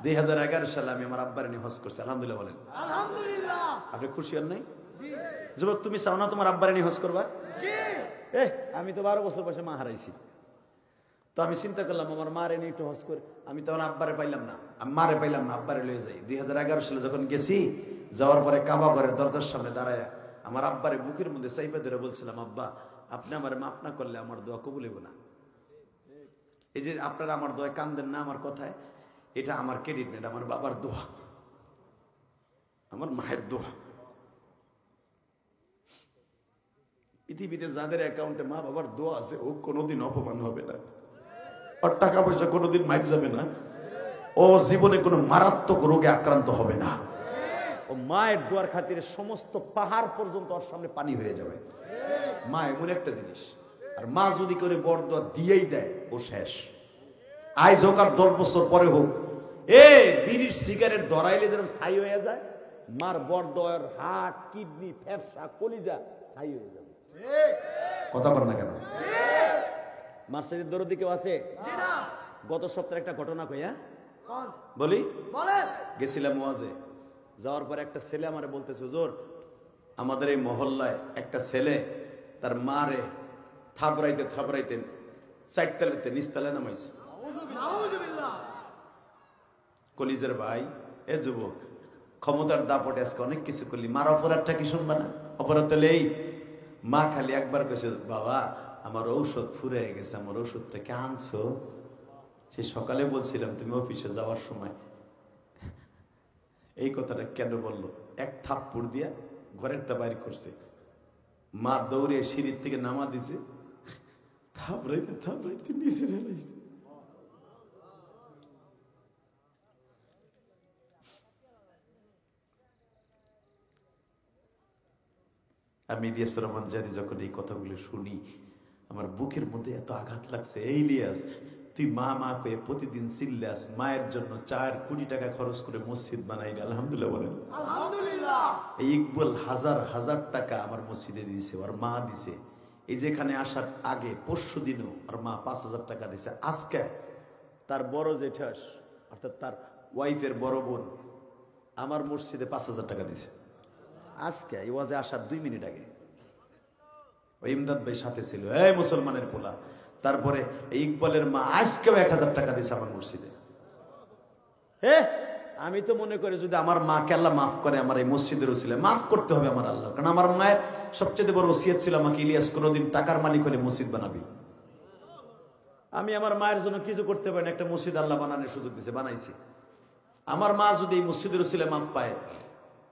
2011 সালে আমি আমার আব্বার নিয়ে হজ করছি, আলহামদুলিল্লাহ বলেন। আলহামদুলিল্লাহ। আপনি খুশি হন নাই? যুবক তুমি চাও না তোমার আব্বার নিয়ে হজ করবা? আমি তো 12 বছর বয়সে মা হারাইছি, তো আমি চিন্তা করলাম আমার মারে নিয়ে একটু হজ করে। আমি তখন আব্বারে পাইলাম না, আমি মারে পাইলাম না, আব্বারে লয়ে যাই। 2011 সালে যখন গেছি, যাওয়ার পরে কাবা ঘরের দরজার সামনে দাঁড়ায় আমার আব্বারে বুকের মধ্যে চাইপা ধরে বলছিলাম, আব্বা আপনি আমার মাফ না করলে আমার দোয়া কবুল হইব না। এই যে আপনারা আমার দোয়ায় কান্দেন না আমার কথায়, এটা আমার ক্রেডিট না, এটা আমার বাবার দোয়া, আমার মায়ের দোয়া। পৃথিবীতে যাদের অ্যাকাউন্টে মা বাবার দোয়া আছে, ও কোনোদিন অপমান হবে না, ওর টাকা পয়সা কোনোদিন মাইট যাবে না, ও জীবনে কোনো মারাত্মক রোগে আক্রান্ত হবে না। ও মায়ের দোয়ার খাতিরে সমস্ত পাহাড় পর্যন্ত ওর সামনে পানি হয়ে যাবে। মা এমন একটা জিনিস, আর মা যদি করে বড় দোয়া দিয়েই দেয়, ও শেষ। আজ হোক আর 10 বছর পরে হোক, বিড়ির সিগারেট ধরাইলে যেরকম ছাই হয়ে যায়, মার বড় দোয়ার হার্ট, কিডনি, ফ্যাপসা, কলিজা ছাই হয়ে যাবে। কথা বল না কেন? মার্সিদের দরদি কেউ আছে? গত সপ্তাহে একটা ঘটনা কইয়া বলি, গেছিলাম ওয়াজে, যাওয়ার পর একটা ছেলে আমারে বলতেছে, হুজুর আমাদের এই মহল্লায় একটা ছেলে তার মারে থাবড়াইতে থাবড়াইতে 4 তলাতে নিচতলায় নামাইছে। কলিজার ভাই, এ যুবক, ক্ষমতার দাপটে আজকে অনেক কিছু করলি, মার অপরাধটা কি শুনবা না? অপরাধ তাহলে এই, মা খালি একবার কইছে, বাবা আমার ঔষধ ফুরিয়ে গেছে, আমার ঔষধটা কে আনছো? সে সকালে বলছিলাম তুমি অফিসে যাওয়ার সময় এই কথাটা কেন বললো? এক থাপ্পড় দিয়া ঘরের তা বাইর করছে, মা দৌড়ে সিঁড়ির থেকে নামা দিছে, থাপড়াইতে থাপড়াইতে নিচে ফেলাইছে। আমি ইলিয়াস রহমান জানি যখন এই কথাগুলো শুনি আমার বুকের মধ্যে এত আঘাত লাগছে। এই ইলিয়াস, তুই মা মা কয়ে প্রতিদিন চিল্লাস, মায়ের জন্য 4 কোটি টাকা খরচ করে মসজিদ বানাইলি, আলহামদুলিল্লাহ বলেন। আলহামদুলিল্লাহ। এই ইকবাল হাজার হাজার টাকা আমার মসজিদে দিয়েছে, ওর মা দিছে। এই যেখানে আসার আগে পরশু দিনও ওর মা 5,000 টাকা দিছে। আজকে তার বড় জেঠাস অর্থাৎ তার ওয়াইফের বড় বোন আমার মসজিদে 5,000 টাকা দিছে। আজকে এই ওয়াজে আসার 2 মিনিট আগে ওই ইমদাদ ভাই সাথে ছিল, এই মুসলমানের পোলা। তারপরে এই ইকবালের মা আজকেও 1,000 টাকা দিছে আমার মসজিদে। আমি তো মনে করি যদি আমার মাকে আল্লাহ মাফ করে, আমার এই মসজিদের ওসিলা মাফ করতে হবে আমার আল্লাহ। কারণ আমার মায়ের সবচেয়ে বড় ওসিয়ত ছিল আমাকে, ইলিয়াস কোনোদিন টাকার মালিক হলে মসজিদ বানাবি। আমি আমার মায়ের জন্য কিছু করতে পারি না, একটা মসজিদ আল্লাহ বানানোর সুযোগ দিয়েছে, বানাইছি। আমার মা যদি এই মসজিদের ওসিলা মাফ পায়,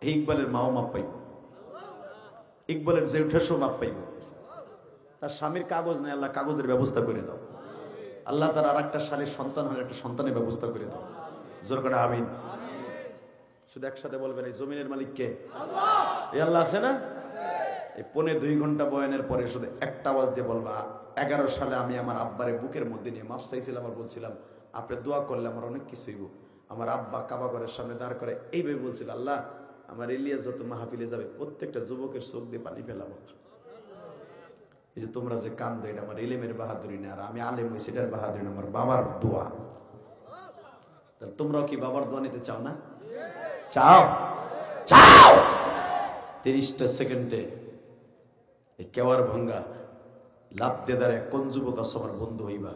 এই ইকবালের মাও মাপ পাইব, ইকবালের জেঠেসও মাপ পাইব। তার স্বামীর কাগজ নাই, আল্লাহ কাগজের ব্যবস্থা করে দাও। আল্লাহ তার আর একটা শালীর সন্তান হলে একটা সন্তানের ব্যবস্থা করে দাও। জোর করে আমিন। শুধু একসাথে বলবেন, এই জমিনের মালিক কে? আল্লাহ। এই আল্লাহ আছে না? এই 2.25 ঘন্টা বয়ানের পরে শুধু একটা আওয়াজ দিয়ে বলবা, 11 সালে আমি আমার আব্বারে বুকের মধ্যে নিয়ে মাফ চাইছিলাম আর বলছিলাম আপনি দোয়া করলে আমার অনেক কিছু হইব। আমার আব্বা কাবা ঘরের সামনে দাঁড় করে এইভাবে বলছিল, আল্লাহ আমার ইলিয়াস যত মাহফিলে যাবে প্রত্যেকটা যুবকের চোখ দিয়ে পানি ফেলাবো। এই যে তোমরা যে কান্দো, এটা আমার ইলেমের বাহাদুরি না, আর আমি আলেম হই সেটার বাহাদুরি না, আমার বাবার দোয়া। তাহলে তোমরাও কি বাবার দোয়া নিতে চাও না? চাও? চাও? 30টা সেকেন্ডে এই কেওয়ার ভাঙ্গা লাভ দিয়ে দাঁড়ায় কোন যুবক আছো আমার বন্ধু হইবা,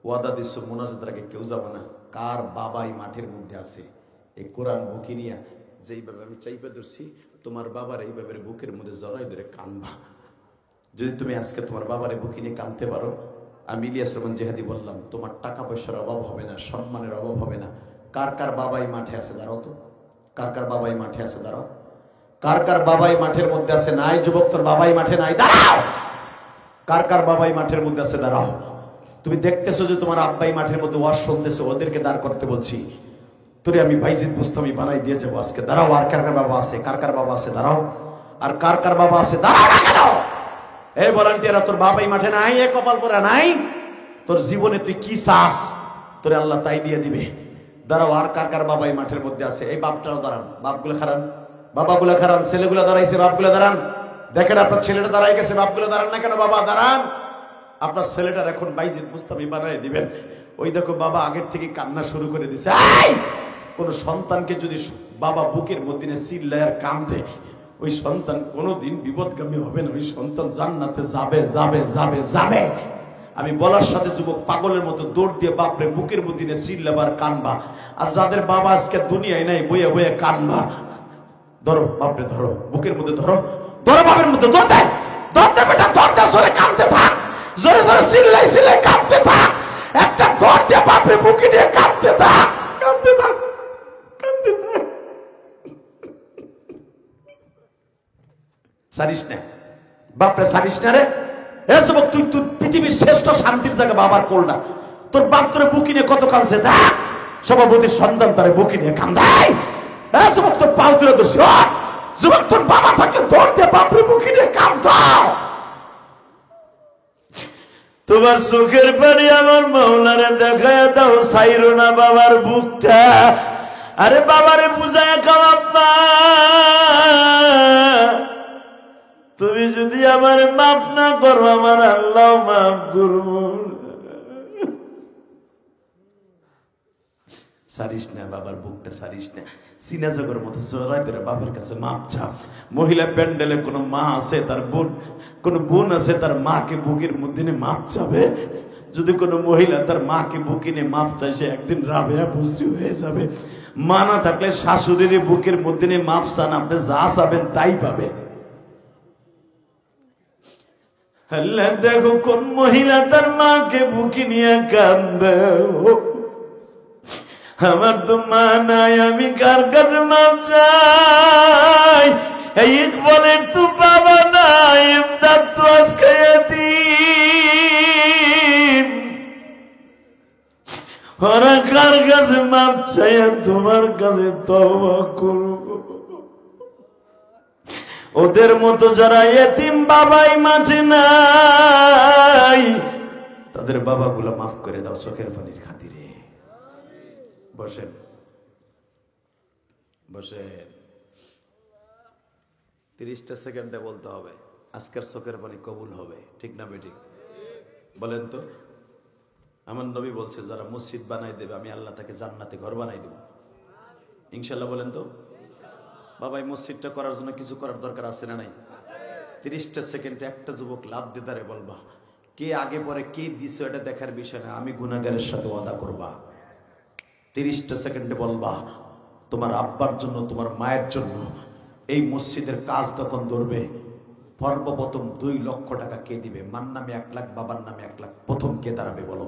ওয়াদা দিচ্ছ মোনাজাতের আগে কেউ যাবে না। কার বাবাই মাঠের মধ্যে আছে এই কোরআন বুকি নিয়া, যেইভাবে আমি চাইপে ধরছি তোমার বাবার এইভাবে বুকের মধ্যে জড়াই ধরে কানবা। যদি তুমি আজকে তোমার বাবারে বুকি নিয়ে কানতে পারো, আমি ইলিয়াস রহমান জিহাদি বললাম, তোমার টাকা পয়সার অভাব হবে না, সম্মানের অভাব হবে না। কার কার বাবাই মাঠে আছে দাঁড়াও তো, কার কার বাবাই মাঠে আছে দাঁড়াও, কার কার বাবাই মাঠের মধ্যে আছে? নাই যুবক, তোর বাবাই মাঠে নাই, দাঁড়াও। কার কার বাবাই মাঠের মধ্যে আছে দাঁড়াও। তুমি দেখতেছো যে তোমার আব্বাই মাঠের মধ্যে ওয়াজ শুনতেছে, ওদেরকে দাঁড় করতে বলছি। তোরে আমি বাইজিদ বুস্তামি বানাই দিয়ে যাবো আজকে, দাঁড়াও। আর কার কার বাবা আছে? কার কার বাবা আছে দাঁড়াও। আর কার কার বাবা আছে দাঁড়াও না কেন? এই ভলান্টিয়াররা, তোর বাবাই মাঠে নাই, এ কপাল পরা নাই, তোর জীবনে তুই কি চাস তোরে আল্লাহ তাই দিয়ে দিবে। দাঁড়াও। আর কার কার বাবাই মাঠের মধ্যে আছে? এই বাপটাও দাঁড়ান, বাপগুলো খারান, বাবাগুলো খারান, ছেলেগুলো দাঁড়াইছে, বাপগুলো দাঁড়ান। দেখেন আপনার ছেলেটা দাঁড়াই গেছে, বাপগুলো দাঁড়ান না কেন? বাবা দাঁড়ান। আপনার ছেলেটার এখন বাইজিদ মুস্তামি বানাই দিবেন। ওই দেখো বাবা আগের থেকে কান্না শুরু করে দিছে। কোন সন্তানকে যদি বাবা বুকের মধ্যে চিল্লায় আর কান্দে, ওই সন্তান কোনোদিন বিপদগামী হবে না, ওই সন্তান জান্নাতে যাবে যাবে যাবে যাবে। আমি বলার সাথে যুবক পাগলের মতো দৌড় দিয়ে বাপরে বুকের মধ্যে চিল্লাবার কানবা। আর যাদের বাবা আজকে দুনিয়ায় নাই, বইয়ে বইয়ে কানবা। ধরো বাপরে, ধরো বুকের মধ্যে, ধরো ধরো বাপের মধ্যে, ধরতে ধরতে বেটা, ধরতে জোরে কাঁদতে থাক, জোরে জোরে চিল্লাই চিল্লাই কাঁদতে থাক। একটা ধর দিয়ে বাপরে বুকে নিয়ে কাঁদতে থাক, কাঁদতে থাক, কাঁদতে থাক। সারিস না বাপরে, সারিস না রে। এ যুবক, তুই তুই পৃথিবীর শ্রেষ্ঠ শান্তির জায়গা বাবার কোলটা, তোর বাপ তোরে বুকি নিয়ে কত কাঁদছে দেখ। সভাপতির সন্তান তারে বুকি নিয়ে কান্দাই। এ যুবক, তোর পাও তুলে দোষ। যুবক, তোর বাবা থাকলে দৌড় দিয়ে বাপরে বুকি নিয়ে কাঁদাও। তোমার চোখের পানি আমার মাওলারে দেখায় দাও, সাইরো না বাবার বুকটা। আরে বাবারে বুঝায় খাওয়াব না। তুমি যদি আমার মাফ না করো, আমার আল্লাহ মাফ করবো। সারিস না বাবার বুকটা, সারিস না। সিনাজগর মতো জড়াই ধরে বাবার কাছে মাপ চা। মহিলা প্যান্ডেলে কোনো মা আছে, তার বোন, কোন বোন আছে, তার মাকে বুকের মধ্যে নিয়ে মাপ চাবে। যদি কোনো মহিলা তার মাকে বুকে নিয়ে মাপ চায়, সে একদিন রাবেয়া বুঝরি হয়ে যাবে। মা না থাকলে শাশুড়ির বুকের মধ্যে নিয়ে মাপ চান, আপনি যা চাবেন তাই পাবে। আল্লাহ দেখো কোন মহিলা তার মাকে বুকে নিয়ে কান্দে। আমার তো মা নাই, আমি কার কাছে মাপ চাই? এই ইকবালের তো বাবা নাই, ইমদাদ তো আজকে এতিম। ওরা কার কাছে মাপ চাই? তোমার কাছে তওবা করব। ওদের মতো যারা এতিম বাবাই মাঠে নাই, তাদের বাবাগুলো মাফ করে দাও চোখের পানির খাতিরে। বসেন বসেন, 30টা সেকেন্ডে বলতে হবে আজকের চোখের পানি কবুল হবে, ঠিক না বেঠিক? বলেন তো। আমার নবী বলছে যারা মসজিদ বানাই দেবে আমি আল্লাহ তাকে জান্নাতে ঘর বানাই দেব, ইনশাল্লাহ। বলেন তো। বাবা এই মসজিদটা করার জন্য কিছু করার দরকার আছে না নাই? 30টা সেকেন্ডে একটা যুবক লাভ দিতারে বলবা, কে আগে পরে কে দিছে এটা দেখার বিষয় না, আমি গুনাহগারের সাথে ওয়াদা করবা। 30টা সেকেন্ডে বলবা তোমার আব্বার জন্য, তোমার মায়ের জন্য এই মসজিদের কাজ তখন ধরবে, সর্বপ্রথম 2 লক্ষ টাকা কে দিবে? মার নামে 1 লাখ, বাবার নামে 1 লাখ, প্রথম কে দাঁড়াবে বলো?